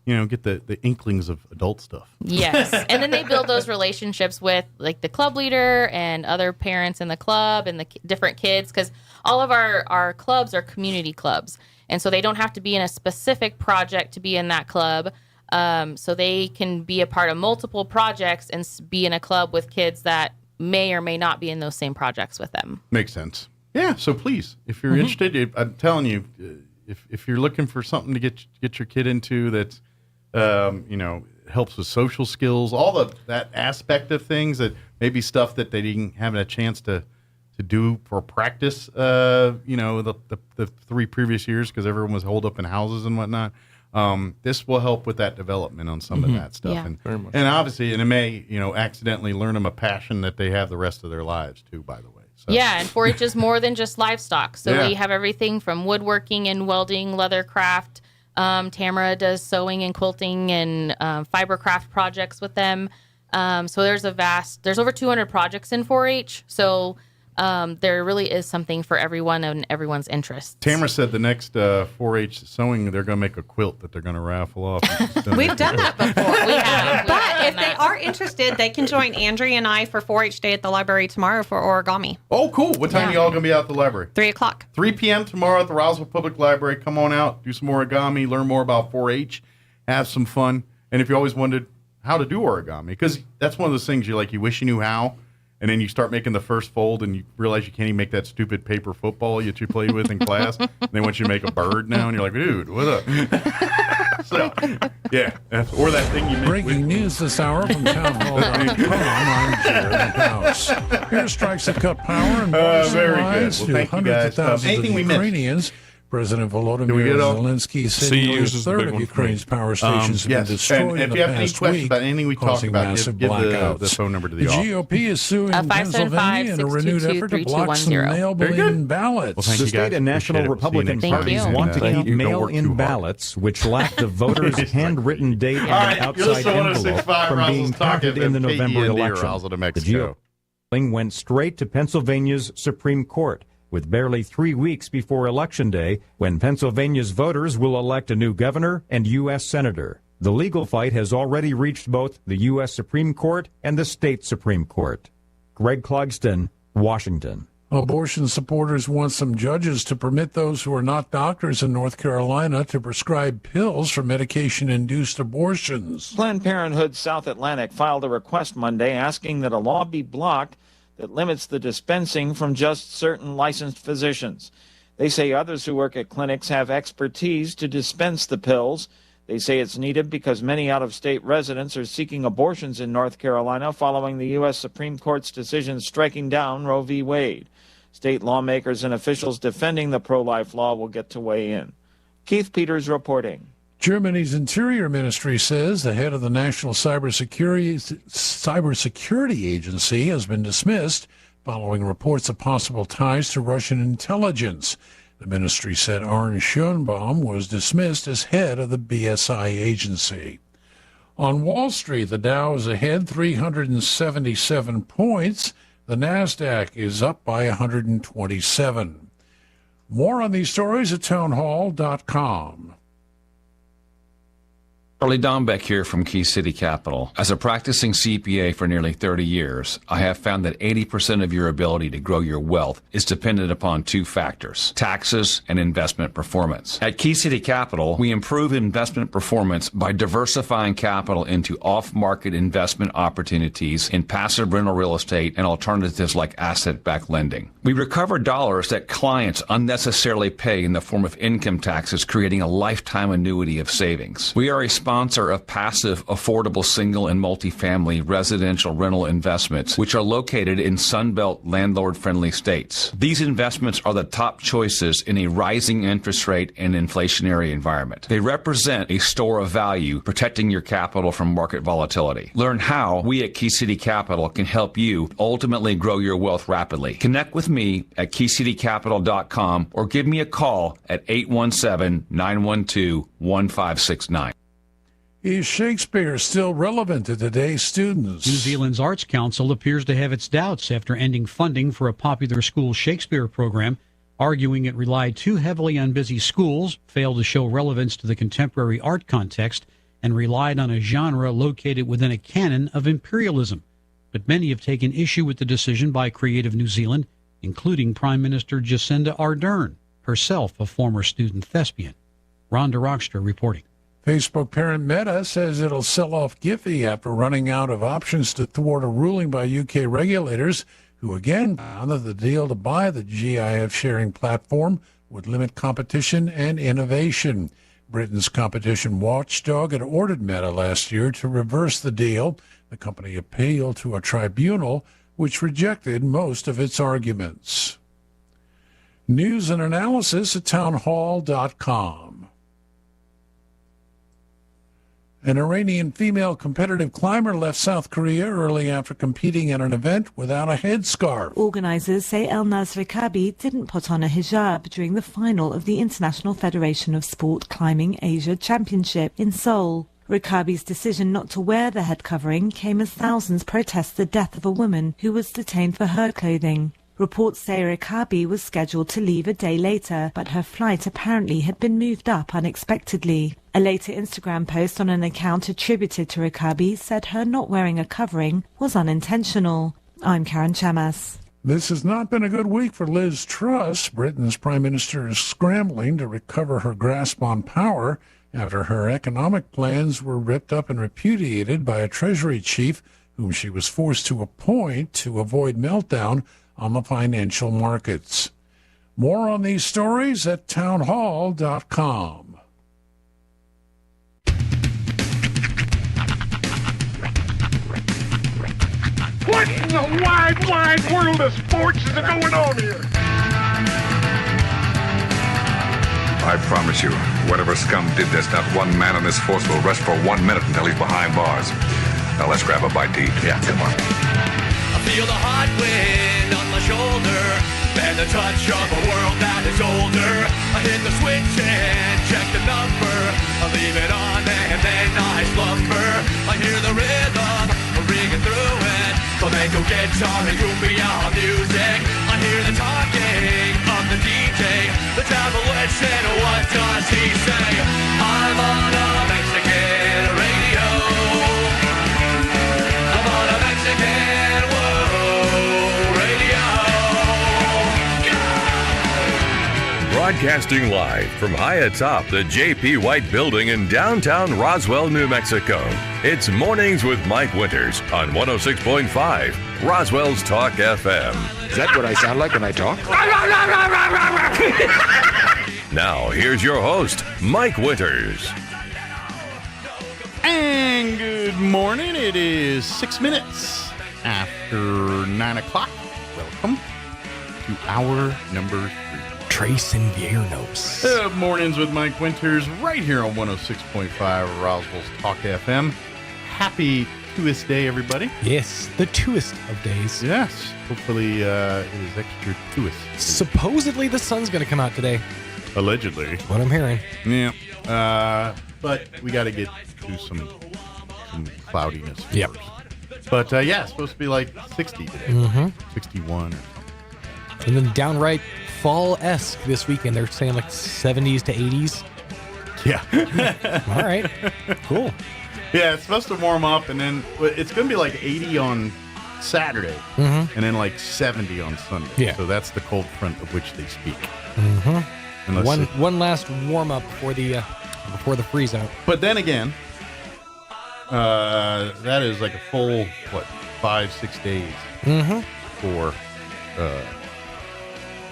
of, get the inklings of adult stuff. Yes. And then they build those relationships with like the club leader and other parents in the club and the different kids, because all of our clubs are community clubs. And so they don't have to be in a specific project to be in that club. So they can be a part of multiple projects and be in a club with kids that may or may not be in those same projects with them. Makes sense. Yeah. So please, if you're interested, I'm telling you, if you're looking for something to get your kid into that, helps with social skills, all that aspect of things that maybe stuff that they didn't have a chance to do for practice, the 3 previous years because everyone was holed up in houses and whatnot. This will help with that development on some of that stuff. Yeah. And obviously, and it may, accidentally learn them a passion that they have the rest of their lives too, by the way. So. Yeah, and 4-H is more than just livestock. So we have everything from woodworking and welding, leather craft. Tamara does sewing and quilting and fiber craft projects with them. So there's over 200 projects in 4-H. So there really is something for everyone and everyone's interests. Tamara said the next 4-H sewing, they're going to make a quilt that they're going to raffle off. We've done that before. We have. But if they are interested, they can join Andrea and I for 4-H Day at the library tomorrow for origami. Oh, cool. What time are y'all going to be out at the library? 3 o'clock. 3 p.m. tomorrow at the Roswell Public Library. Come on out, do some origami, learn more about 4-H, have some fun. And if you always wondered how to do origami, because that's one of those things you wish you knew how. And then you start making the first fold and you realize you can't even make that stupid paper football that you played with in class. And they want you to make a bird now. And you're like, dude, what up? So, or that thing you make. Breaking news this hour from townhall.com. I'm Jared House. Here strikes that cut power and lives to hundreds of thousands of Ukrainians. President Volodymyr Zelensky said nearly a third of Ukraine's power stations have been destroyed in the past week, about anything we talked about, give the phone number to the office. The GOP is suing Pennsylvania in a renewed effort to block some mail-in ballots. The state and national Republican parties want to keep mail-in ballots, which lack the voter's handwritten date and outside envelope, from being counted in the November election. The GOP went straight to Pennsylvania's Supreme Court, with barely 3 weeks before Election Day, when Pennsylvania's voters will elect a new governor and U.S. senator. The legal fight has already reached both the U.S. Supreme Court and the state Supreme Court. Greg Clugston, Washington. Abortion supporters want some judges to permit those who are not doctors in North Carolina to prescribe pills for medication-induced abortions. Planned Parenthood South Atlantic filed a request Monday asking that a law be blocked that limits the dispensing from just certain licensed physicians. They say others who work at clinics have expertise to dispense the pills. They say it's needed because many out-of-state residents are seeking abortions in North Carolina following the U.S. Supreme Court's decision striking down Roe v. Wade. State lawmakers and officials defending the pro-life law will get to weigh in. Keith Peters reporting. Germany's Interior Ministry says the head of the National Cybersecurity Agency has been dismissed following reports of possible ties to Russian intelligence. The ministry said Arne Schoenbaum was dismissed as head of the BSI agency. On Wall Street, the Dow is ahead 377 points. The NASDAQ is up by 127. More on these stories at townhall.com. Charlie Dombeck here from Key City Capital. As a practicing CPA for nearly 30 years, I have found that 80% of your ability to grow your wealth is dependent upon two factors: taxes and investment performance. At Key City Capital, we improve investment performance by diversifying capital into off-market investment opportunities in passive rental real estate and alternatives like asset-backed lending. We recover dollars that clients unnecessarily pay in the form of income taxes, creating a lifetime annuity of savings. We are a sponsor of passive, affordable single and multifamily residential rental investments, which are located in Sunbelt landlord-friendly states. These investments are the top choices in a rising interest rate and inflationary environment. They represent a store of value, protecting your capital from market volatility. Learn how we at Key City Capital can help you ultimately grow your wealth rapidly. Connect with me at keycitycapital.com or give me a call at 817-912-1569. Is Shakespeare still relevant to today's students? New Zealand's Arts Council appears to have its doubts after ending funding for a popular school Shakespeare program, arguing it relied too heavily on busy schools, failed to show relevance to the contemporary art context, and relied on a genre located within a canon of imperialism. But many have taken issue with the decision by Creative New Zealand, including Prime Minister Jacinda Ardern, herself a former student thespian. Rhonda Rockster reporting. Facebook parent Meta says it'll sell off Giphy after running out of options to thwart a ruling by UK regulators, who again found that the deal to buy the GIF sharing platform would limit competition and innovation. Britain's competition watchdog had ordered Meta last year to reverse the deal. The company appealed to a tribunal which rejected most of its arguments. News and analysis at townhall.com. An Iranian female competitive climber left South Korea early after competing at an event without a headscarf. Organizers say Elnaz Rekabi didn't put on a hijab during the final of the International Federation of Sport Climbing Asia Championship in Seoul. Rekabi's decision not to wear the head covering came as thousands protest the death of a woman who was detained for her clothing. Reports say Rekabi was scheduled to leave a day later, but her flight apparently had been moved up unexpectedly. A later Instagram post on an account attributed to Rekabi said her not wearing a covering was unintentional. I'm Karen Chamas. This has not been a good week for Liz Truss. Britain's Prime Minister is scrambling to recover her grasp on power after her economic plans were ripped up and repudiated by a Treasury chief whom she was forced to appoint to avoid meltdown on the financial markets. More on these stories at townhall.com. What in the wide, wide world of sports is going on here? I promise you, whatever scum did this, not one man on this force will rest for 1 minute until he's behind bars. Now let's grab a bite to eat. Yeah, come on. I feel the hot wind on my shoulder and the touch of a world that is older. I hit the switch and check the number. I leave it on and then I slumber. I hear the rhythm ringing through it. Flamenco guitar and cumbia music. I hear the talking of the DJ. The devil listen, what does he say? I'm on a Mexican radio. I'm on a Mexican radio. Broadcasting live from high atop the J.P. White Building in downtown Roswell, New Mexico. It's Mornings with Mike Winters on 106.5 Roswell's Talk FM. Is that what I sound like when I talk? Now, here's your host, Mike Winters. And good morning. It is 6 minutes after 9 o'clock. Welcome to hour number 3. Trace Inviernos. Mornings with Mike Winters right here on 106.5 Roswell's Talk FM. Happy Tuesday, everybody. Yes, the Tuest of days. Yes. Hopefully it is extra Tuest. Supposedly the sun's going to come out today. Allegedly. What I'm hearing. Yeah. But we got to get to some cloudiness first. Yep. But yeah, it's supposed to be like 60 today. Mm-hmm. 61. And then downright fall-esque this weekend. They're saying like 70s to 80s. Yeah. All right. Cool. Yeah, it's supposed to warm up, and then it's going to be like 80 on Saturday, and then like 70 on Sunday. Yeah. So that's the cold front of which they speak. Mm-hmm. One last warm-up before the freeze out. But then again, that is like a full, 5-6 days for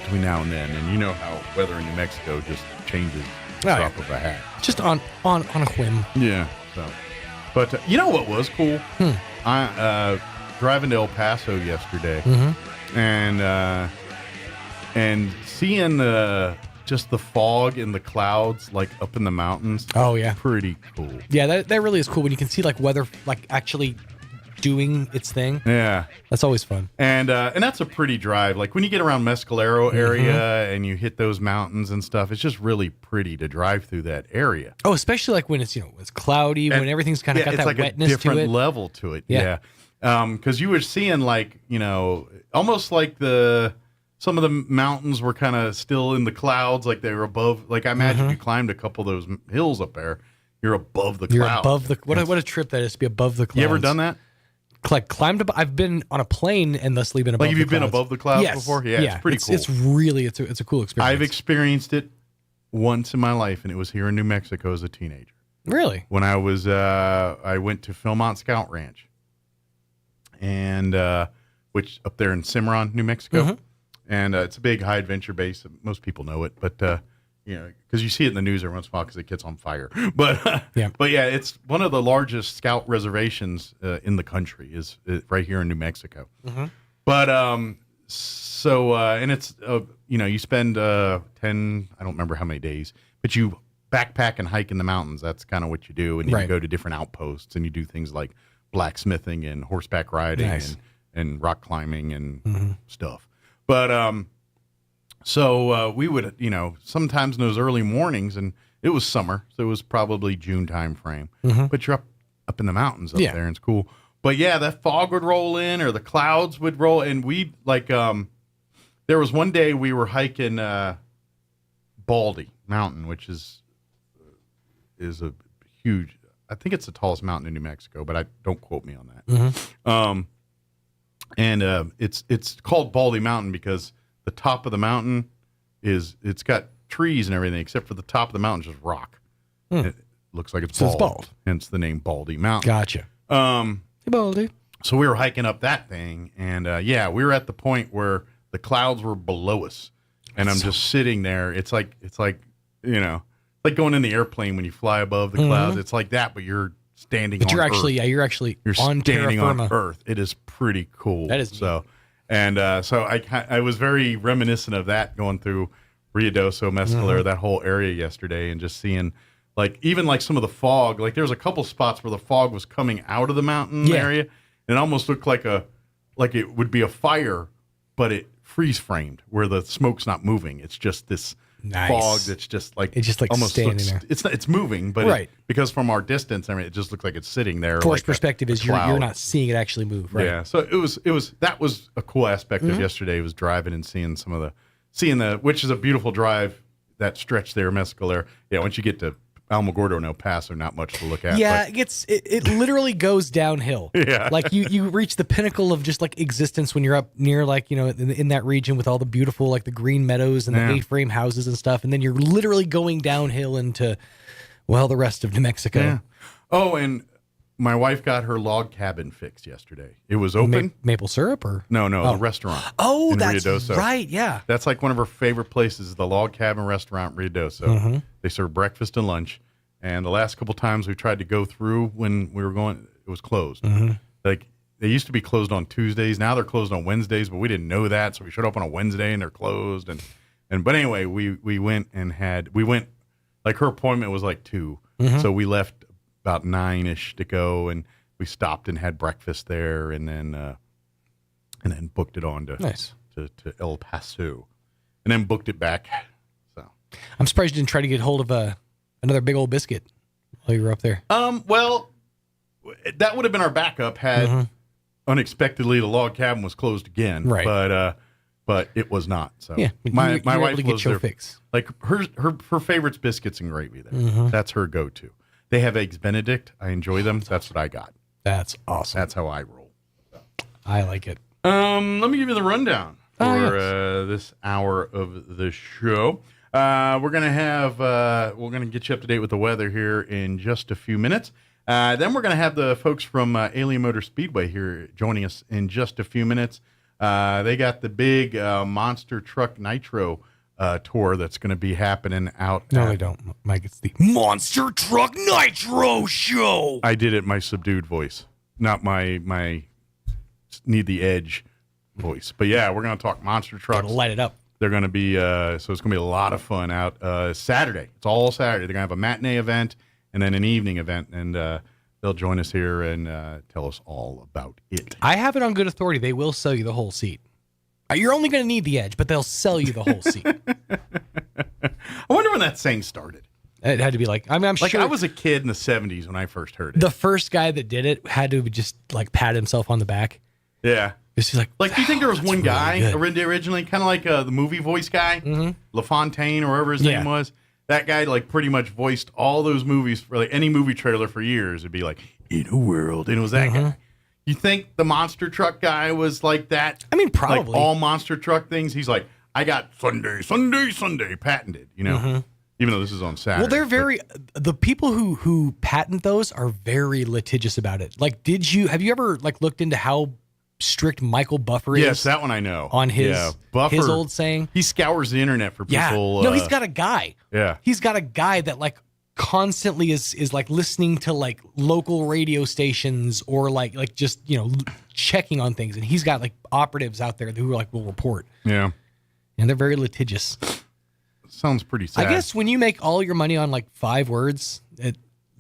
between now and then. And you know how weather in New Mexico just changes the drop of a hat. Just on a whim. Yeah. So, but you know what was cool? I driving to El Paso yesterday, and seeing just the fog and the clouds like up in the mountains. Oh yeah, pretty cool. Yeah, that really is cool when you can see like weather like actually doing its thing. Yeah, that's always fun. And that's a pretty drive. Like when you get around Mescalero area and you hit those mountains and stuff, it's just really pretty to drive through that area. Oh, especially like when it's it's cloudy, when everything's kind of got that like wetness to it. It's like a different level to it. Yeah. Because you were seeing like almost like some of the mountains were kind of still in the clouds, like they were above. Like I imagine you climbed a couple of those hills up there, you're above the clouds. You're above the what a trip that is to be above the clouds. You ever done that? Like climbed up. I've been on a plane and thusly been above. Like have you been above the clouds before? Yeah, it's pretty cool. It's really it's a cool experience. I've experienced it once in my life, and it was here in New Mexico as a teenager. Really? When I was I went to Philmont Scout Ranch, and which up there in Cimarron, New Mexico, and it's a big high adventure base. Most people know it, but because you see it in the news every once in a while because it gets on fire. But yeah, it's one of the largest scout reservations in the country is right here in New Mexico. But and it's you spend 10, I don't remember how many days, but you backpack and hike in the mountains. That's kind of what you do, and you go to different outposts and you do things like blacksmithing and horseback riding and rock climbing and stuff. But so we would, sometimes in those early mornings, and it was summer, so it was probably June time frame. But you're up in the mountains up there, and it's cool. But yeah, that fog would roll in, or the clouds would roll, and we there was one day we were hiking Baldy Mountain, which is a huge. I think it's the tallest mountain in New Mexico, but don't quote me on that. And it's called Baldy Mountain because the top of the mountain it's got trees and everything, except for the top of the mountain is just rock. It looks like it's bald. It's bald. Hence the name Baldy Mountain. Gotcha. Hey, Baldy. So we were hiking up that thing, and we were at the point where the clouds were below us, and I'm just sitting there. It's like like going in the airplane when you fly above the clouds. It's like that, but you're standing. But on you're Earth. actually you're on standing terra firma. on Earth. It is pretty cool. That is so. Neat. And so I was very reminiscent of that going through Ruidoso, Mescalero, that whole area yesterday, and just seeing even some of the fog. Like there was a couple spots where the fog was coming out of the mountain area, and it almost looked like it would be a fire, but it freeze framed where the smoke's not moving. It's just this fog that's just like it's just like almost standing looks, there. It's moving, but because from our distance, I mean, it just looks like it's sitting there. Forced perspective is you're not seeing it actually move, right? Yeah, so that was a cool aspect of yesterday. Was driving and seeing which is a beautiful drive, that stretch there, Mescalero. Yeah, once you get to Alamogordo and El Paso, not much to look at. Yeah, but it literally goes downhill. Yeah. Like you reach the pinnacle of just like existence when you're up near like, you know, in that region with all the beautiful, like the green meadows and the A-frame houses and stuff. And then you're literally going downhill into, well, the rest of New Mexico. Yeah. Oh, and my wife got her log cabin fixed yesterday. It was open. Maple syrup or? No, the restaurant. Oh, in that's Ruidoso. right. Yeah. That's like one of her favorite places, the log cabin restaurant, Ruidoso. Mm-hmm. They serve breakfast and lunch. And the last couple times we tried to go through when we were going, it was closed. Mm-hmm. Like they used to be closed on Tuesdays. Now they're closed on Wednesdays, but we didn't know that. So we showed up on a Wednesday and they're closed. But anyway, we went like her appointment was like 2. Mm-hmm. So we left about 9-ish to go, and we stopped and had breakfast there, and then booked it on to El Paso, and then booked it back. So I'm surprised you didn't try to get hold of another big old biscuit while you were up there. Well, that would have been our backup had unexpectedly the log cabin was closed again. Right. But it was not. So yeah, my you were wife able to get was your there. fix. Like her favorite's biscuits and gravy there. Mm-hmm. That's her go-to. They have eggs Benedict. I enjoy them. That's what I got. That's awesome. That's how I roll. I like it. Let me give you the rundown for this hour of the show. We're gonna get you up to date with the weather here in just a few minutes. Then we're gonna have the folks from Alien Motor Speedway here joining us in just a few minutes. They got the big Monster Truck Nitro tour that's going to be happening out. No, they don't, Mike. It's the Monster Truck Nitro Show. I did it my subdued voice, not my need the edge voice. But yeah, we're going to talk monster trucks. Light it up. They're going to be so it's going to be a lot of fun out Saturday. It's all Saturday. They're going to have a matinee event and then an evening event, and they'll join us here and tell us all about it. I have it on good authority. They will sell you the whole seat. You're only going to need the edge, but they'll sell you the whole seat. I wonder when that saying started. It had to be like, I'm like sure. I was a kid in the 70s when I first heard it. The first guy that did it had to just like pat himself on the back. Yeah. It's just like, do you think there was one really guy good. originally, kind of like the movie voice guy, LaFontaine or whatever his name was? That guy like pretty much voiced all those movies for like any movie trailer for years. It'd be like, in a world. And it was that guy. You think the monster truck guy was like that? I mean, probably. Like all monster truck things. He's like, I got Sunday patented, you know, even though this is on Saturday. Well, they're the people who patent those are very litigious about it. Like, have you ever like looked into how strict Michael Buffer is? Yes, that one I know. On his old saying. He scours the internet for people. Yeah. No, he's got a guy. Yeah. He's got a guy that like constantly is like listening to like local radio stations or like just, you know, checking on things. And he's got like operatives out there who like will report. Yeah. And they're very litigious. Sounds pretty sad. I guess when you make all your money on like 5 words,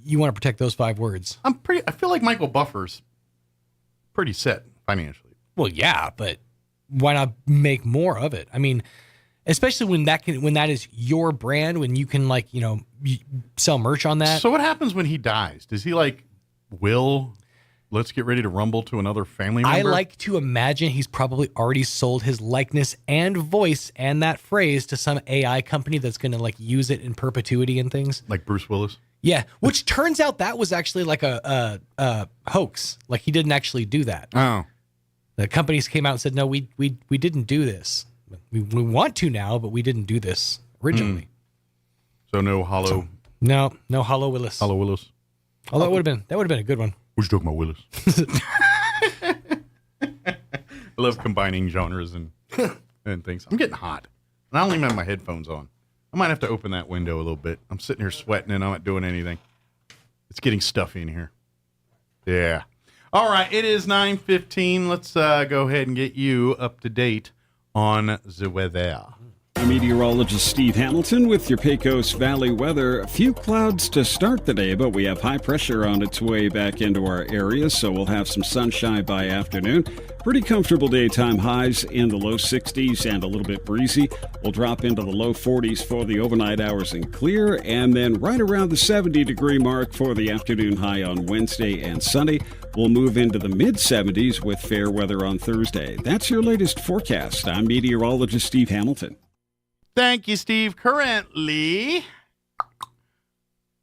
you want to protect those 5 words. I feel like Michael Buffer's pretty set financially. Well, yeah, but why not make more of it? I mean, especially when that is your brand, when you can like, you know, sell merch on that. So what happens when he dies? Does he like let's get ready to rumble to another family member? I like to imagine he's probably already sold his likeness and voice and that phrase to some AI company that's going to like use it in perpetuity and things. Like Bruce Willis? Yeah, which turns out that was actually like a hoax. Like he didn't actually do that. Oh. The companies came out and said, no, we didn't do this. We want to now, but we didn't do this originally. So no Hollow. No Hollow Willis. Hollow Willis. Oh, that would have been a good one. What you talking about, Willis? I love combining genres and things. I'm getting hot, and I don't even have my headphones on. I might have to open that window a little bit. I'm sitting here sweating, and I'm not doing anything. It's getting stuffy in here. Yeah. All right, it is 9:15. Let's go ahead and get you up to date on the weather. I'm meteorologist Steve Hamilton with your Pecos Valley weather. A few clouds to start the day, but we have high pressure on its way back into our area, so we'll have some sunshine by afternoon. Pretty comfortable daytime highs in the low 60s and a little bit breezy. We'll drop into the low 40s for the overnight hours and clear, and then right around the 70-degree mark for the afternoon high on Wednesday and Sunday. We'll move into the mid-70s with fair weather on Thursday. That's your latest forecast. I'm meteorologist Steve Hamilton. Thank you, Steve. Currently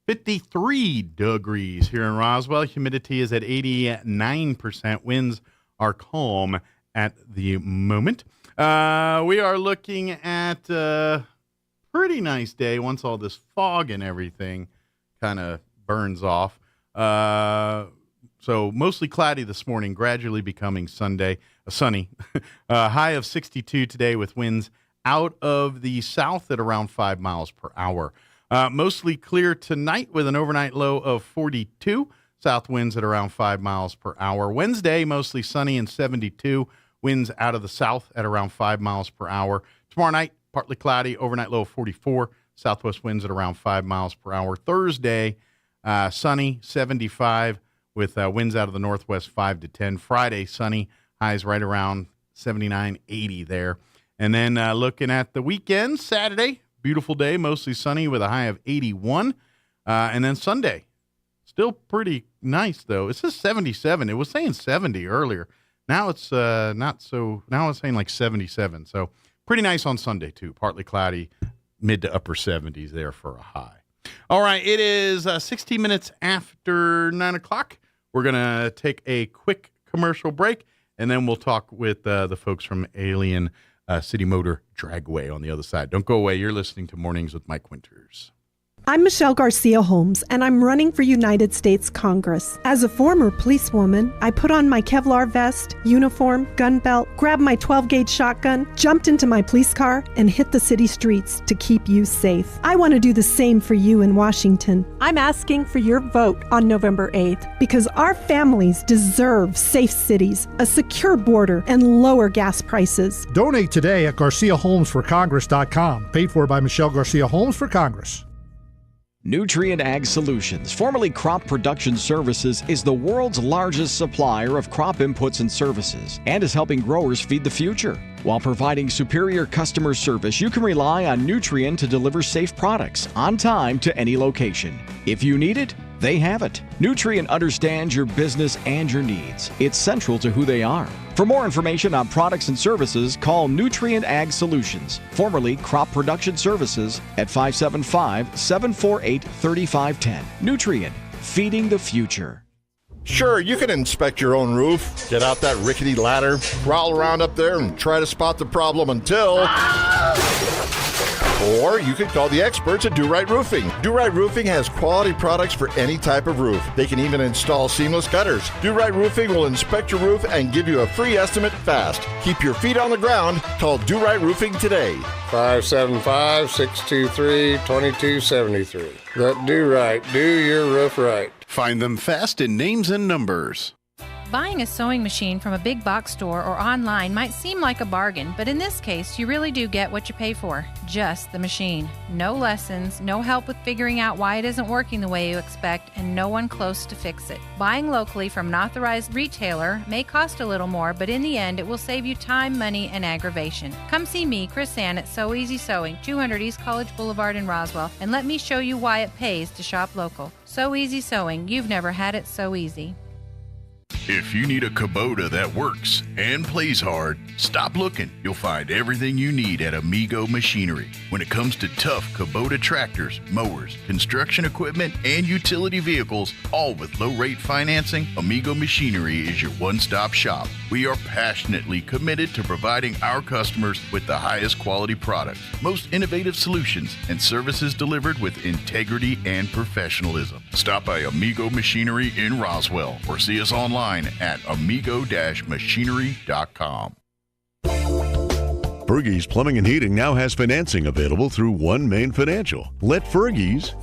53 degrees here in Roswell. Humidity is at 89%. Winds are calm at the moment. We are looking at a pretty nice day once all this fog and everything kind of burns off. So mostly cloudy this morning, gradually becoming sunny. High of 62 today with winds out of the south at around 5 miles per hour. Mostly clear tonight with an overnight low of 42. South winds at around 5 miles per hour. Wednesday, mostly sunny and 72. Winds out of the south at around 5 miles per hour. Tomorrow night, partly cloudy, overnight low of 44. Southwest winds at around 5 miles per hour. Thursday, sunny, 75, with winds out of the northwest 5 to 10. Friday, sunny, highs right around 79, 80 there. And then looking at the weekend, Saturday, beautiful day, mostly sunny with a high of 81. And then Sunday, still pretty nice, though. It says 77. It was saying 70 earlier. Now it's not so. Now it's saying like 77. So pretty nice on Sunday, too. Partly cloudy, mid to upper 70s there for a high. All right, it is 16 minutes after 9 o'clock. We're going to take a quick commercial break, and then we'll talk with the folks from Alien City Motor Dragway on the other side. Don't go away. You're listening to Mornings with Mike Winters. I'm Michelle Garcia Holmes, and I'm running for United States Congress. As a former policewoman, I put on my Kevlar vest, uniform, gun belt, grabbed my 12-gauge shotgun, jumped into my police car, and hit the city streets to keep you safe. I want to do the same for you in Washington. I'm asking for your vote on November 8th because our families deserve safe cities, a secure border, and lower gas prices. Donate today at GarciaHolmesForCongress.com. Paid for by Michelle Garcia Holmes for Congress. Nutrient Ag Solutions, formerly Crop Production Services, is the world's largest supplier of crop inputs and services and is helping growers feed the future. While providing superior customer service, you can rely on Nutrien to deliver safe products on time to any location. If you need it, they have it. Nutrien understands your business and your needs. It's central to who they are. For more information on products and services, call Nutrient Ag Solutions, formerly Crop Production Services, at 575-748-3510. Nutrien, feeding the future. Sure, you can inspect your own roof, get out that rickety ladder, crawl around up there and try to spot the problem until... Or you could call the experts at Do Right Roofing. Do Right Roofing has quality products for any type of roof. They can even install seamless gutters. Do Right Roofing will inspect your roof and give you a free estimate fast. Keep your feet on the ground. Call Do Right Roofing today. 575-623-2273. Let Do Right do your roof right. Find them fast in names and numbers. Buying a sewing machine from a big box store or online might seem like a bargain, but in this case, you really do get what you pay for. Just the machine. No lessons, no help with figuring out why it isn't working the way you expect, and no one close to fix it. Buying locally from an authorized retailer may cost a little more, but in the end, it will save you time, money, and aggravation. Come see me, Chris Ann, at So Easy Sewing, 200 East College Boulevard in Roswell, and let me show you why it pays to shop local. So Easy Sewing. You've never had it so easy. If you need a Kubota that works and plays hard, stop looking. You'll find everything you need at Amigo Machinery. When it comes to tough Kubota tractors, mowers, construction equipment, and utility vehicles, all with low-rate financing, Amigo Machinery is your one-stop shop. We are passionately committed to providing our customers with the highest quality products, most innovative solutions, and services delivered with integrity and professionalism. Stop by Amigo Machinery in Roswell or see us online at amigo-machinery.com. Fergie's Plumbing and Heating now has financing available through One Main Financial. Let Fergie's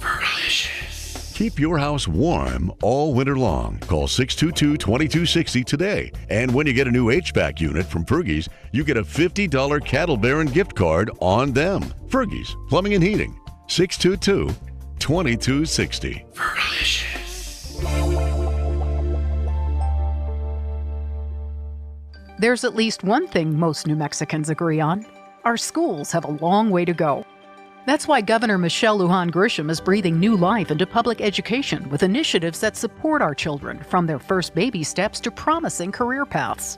keep your house warm all winter long. Call 622-2260 today. And when you get a new HVAC unit from Fergie's, you get a $50 Cattle Baron gift card on them. Fergie's Plumbing and Heating, 622-2260. There's at least one thing most New Mexicans agree on. Our schools have a long way to go. That's why Governor Michelle Lujan Grisham is breathing new life into public education with initiatives that support our children from their first baby steps to promising career paths.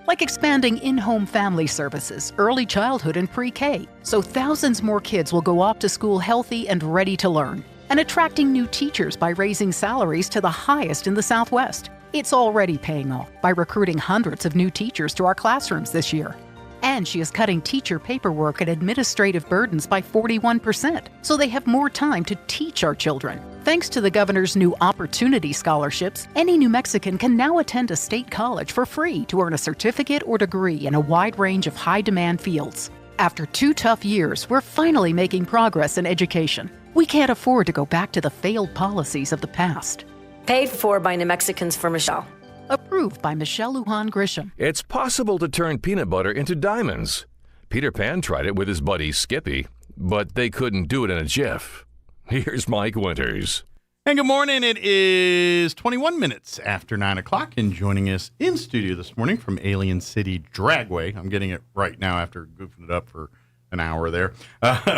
Like expanding in-home family services, early childhood and pre-K, so thousands more kids will go off to school healthy and ready to learn. and attracting new teachers by raising salaries to the highest in the Southwest. It's already paying off by recruiting hundreds of new teachers to our classrooms this year. And she is cutting teacher paperwork and administrative burdens by 41%, so they have more time to teach our children. Thanks to the governor's new Opportunity Scholarships, any New Mexican can now attend a state college for free to earn a certificate or degree in a wide range of high-demand fields. After 2 tough years, we're finally making progress in education. We can't afford to go back to the failed policies of the past. Paid for by New Mexicans for Michelle. Approved by Michelle Lujan Grisham. It's possible to turn peanut butter into diamonds. Peter Pan tried it with his buddy Skippy, but they couldn't do it in a jiff. Here's Mike Winters. And good morning. It is 21 minutes after 9 o'clock, and joining us in studio this morning from Alien City Dragway, I'm getting it right now after goofing it up for an hour there,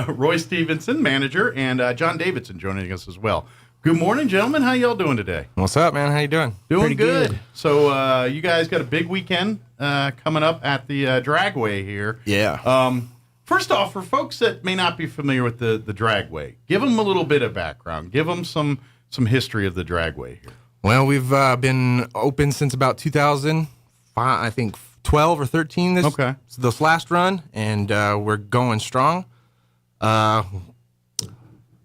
Roy Stevenson, manager, and John Davidson joining us as well. Good morning, gentlemen. How y'all doing today? What's up, man? How you doing? Doing Pretty good. So you guys got a big weekend coming up at the Dragway here. Yeah. First off, for folks that may not be familiar with the Dragway, give them a little bit of background. Give them some history of the Dragway here. Well, we've been open since about 2005, I think 12 or 13 this last run, and we're going strong.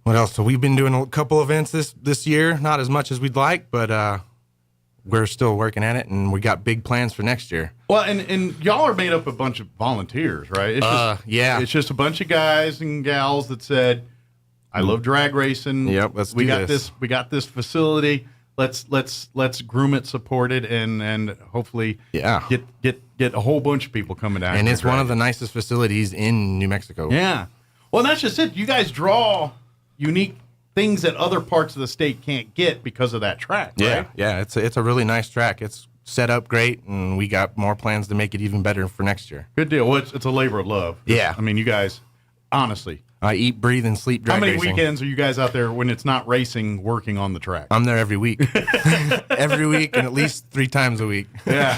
What else? So we've been doing a couple events this year, not as much as we'd like, but we're still working at it, and we got big plans for next year. Well, and y'all are made up of a bunch of volunteers, right? It's just a bunch of guys and gals that said, "I love drag racing. Yep, we got this facility. Let's groom it, support it, and hopefully get a whole bunch of people coming down." And it's one of the nicest facilities in New Mexico. Yeah. Well, that's just it. You guys draw unique things that other parts of the state can't get because of that track, right? Yeah. It's a really nice track. It's set up great, and we got more plans to make it even better for next year. Good deal. Well, it's a labor of love. Yeah. I mean, you guys, honestly. I eat, breathe, and sleep drag racing. How many weekends are you guys out there when it's not racing working on the track? I'm there every week. Every week, and at least 3 times a week. Yeah.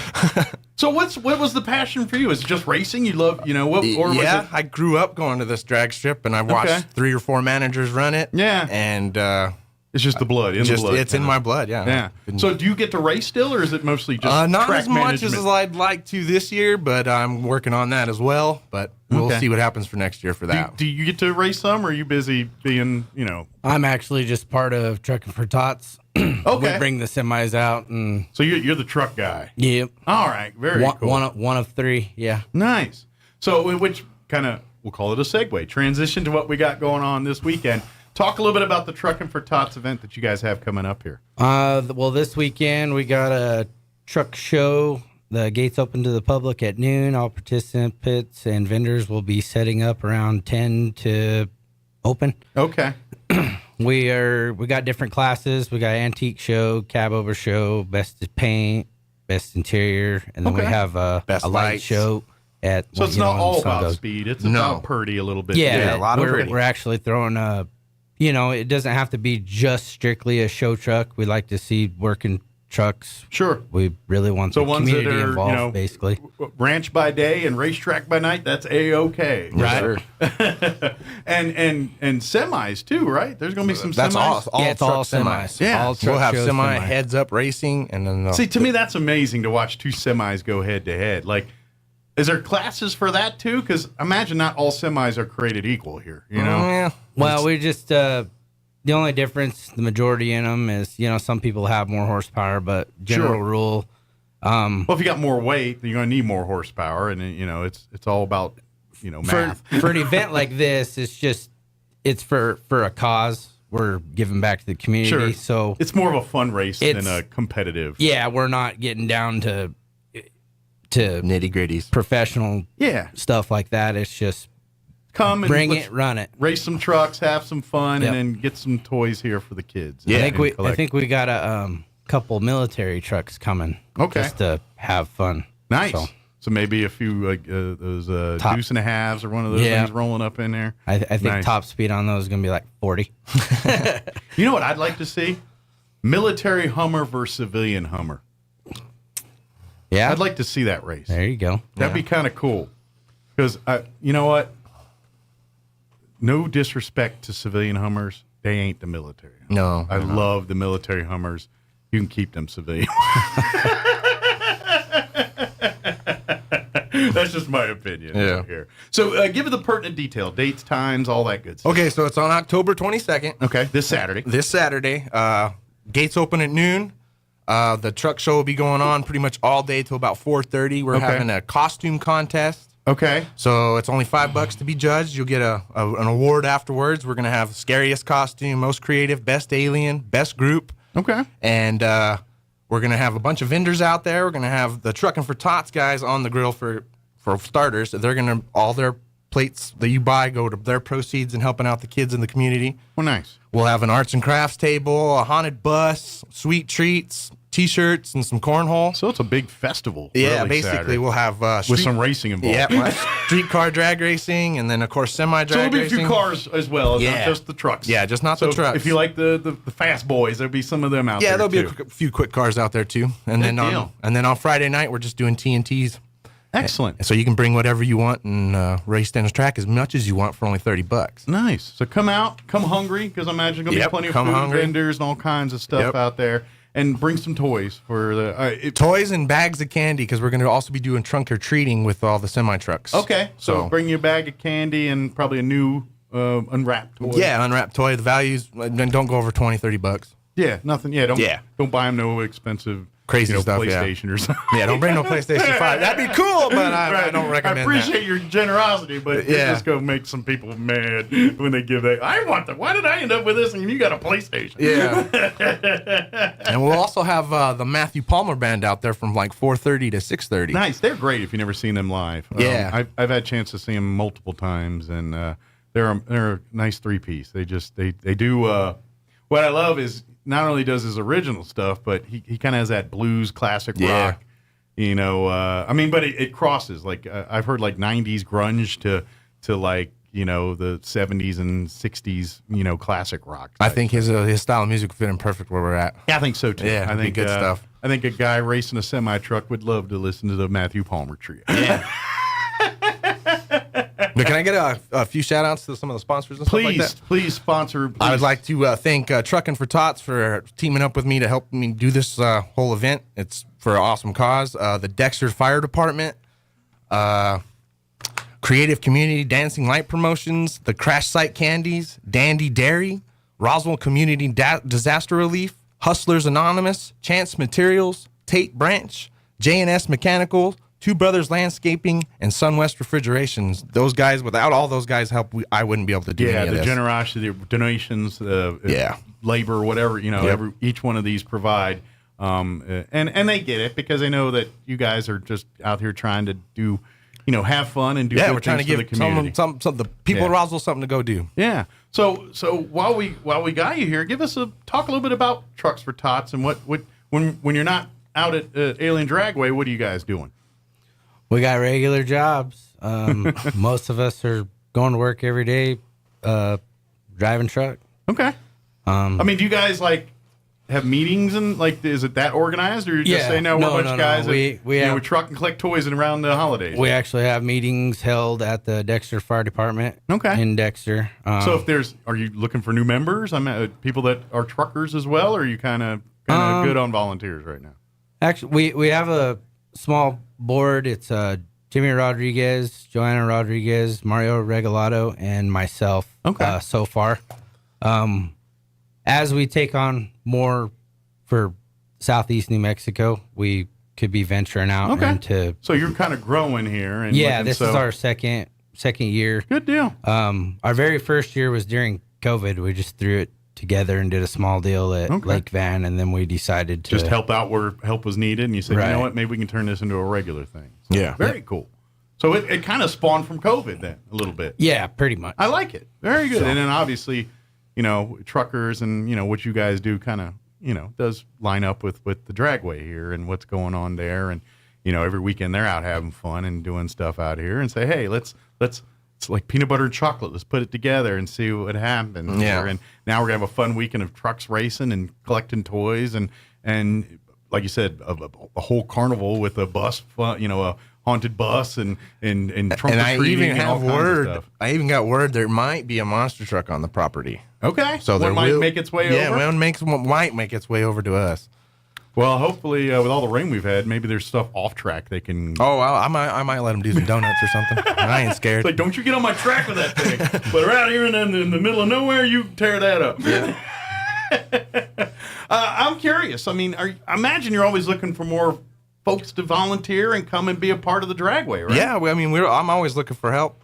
So what was the passion for you? Is it just racing? You love, what? Or yeah, was it... I grew up going to this drag strip, and I watched 3 or 4 managers run it. Yeah. And it's just the blood. It's in my blood, yeah. So do you get to race still, or is it mostly just not track as much management? as I'd like to this year, but I'm working on that as well. But we'll see what happens for next year for that. Do you get to race some, or are you busy being, I'm actually just part of Trucking for Tots. Okay. We bring the semis out, and so you're the truck guy. Yep. All right. Very cool. One of 3. Yeah. Nice. So which kind of, we'll call it a segue, transition to what we got going on this weekend. Talk a little bit about the Trucking for Tots event that you guys have coming up here. Well, this weekend we got a truck show. The gates open to the public at noon. All participants and vendors will be setting up around 10 to open. Okay. We got different classes. We got antique show, cab over show, best paint, best interior, and then we have a light show. So it's not all about speed. It's about Purdy a little bit. Yeah, a lot of Purdy. We're actually throwing it doesn't have to be just strictly a show truck. We like to see working trucks. Sure. We really want the ones community that are, involved, basically. Ranch by day and racetrack by night, that's A-okay. Right. Sure. and semis too, right? There's going to be some That's semis. It's all semis. Yeah. We'll have semi heads up racing, and then see, to me, that's amazing to watch 2 semis go head to head. Like, is there classes for that too? Because imagine not all semis are created equal here. Yeah. Well, we just the only difference, the majority in them is, some people have more horsepower, but general rule. Well, if you got more weight, then you're going to need more horsepower, and it's all about math. For an event like this, it's for a cause. We're giving back to the community, so it's more of a fun race than a competitive. Yeah, we're not getting down to nitty gritties, professional stuff like that. It's just come and bring it, run it, race some trucks, have some fun, and then get some toys here for the kids. Yeah, I think we got a couple military trucks coming. Okay, just to have fun. Nice. So maybe a few those deuce and a halves or one of those things rolling up in there. I think top speed on those is going to be like 40. You know what I'd like to see? Military Hummer versus civilian Hummer. Yeah, I'd like to see that race. There you go. That'd be kind of cool. Because you know what? No disrespect to civilian Hummers, they ain't the military. No. I love the military Hummers. You can keep them civilian. That's just my opinion. Yeah. Here. So give it the pertinent detail, dates, times, all that good stuff. Okay, so it's on October 22nd. Okay, this Saturday. This Saturday. Gates open at noon. The truck show will be going on pretty much all day till about 4:30. We're having a costume contest. Okay. So it's only $5 to be judged. You'll get an award afterwards. We're going to have scariest costume, most creative, best alien, best group. Okay. And we're going to have a bunch of vendors out there. We're going to have the Truckin' for Tots guys on the grill for starters. They're going to, all their plates that you buy go to their proceeds and helping out the kids in the community. Well, nice. We'll have an arts and crafts table, a haunted bus, sweet treats, T-shirts, and some cornhole. So it's a big festival. Yeah, basically Saturday. We'll have with some racing involved. Yeah, streetcar drag racing, and then of course semi-drag racing. So there'll be a few racing. cars as well, not just the trucks. Yeah, just not the trucks. If you like the fast boys, there'll be some of them out there. Yeah, there'll be too. a few quick cars out there too. And then on Friday night we're just doing TNTs. Excellent. So you can bring whatever you want and race down the track as much as you want for only $30. Nice. So come out, come hungry, because I imagine there's going to be plenty of food vendors and all kinds of stuff out there. And bring some toys for the toys and bags of candy, because we're going to also be doing trunk or treating with all the semi trucks. Okay, so bring you a bag of candy and probably a new unwrapped toy. Yeah, unwrapped toy. The values don't go over $20-$30. Yeah, nothing. Yeah, don't buy them no expensive crazy stuff. PlayStation or something. Yeah, don't bring no PlayStation 5. That'd be cool, but I don't recommend that. I appreciate your generosity, but it's just going to make some people mad when they give that. I want that. Why did I end up with this and you got a PlayStation? Yeah. And we'll also have the Matthew Palmer Band out there from like 4:30 to 6:30. Nice. They're great if you've never seen them live. Yeah. I've had a chance to see them multiple times, and they're a nice three-piece. They do what I love is not only does his original stuff, but he kind of has that blues classic rock, but it crosses. Like I've heard like 90s grunge to like, the 70s and 60s, classic rock. I think his style of music would fit in perfect where we're at. Yeah, I think so too. Yeah, I think good stuff. I think a guy racing a semi-truck would love to listen to the Matthew Palmer Trio. Yeah. But can I get a few shout-outs to some of the sponsors and stuff like that? Please sponsor. I would like to thank Truckin' for Tots for teaming up with me to help me do this whole event. It's for an awesome cause. The Dexter Fire Department, Creative Community Dancing Light Promotions, the Crash Site Candies, Dandy Dairy, Roswell Community Disaster Relief, Hustlers Anonymous, Chance Materials, Tate Branch, J&S Mechanical, Two Brothers Landscaping, and Sunwest Refrigerations. Those guys, without all those guys' help, I wouldn't be able to do any of this. The generosity, donations, labor, whatever, each one of these provide. And they get it because they know that you guys are just out here trying to do, have fun and do good we're trying to things give for the community. some the people of Roswell something to go do. Yeah. So while we got you here, talk a little bit about Trucks for Tots and what when you're not out at Alien Dragway, what are you guys doing? We got regular jobs. Most of us are going to work every day, driving truck. Okay. Do you guys have meetings and is it that organized, or you just say no? We're a bunch of guys. We truck and collect toys and around the holidays. We actually have meetings held at the Dexter Fire Department. Okay. In Dexter. So are you looking for new members? People that are truckers as well, or are you kind of good on volunteers right now? Actually, we have a small board. It's Jimmy Rodriguez, Joanna Rodriguez, Mario Regalado, and myself. Okay. So far, as we take on more for Southeast New Mexico, we could be venturing out into. So you're kind of growing here, and this is our second year. Good deal. Our very first year was during COVID. We just threw it together and did a small deal at Lake Van, and then we decided to just help out where help was needed, and you said, you know what, maybe we can turn this into a regular thing. So, very cool. So it kind of spawned from COVID then a little bit. Yeah, pretty much. I like it. Very good. And then obviously, truckers and what you guys do kind of does line up with the Dragway here and what's going on there, and every weekend they're out having fun and doing stuff out here, and say, hey, let's it's like peanut butter and chocolate. Let's put it together and see what happens. Yeah. And now we're gonna have a fun weekend of trucks racing and collecting toys and like you said, a whole carnival with a bus, a haunted bus and trunk And I even and all have kinds of word. stuff. I even got word there might be a monster truck on the property. Okay, so there might make its way over. Yeah, one might make its way over to us. Well, hopefully, with all the rain we've had, maybe there's stuff off track they can. Oh, well, I might let them do some donuts or something. I ain't scared. It's like, don't you get on my track with that thing. But right here in the middle of nowhere, you tear that up. Yeah. I'm curious. I mean, I imagine you're always looking for more folks to volunteer and come and be a part of the dragway, right? Yeah, I mean, I'm always looking for help.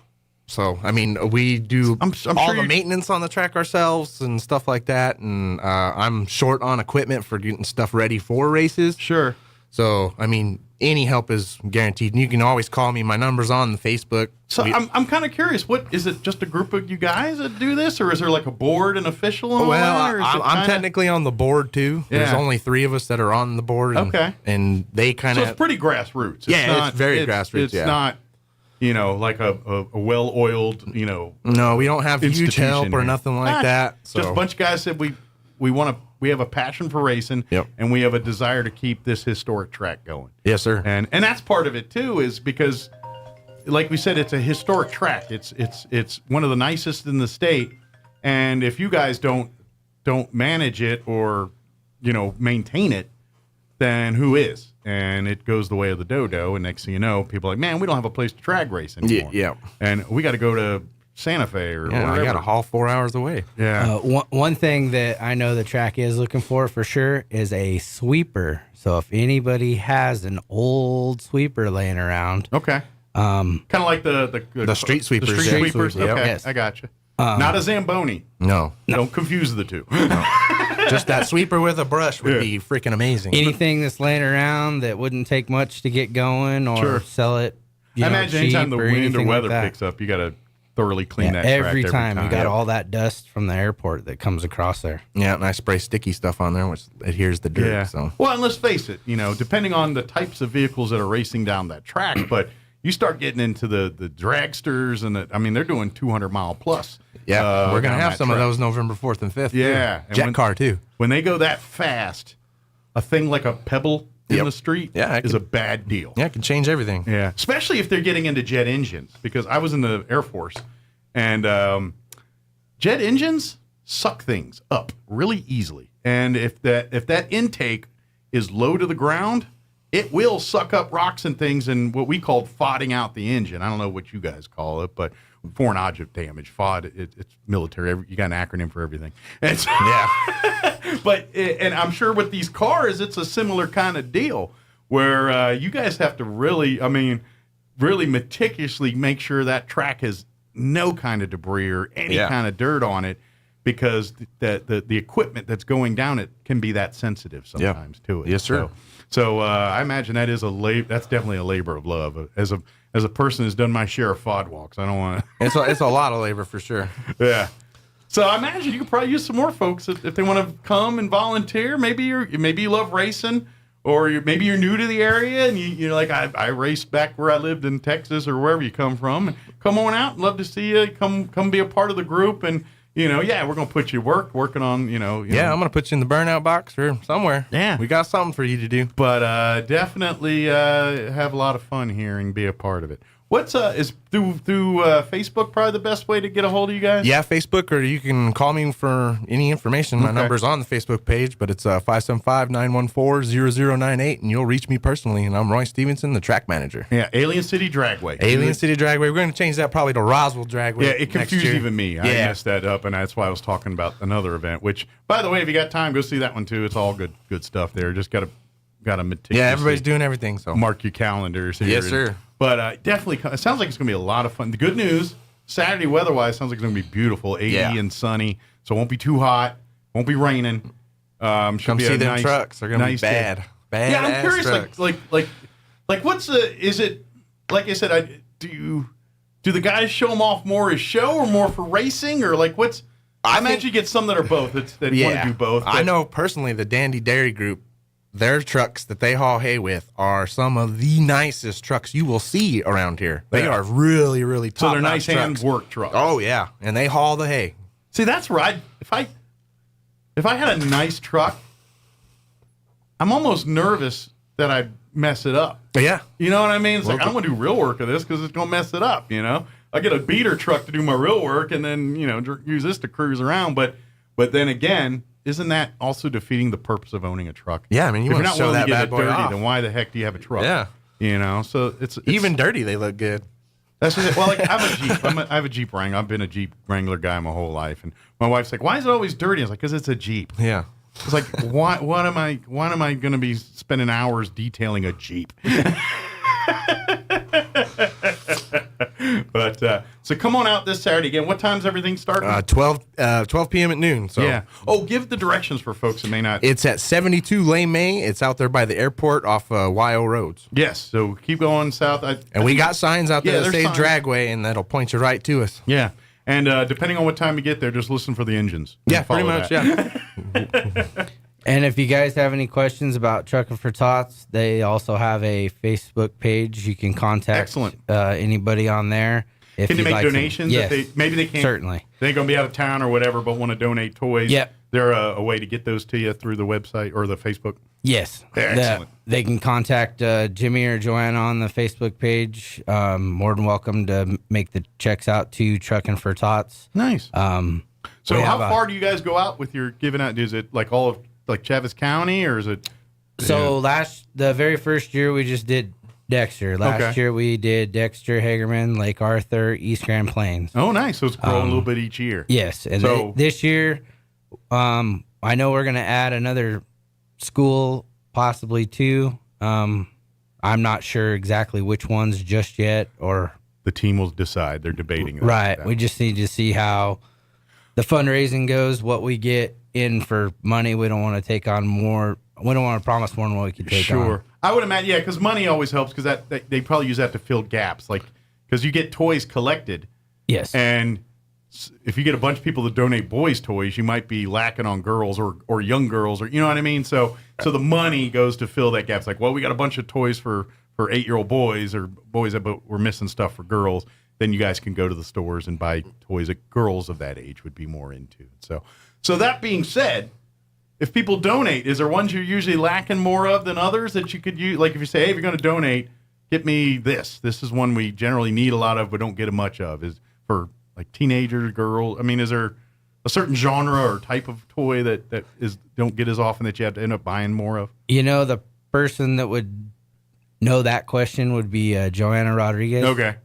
So, I mean, we do I'm all sure the maintenance on the track ourselves and stuff like that. And I'm short on equipment for getting stuff ready for races. Sure. So, I mean, any help is guaranteed. And you can always call me. My number's on the Facebook. So I'm kind of curious. What is it? Just a group of you guys that do this, or is there like a board and official? And Well, all that, or is it I'm technically on the board too. Yeah. There's only 3 of us that are on the board. And, Okay. And they kind So of. it's pretty grassroots. It's very grassroots. It's not, like a well-oiled, No, we don't have huge institution help or here. nothing like that. So. Just a bunch of guys said we have a passion for racing, Yep. and we have a desire to keep this historic track going. Yes, sir. And that's part of it too, is because, like we said, it's a historic track. It's one of the nicest in the state, and if you guys don't manage it or maintain it, then who is? And it goes the way of the dodo, and next thing you know, people are like, man, we don't have a place to drag race anymore. Yeah. And we got to go to Santa Fe or wherever. I got to haul 4 hours away. Yeah. One thing that I know the track is looking for sure is a sweeper. So if anybody has an old sweeper laying around, okay, kind of like the street sweepers. The street sweepers. Yep. Okay, Yes. I got you. Not a Zamboni. No. Don't confuse the two. Just that sweeper with a brush would be freaking amazing. anything that's laying around that wouldn't take much to get going or Sure. sell it. I imagine anytime the wind or anything weather like that. picks up, you got to thoroughly clean that every track time. You got Yep. all that dust from the airport that comes across there. Yeah, and I spray sticky stuff on there, which adheres the dirt. Yeah. So. Well, and let's face it, depending on the types of vehicles that are racing down that track, but you start getting into the dragsters and they're doing 200-mile plus. Yeah, we're going to down have that some of track. those November 4th and 5th. Yeah. Too. And Jet car, too. When they go that fast, a thing like a pebble in Yep. the street is a bad deal. Yeah, it can change everything. Yeah, especially if they're getting into jet engines, because I was in the Air Force, and jet engines suck things up really easily. And if that intake is low to the ground, it will suck up rocks and things, and what we called FODing out the engine. I don't know what you guys call it, but foreign object damage. FOD, it's military. You got an acronym for everything. And so, and I'm sure with these cars, it's a similar kind of deal where you guys have to really meticulously make sure that track has no kind of debris or any kind of dirt on it, because the equipment that's going down it can be that sensitive sometimes to it. Yes, sir. So I imagine that is that's definitely a labor of love. As a person who's done my share of FOD walks, I don't want to. It's a lot of labor for sure. Yeah. So I imagine you could probably use some more folks if they want to come and volunteer. Maybe you love racing, or maybe you're new to the area and you're like, I raced back where I lived in Texas or wherever you come from. And come on out. Love to see you. Come be a part of the group. And we're gonna put you working on I'm gonna put you in the burnout box or somewhere. Yeah, we got something for you to do. But definitely have a lot of fun here and be a part of it. What's is through Facebook probably the best way to get a hold of you guys? Yeah, Facebook, or you can call me for any information. My number's on the Facebook page, but it's 575-914-0098, and you'll reach me personally. And I'm Roy Stevenson, the track manager. Yeah, Alien City Dragway. Alien City Dragway. We're going to change that probably to Roswell Dragway. Yeah, it confused even me. I messed that up, and that's why I was talking about another event. Which, by the way, if you got time, go see that one too. It's all good stuff there. Just got to meticulously. Yeah, everybody's doing everything. So mark your calendars here. Yes, sir. But definitely, it sounds like it's going to be a lot of fun. The good news, Saturday weather-wise, sounds like it's going to be beautiful, 80 and sunny, so it won't be too hot, won't be raining. Come see them trucks. They're going to be bad. Bad. Yeah, I'm curious, like what's is it, like I said, do the guys show them off more as show or more for racing, or like what's, I imagine you get some that are both, that want to do both. I know personally the Dandy Dairy Group, their trucks that they haul hay with are some of the nicest trucks you will see around here. They are really, really top. So they're nice trucks. hand work trucks. Oh yeah, and they haul the hay. See, that's right. If I had a nice truck, I'm almost nervous that mess it up. Yeah. You know what I mean? It's like, I don't want to do real work of this because it's going to mess it up, you know? I get a beater truck to do my real work and then, you know, use this to cruise around. But then again, isn't that also defeating the purpose of owning a truck? Yeah, I mean, if want you're not to show willing that to get bad it boy dirty, off. then why the heck do you have a truck? Yeah. You know, so it's even dirty, they look good. That's what well, like I'm a Jeep. I have a Jeep Wrangler. I've been a Jeep Wrangler guy my whole life, and my wife's like, "Why is it always dirty?" I was like, "Because it's a Jeep." Yeah. It's like, why am I going to be spending hours detailing a Jeep? But so come on out this Saturday again. What time's everything starting? 12 p.m. at noon. So yeah. Oh, give the directions for folks that may not. It's at 72 Lane May. It's out there by the airport off YO Roads. Yes. So keep going south. And we got signs out there that say signs. Dragway, and that'll point you right to us. Yeah. And depending on what time you get there, just listen for the engines. Yeah, pretty much. That. Yeah. And if you guys have any questions about Trucking for Tots, they also have a Facebook page. You can contact anybody on there. If Can they make donations? Yes, maybe they can't. Certainly. They're going to be out of town or whatever, but want to donate toys. Yep. There a way to get those to you through the website or the Facebook? Yes. Excellent. They can contact Jimmy or Joanna on the Facebook page. More than welcome to make the checks out to Trucking for Tots. Nice. So how far do you guys go out with your giving out? Is it like all of like Chaves County, or is it? So the very first year we just did Dexter. Last year we did Dexter, Hagerman, Lake Arthur, East Grand Plains. Oh, nice. So it's growing a little bit each year. Yes. And this year, I know we're going to add another school, possibly two. I'm not sure exactly which ones just yet, or the team will decide. They're debating that. Right. We just need to see how the fundraising goes, what we get in for money. We don't want to take on more. We don't want to promise more than what we can take on. Sure. I would imagine, because money always helps, because they probably use that to fill gaps, like because you get toys collected. Yes. And if you get a bunch of people that donate boys' toys, you might be lacking on girls or young girls, or you know what I mean. So the money goes to fill that gap. It's like, well, we got a bunch of toys for 8-year-old boys or boys, but we're missing stuff for girls. Then you guys can go to the stores and buy toys that girls of that age would be more into. So that being said, if people donate, is there ones you're usually lacking more of than others that you could use? Like if you say, hey, if you're going to donate, get me this. This is one we generally need a lot of but don't get much of. Is for like teenagers, girls. I mean, is there a certain genre or type of toy that don't get as often that you have to end up buying more of? You know, the person that would know that question would be Joanna Rodriguez. Okay.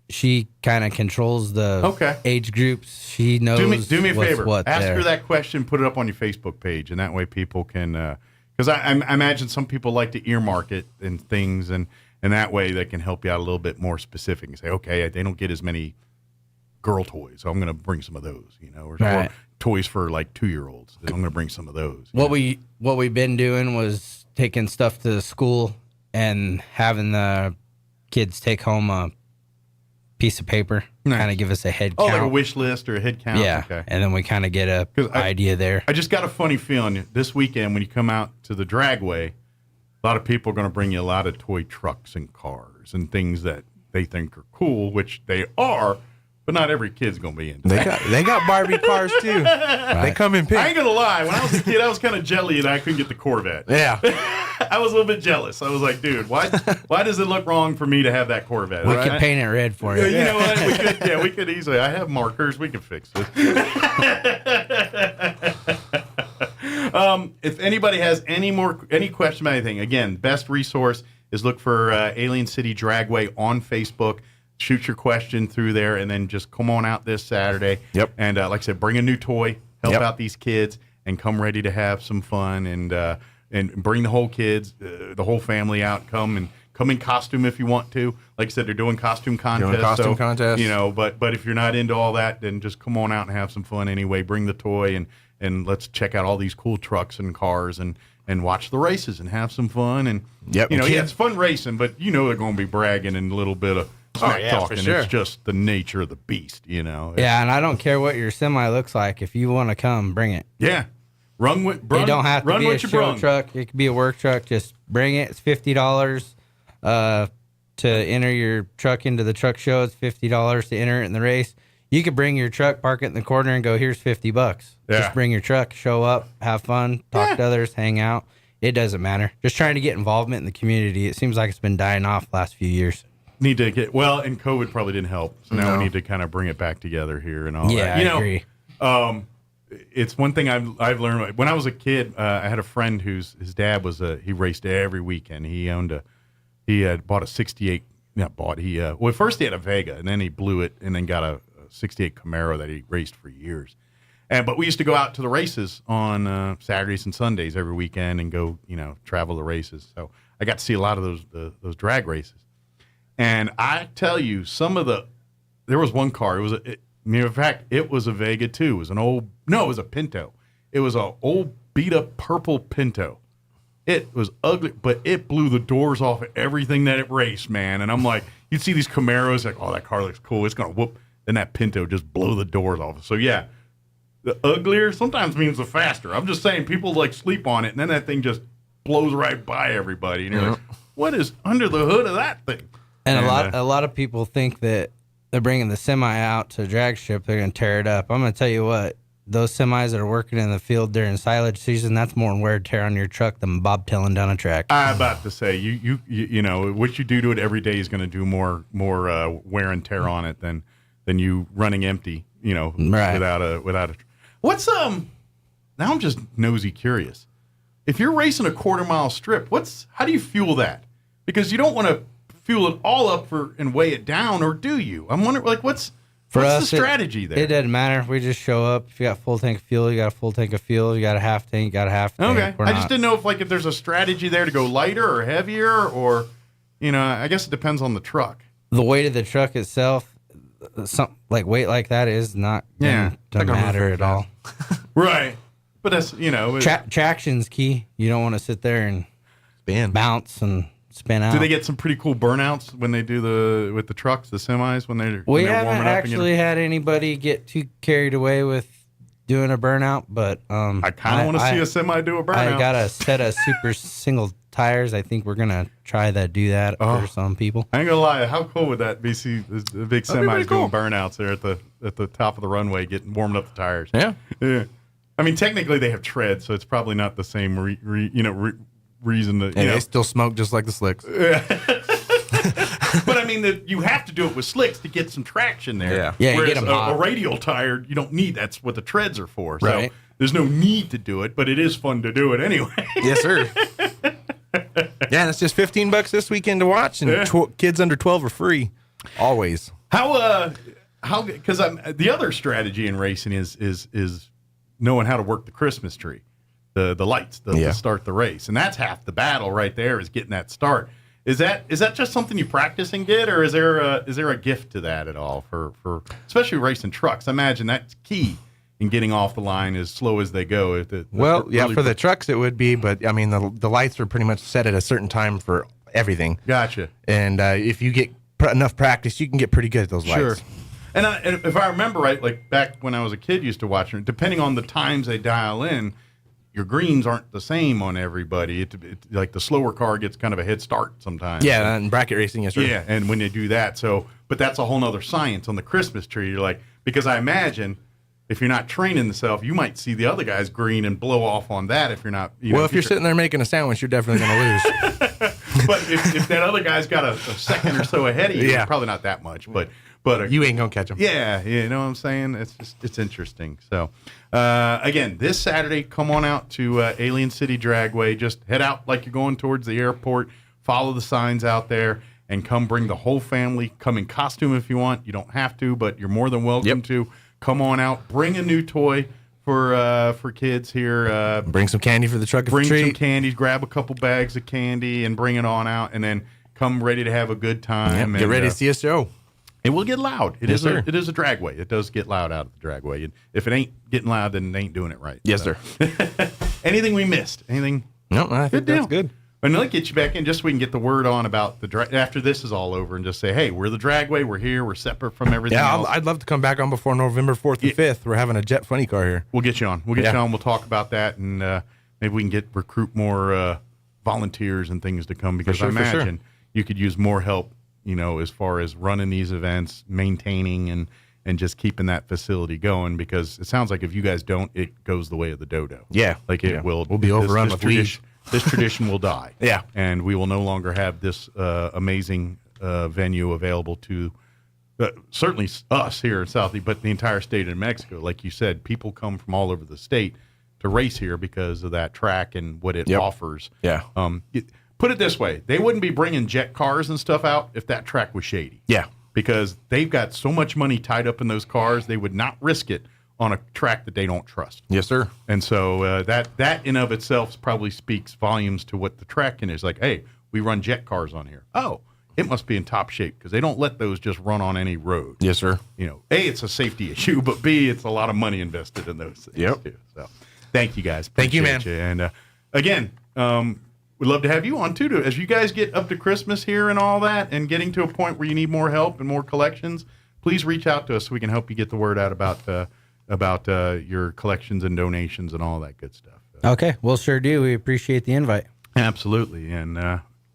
She kind of controls the age groups. She knows. Do me a favor. Ask there. her that question. Put it up on your Facebook page, and that way people can. Because I imagine some people like to earmark it and things, and that way they can help you out a little bit more specific and say, okay, they don't get as many girl toys, so I'm going to bring some of those. You know, or toys for like 2-year-olds. I'm going to bring some of those. What we've been doing was taking stuff to the school and having the kids take home a piece of paper, kind of give us a head count. Like a wish list or a head count. Yeah, okay. And then we kind of get a idea there. I just got a funny feeling this weekend when you come out to the Dragway, a lot of people are going to bring you a lot of toy trucks and cars and things that they think are cool, which they are, but not every kid's going to be into that. They got Barbie cars too. Right. They come in pink. I ain't going to lie. When I was a kid, I was kind of jelly that I couldn't get the Corvette. Yeah. I was a little bit jealous. I was like, dude, why does it look wrong for me to have that Corvette? We could paint it red for you. You know what? We could easily. I have markers. We can fix it. If anybody has any question about anything, again, best resource is look for Alien City Dragway on Facebook. Shoot your question through there, and then just come on out this Saturday. Yep. And like I said, bring a new toy, help out these kids, and come ready to have some fun, and bring the whole kids, the whole family out. Come in costume if you want to. Like I said, they're doing costume contests. Contest. You know, but if you're not into all that, then just come on out and have some fun anyway. Bring the toy and let's check out all these cool trucks and cars and watch the races and have some fun. And it's fun racing, but you know they're going to be bragging and a little bit of smack talking. Sure. It's just the nature of the beast, you know. Yeah, and I don't care what your semi looks like. If you want to come, bring it. Yeah. It don't have to be a show truck. It could be a work truck. Just bring it. It's $50 to enter your truck into the truck show. It's $50 to enter it in the race. You could bring your truck, park it in the corner, and go, here's $50. Yeah. Just bring your truck, show up, have fun, talk to others, hang out. it doesn't matter. Just trying to get involvement in the community. It seems like it's been dying off the last few years. Need to get and COVID probably didn't help. So now we need to kind of bring it back together here and all that. Yeah, I agree. It's one thing I've learned when I was a kid. I had a friend his dad was he raced every weekend. He had bought a 68. Well, first he had a Vega, and then he blew it, and then got a 68 Camaro that he raced for years. But we used to go out to the races on Saturdays and Sundays every weekend and go, travel the races. So I got to see a lot of those drag races. And I tell you, there was one car. In fact, it was a Vega too. It was it was a Pinto. It was an old beat up purple Pinto. It was ugly, but it blew the doors off of everything that it raced, man. And I'm like, you'd see these Camaros, like, oh, that car looks cool. It's going to whoop. Then that Pinto just blow the doors off. So, yeah, the uglier sometimes means the faster. I'm just saying people, like, sleep on it, and then that thing just blows right by everybody. And you're like, what is under the hood of that thing? And a lot of people think that they're bringing the semi out to a drag strip, they're going to tear it up. I'm going to tell you what. Those semis that are working in the field during silage season, that's more wear and tear on your truck than bobtailing down a track. I'm about to say, you know, what you do to it every day is going to do more wear and tear on it than you running empty, right. without a. What's now I'm just nosy curious. If you're racing a quarter-mile strip, how do you fuel that? Because you don't want to fuel it all up and weigh it down, or do you? I'm wondering, what's the strategy there? It doesn't matter. We just show up. If you got full tank of fuel, you got a full tank of fuel. You got a half tank, you got a half tank. Okay. I just didn't know if there's a strategy there to go lighter or heavier, or, I guess it depends on the truck. The weight of the truck itself, weight like that is not doesn't matter at all. Right. But that's, traction's key. You don't want to sit there and bounce and spin out. Do they get some pretty cool burnouts when they do with the trucks, the semis, when they're We when they're haven't warming up? actually had anybody get too carried away with doing a burnout, but I kind of want to see a semi do a burnout. I got a set of super single tires. I think we're gonna try to do that for some people. I ain't gonna lie. How cool would that be? See the big semis doing burnouts there at the top of the runway, warming up the tires. Yeah. I mean, technically they have tread, so it's probably not the same reason that they still smoke just like the slicks. But I mean, you have to do it with slicks to get some traction there. Yeah. Whereas You get them hot. a radial tire, you don't need. That's what the treads are for. Right. So there's no need to do it, but it is fun to do it anyway. Yes, sir. Yeah, and it's just $15 this weekend to watch, and kids under 12 are free, always. How? Because the other strategy in racing is knowing how to work the Christmas tree, the lights, to start the race, and that's half the battle right there. Is getting that start. Is that just something you practice and get, or is there a gift to that at all for especially racing trucks? I imagine that's key in getting off the line as slow as they go. For the trucks it would be, but I mean the lights are pretty much set at a certain time for everything. Gotcha. And if you get enough practice, you can get pretty good at those lights. Sure. And if I remember right, like back when I was a kid, used to watch them. Depending on the times they dial in, your greens aren't the same on everybody. It like the slower car gets kind of a head start sometimes. Yeah, and bracket racing, yes, sir. Yeah, and when they do that, but that's a whole nother science on the Christmas tree. You're like, because I imagine if you're not training yourself, you might see the other guy's green and blow off on that if you're not. If you're sitting there making a sandwich, you're definitely going to lose. But if that other guy's got a second or so ahead of you, it's probably not that much, but you ain't gonna catch him. Yeah, you know what I'm saying? It's interesting. So again, this Saturday, come on out to Alien City Dragway. Just head out like you're going towards the airport. Follow the signs out there, and come bring the whole family. Come in costume if you want. You don't have to, but you're more than welcome to. Come on out. Bring a new toy for kids here. Bring some candy for the truck. Bring some candy. Grab a couple bags of candy and bring it on out, and then come ready to have a good time. Get ready to see a show. It will get loud. It Yes, is a dragway. It does get loud out of the dragway. And if it ain't getting loud, then it ain't doing it right. Yes, sir. Anything we missed? Anything? No, I think that's good. And let's get you back in just so we can get the word on about the after this is all over, and just say, hey, we're the dragway. We're here. We're separate from everything else. I'd love to come back on before November 4th and 5th. We're having a Jet Funny Car here. We'll get you on. We'll talk about that, and maybe we can recruit more volunteers and things to come, because I imagine you could use more help, as far as running these events, maintaining, and just keeping that facility going, because it sounds like if you guys don't, it goes the way of the dodo. Yeah. It will. We'll be overrun with weeds. this tradition will die. Yeah. And we will no longer have this amazing venue available to certainly us here in Southeast, but the entire state of New Mexico. Like you said, people come from all over the state to race here because of that track and what it offers. Yeah. Put it this way, they wouldn't be bringing jet cars and stuff out if that track was shady. Yeah. Because they've got so much money tied up in those cars, they would not risk it on a track that they don't trust. Yes, sir. And so that in of itself probably speaks volumes to what the track is. Like, hey, we run jet cars on here. Oh, it must be in top shape because they don't let those just run on any road. Yes, sir. You know, A, it's a safety issue, but B, it's a lot of money invested in those things too. So thank you guys. Thank you, man. Appreciate you. And again, we'd love to have you on too. As you guys get up to Christmas here and all that and getting to a point where you need more help and more collections, please reach out to us so we can help you get the word out about your collections and donations and all that good stuff. Okay, we'll sure do. We appreciate the invite. Absolutely. And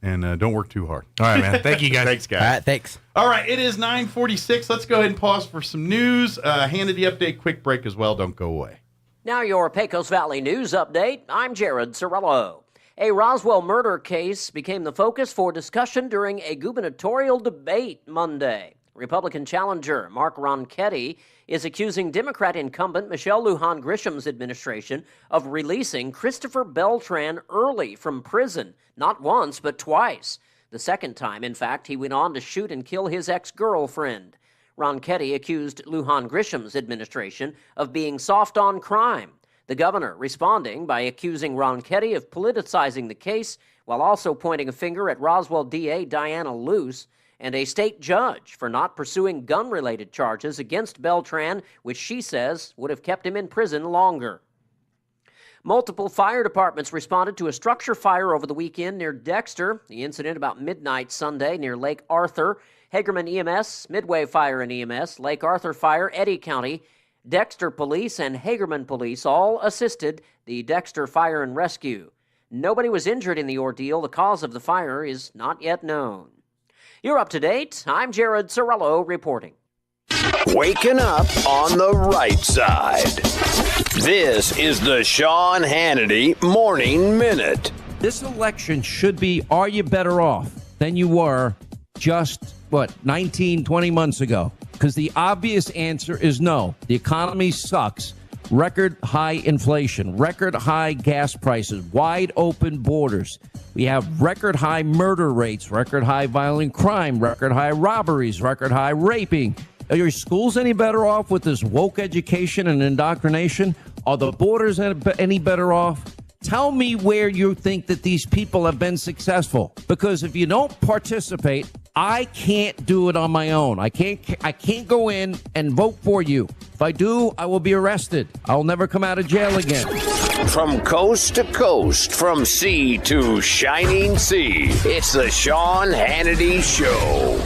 don't work too hard. All right, man. Thank you, guys. Thanks, guys. All right, thanks. All right, it is 9:46. Let's go ahead and pause for some news. Hannity update, quick break as well. Don't go away. Now your Pecos Valley News Update. I'm Jared Cirillo. A Roswell murder case became the focus for discussion during a gubernatorial debate Monday. Republican challenger Mark Ronchetti is accusing Democrat incumbent Michelle Lujan Grisham's administration of releasing Christopher Beltran early from prison, not once but twice. The second time, in fact, he went on to shoot and kill his ex-girlfriend. Ronchetti accused Lujan Grisham's administration of being soft on crime. The governor responding by accusing Ronchetti of politicizing the case while also pointing a finger at Roswell DA Diana Luce and a state judge for not pursuing gun-related charges against Beltran, which she says would have kept him in prison longer. Multiple fire departments responded to a structure fire over the weekend near Dexter. The incident about midnight Sunday near Lake Arthur. Hagerman EMS, Midway Fire and EMS, Lake Arthur Fire, Eddy County, Dexter Police, and Hagerman Police all assisted the Dexter Fire and Rescue. Nobody was injured in the ordeal. The cause of the fire is not yet known. You're up to date. I'm Jared Cirillo reporting. Waking up on the right side. This is the Sean Hannity Morning Minute. This election should be, are you better off than you were just, 19, 20 months ago? Because the obvious answer is no. The economy sucks. Record high inflation, record high gas prices, wide open borders. We have record high murder rates, record high violent crime, record high robberies, record high raping. Are your schools any better off with this woke education and indoctrination? Are the borders any better off? Tell me where you think that these people have been successful. Because if you don't participate, I can't do it on my own. I can't go in and vote for you. If I do, I will be arrested. I'll never come out of jail again. From coast to coast, from sea to shining sea, it's the Sean Hannity Show.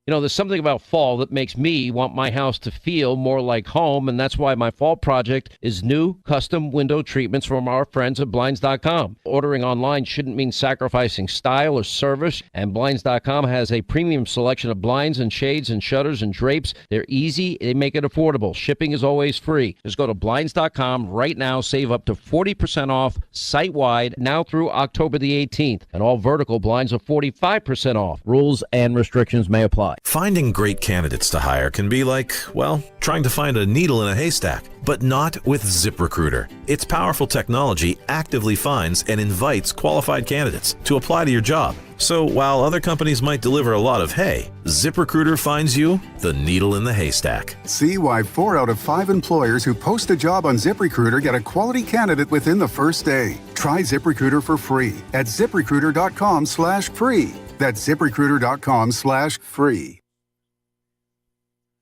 You know, there's something about fall that makes me want my house to feel more like home, and that's why my fall project is new custom window treatments from our friends at Blinds.com. Ordering online shouldn't mean sacrificing style or service, and Blinds.com has a premium selection of blinds and shades and shutters and drapes. They're easy. They make it affordable. Shipping is always free. Just go to Blinds.com right now. Save up to 40% off site-wide now through October the 18th. And all vertical blinds are 45% off. Rules and restrictions may apply. Finding great candidates to hire can be like, well, trying to find a needle in a haystack, but not with ZipRecruiter. Its powerful technology actively finds and invites qualified candidates to apply to your job. So while other companies might deliver a lot of hay, ZipRecruiter finds you the needle in the haystack. See why 4 out of 5 employers who post a job on ZipRecruiter get a quality candidate within the first day. Try ZipRecruiter for free at ZipRecruiter.com/free. That's ZipRecruiter.com/free.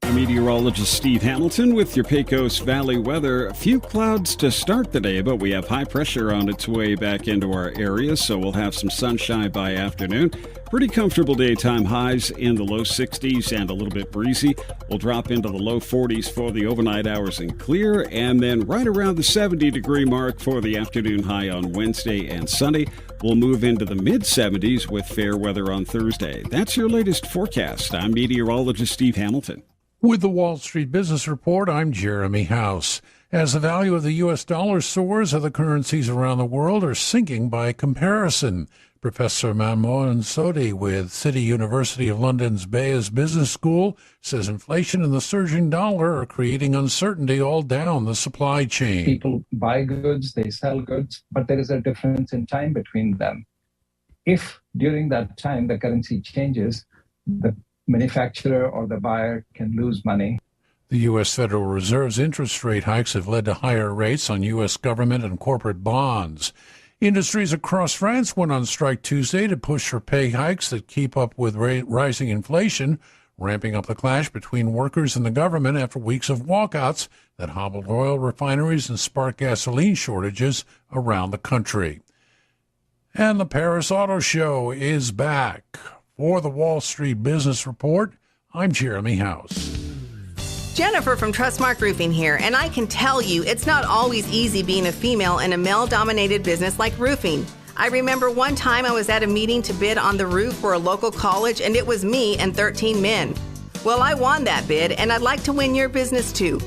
I'm meteorologist Steve Hamilton with your Pecos Valley weather. A few clouds to start the day, but we have high pressure on its way back into our area, so we'll have some sunshine by afternoon. Pretty comfortable daytime highs in the low 60s and a little bit breezy. We'll drop into the low 40s for the overnight hours and clear, and then right around the 70-degree mark for the afternoon high on Wednesday and Sunday. We'll move into the mid-70s with fair weather on Thursday. That's your latest forecast. I'm meteorologist Steve Hamilton. With the Wall Street Business Report, I'm Jeremy House. As the value of the U.S. dollar soars, other currencies around the world are sinking by comparison. Professor Manmohan Sodhi with City University of London's Bayes Business School says inflation and the surging dollar are creating uncertainty all down the supply chain. People buy goods, they sell goods, but there is a difference in time between them. If during that time the currency changes, the manufacturer or the buyer can lose money. The U.S. Federal Reserve's interest rate hikes have led to higher rates on U.S. government and corporate bonds. Industries across France went on strike Tuesday to push for pay hikes that keep up with rising inflation, ramping up the clash between workers and the government after weeks of walkouts that hobbled oil refineries and sparked gasoline shortages around the country. And the Paris Auto Show is back. For the Wall Street Business Report, I'm Jeremy House. Jennifer from Trustmark Roofing here, and I can tell you it's not always easy being a female in a male-dominated business like roofing. I remember one time I was at a meeting to bid on the roof for a local college, and it was me and 13 men. Well, I won that bid, and I'd like to win your business too.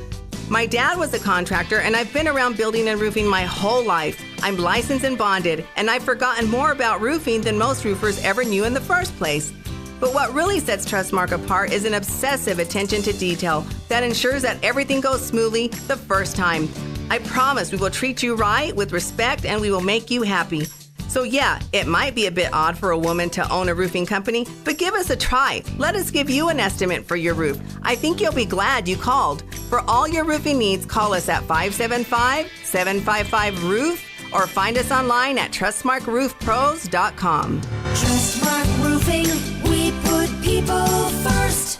My dad was a contractor, and I've been around building and roofing my whole life. I'm licensed and bonded, and I've forgotten more about roofing than most roofers ever knew in the first place. But what really sets Trustmark apart is an obsessive attention to detail that ensures that everything goes smoothly the first time. I promise we will treat you right with respect and we will make you happy. So yeah, it might be a bit odd for a woman to own a roofing company, but give us a try. Let us give you an estimate for your roof. I think you'll be glad you called. For all your roofing needs, call us at 575-755-ROOF or find us online at TrustmarkRoofPros.com. Trustmark Roofing, we put people first.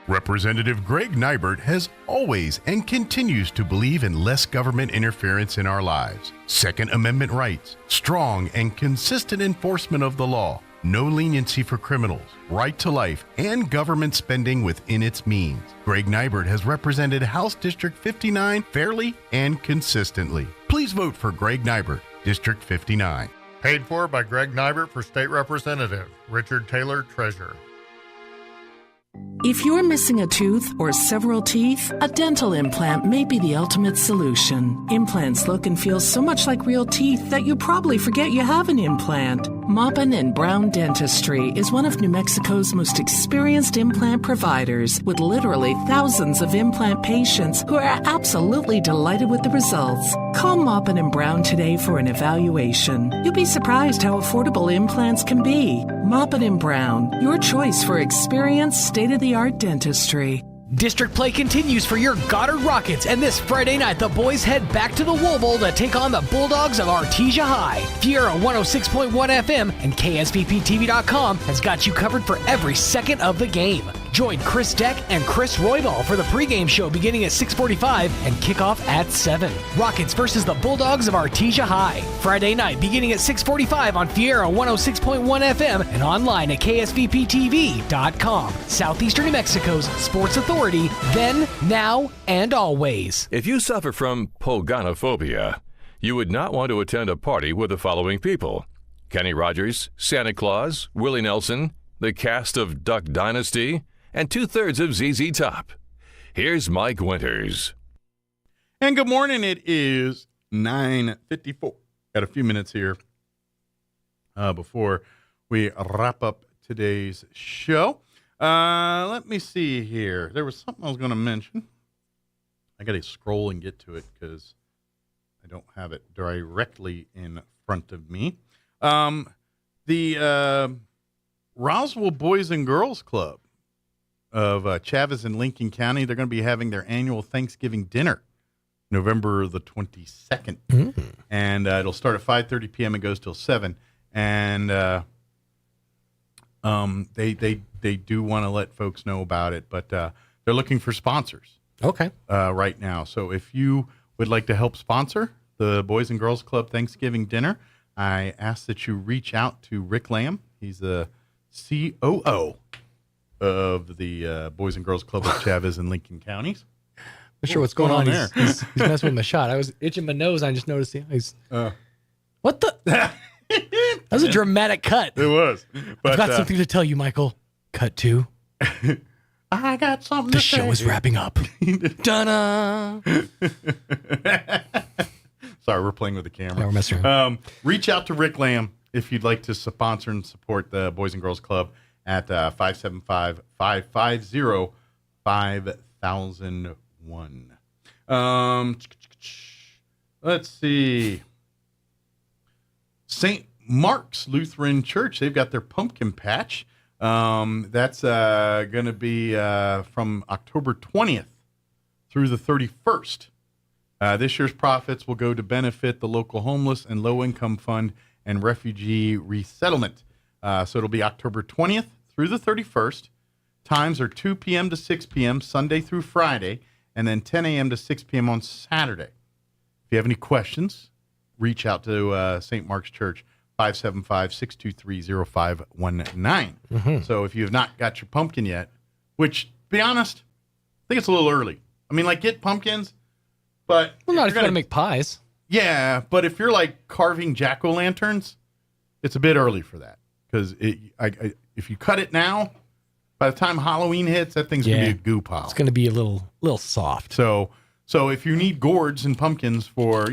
Representative Greg Nybert has always and continues to believe in less government interference in our lives, Second Amendment rights, strong and consistent enforcement of the law, no leniency for criminals, right to life, and government spending within its means. Greg Nybert has represented House District 59 fairly and consistently. Please vote for Greg Nybert, District 59. Paid for by Greg Nybert for State Representative, Richard Taylor, Treasurer. If you're missing a tooth or several teeth, a dental implant may be the ultimate solution. Implants look and feel so much like real teeth that you probably forget you have an implant. Maupin and Brown Dentistry is one of New Mexico's most experienced implant providers, with literally thousands of implant patients who are absolutely delighted with the results. Call Maupin and Brown today for an evaluation. You'll be surprised how affordable implants can be. Maupin and Brown, your choice for experienced, state-of-the-art dentistry. District play continues for your Goddard Rockets, and this Friday night the boys head back to the Wool Bowl to take on the Bulldogs of Artesia High. Fiera 106.1 FM and KSVPTV.com has got you covered for every second of the game. Join Chris Deck and Chris Roybal for the pregame show beginning at 6:45 and kickoff at 7. Rockets versus the Bulldogs of Artesia High. Friday night beginning at 6:45 on Fiera 106.1 FM and online at KSVPTV.com. Southeastern New Mexico's sports authority, then, now, and always. If you suffer from Poganophobia, you would not want to attend a party with the following people: Kenny Rogers, Santa Claus, Willie Nelson, the cast of Duck Dynasty, and 2/3 of ZZ Top. Here's Mike Winters. And good morning. It is 9:54. Got a few minutes here before we wrap up today's show. Let me see here. There was something I was going to mention. I got to scroll and get to it because I don't have it directly in front of me. The Roswell Boys and Girls Club of Chavez and Lincoln County, they're going to be having their annual Thanksgiving dinner November the 22nd. And it'll start at 5:30 p.m. and goes till 7. And they do want to let folks know about it, but they're looking for sponsors. Okay. Right now. So if you would like to help sponsor the Boys and Girls Club Thanksgiving dinner, I ask that you reach out to Rick Lamb. He's the COO of the Boys and Girls Club of Chavez and Lincoln Counties. Not sure what's going on there. He's messing with my shot. I was itching my nose. I just noticed what the? That was a dramatic cut. It was. But, I've got something to tell you, Michael. Cut 2. I got something The to show say. is wrapping up. Da-da. Sorry, we're playing with the camera. Yeah, we're messing around. Reach out to Rick Lamb if you'd like to sponsor and support the Boys and Girls Club at 575-550-5001. Let's see. St. Mark's Lutheran Church, they've got their pumpkin patch. That's going to be from October 20th through the 31st. This year's profits will go to benefit the local homeless and low-income fund and refugee resettlement. So it'll be October 20th through the 31st. Times are 2 p.m. to 6 p.m. Sunday through Friday, and then 10 a.m. to 6 p.m. on Saturday. If you have any questions, reach out to St. Mark's Church, 575-623-0519. So if you have not got your pumpkin yet, which, to be honest, I think it's a little early. I mean, like, get pumpkins, but... Well, not if you're going to make pies. Yeah, but if you're, like, carving jack-o'-lanterns, it's a bit early for that. Because if you cut it now, by the time Halloween hits, that thing's going to be a goo pile. It's going to be a little soft. So if you need gourds and pumpkins for,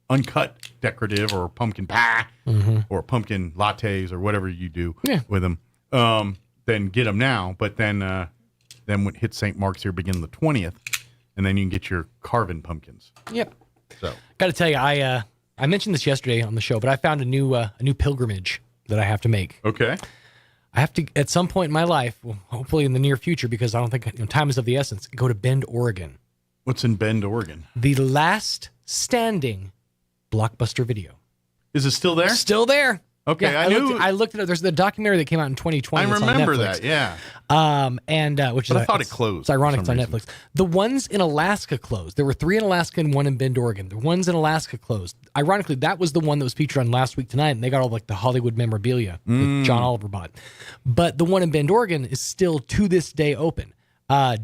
uncut decorative or pumpkin pie or pumpkin lattes or whatever you do with them, then get them now. But then when it hits St. Mark's here, beginning the 20th, and then you can get your carving pumpkins. Yep. So got to tell you, I mentioned this yesterday on the show, but I found a new pilgrimage that I have to make. Okay. I have to, at some point in my life, well, hopefully in the near future, because I don't think time is of the essence, go to Bend, Oregon. What's in Bend, Oregon? The last standing Blockbuster Video. Is it still there? Still there. Okay, Yeah, I looked it up. There's the documentary that came out in 2020. I remember that, yeah. Which But is I thought it closed. It's ironic it's for on some Netflix. The ones in Alaska closed. There were 3 in Alaska and 1 in Bend, Oregon. The ones in Alaska closed. Ironically, that was the one that was featured on Last Week Tonight, and they got all like the Hollywood memorabilia that John Oliver bought. But the one in Bend, Oregon is still to this day open.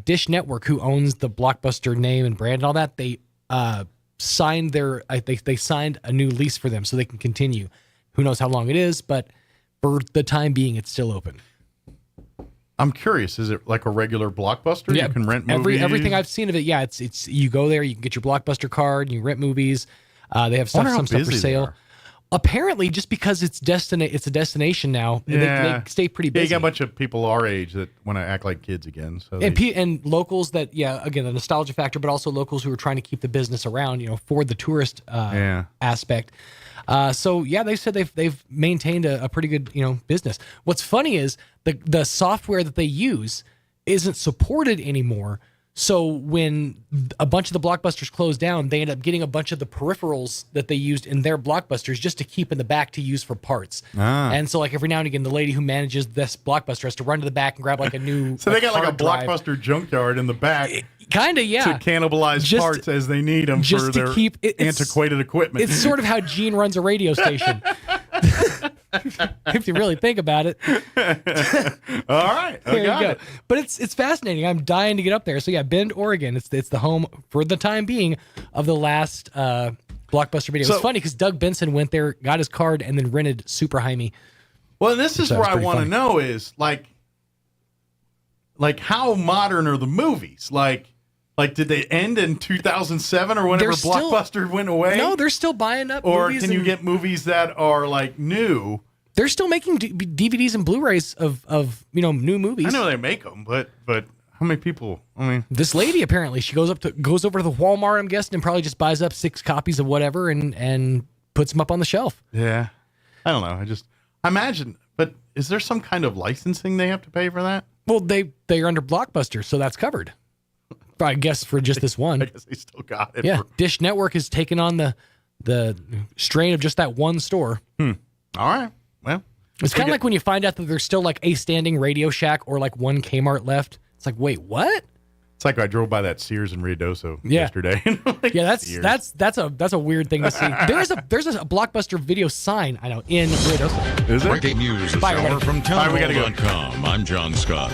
Dish Network, who owns the Blockbuster name and brand and all that, they signed they signed a new lease for them so they can continue. Who knows how long it is, but for the time being, it's still open. I'm curious. Is it like a regular Blockbuster? Yeah, You can rent movies? Everything I've seen of it, yeah, it's you go there, you can get your Blockbuster card, and you rent movies. They have some stuff for sale. Apparently, just because it's a destination now, they stay pretty busy. Yeah, you got a bunch of people our age that want to act like kids again. So and locals that, again, the nostalgia factor, but also locals who are trying to keep the business around, for the tourist aspect. They said they've maintained a pretty good, business. What's funny is the software that they use isn't supported anymore. So when a bunch of the Blockbusters closed down, they end up getting a bunch of the peripherals that they used in their Blockbusters just to keep in the back to use for parts. And so like every now and again, the lady who manages this Blockbuster has to run to the back and grab like a new So they got like a hard drive. Blockbuster junkyard in the back. Kind of, yeah. To cannibalize parts as they need them for their antiquated equipment. It's sort of how Gene runs a radio station. If you really think about it. All right. I got it. But it's fascinating. I'm dying to get up there. So yeah, Bend, Oregon. It's the home for the time being of the last Blockbuster Video. So- It's funny because Doug Benson went there, got his card, and then rented Super Jaime. Well, this is So where it's I pretty want to funny. know is like how modern are the movies? Like did they end in 2007 or whenever They're still- Blockbuster went away? No, they're still buying up Or movies. can you and- get movies that are like new? They're still making DVDs and Blu-rays of new movies. I know they make them, but how many people? I mean, This lady apparently she goes over to the Walmart, I'm guessing, and probably just buys up 6 copies of whatever and puts them up on the shelf. yeah, I don't know. I imagine, but is there some kind of licensing they have to pay for that? Well, they're under Blockbuster, so that's covered. I guess for just this one. I guess they still got it. Yeah, Dish Network has taken on the strain of just that one store. All right. Well, It's kind of like when you find out that there's still like a standing Radio Shack or like one Kmart left. It's like, wait, what? It's like I drove by that Sears in Ruidoso yesterday. Yeah, Sears. that's a weird thing to see. There's a Blockbuster Video sign, I know, in Ruidoso. Is it? Breaking news this Bye, hour everybody. from All right, we gotta go. townhall.com. I'm John Scott.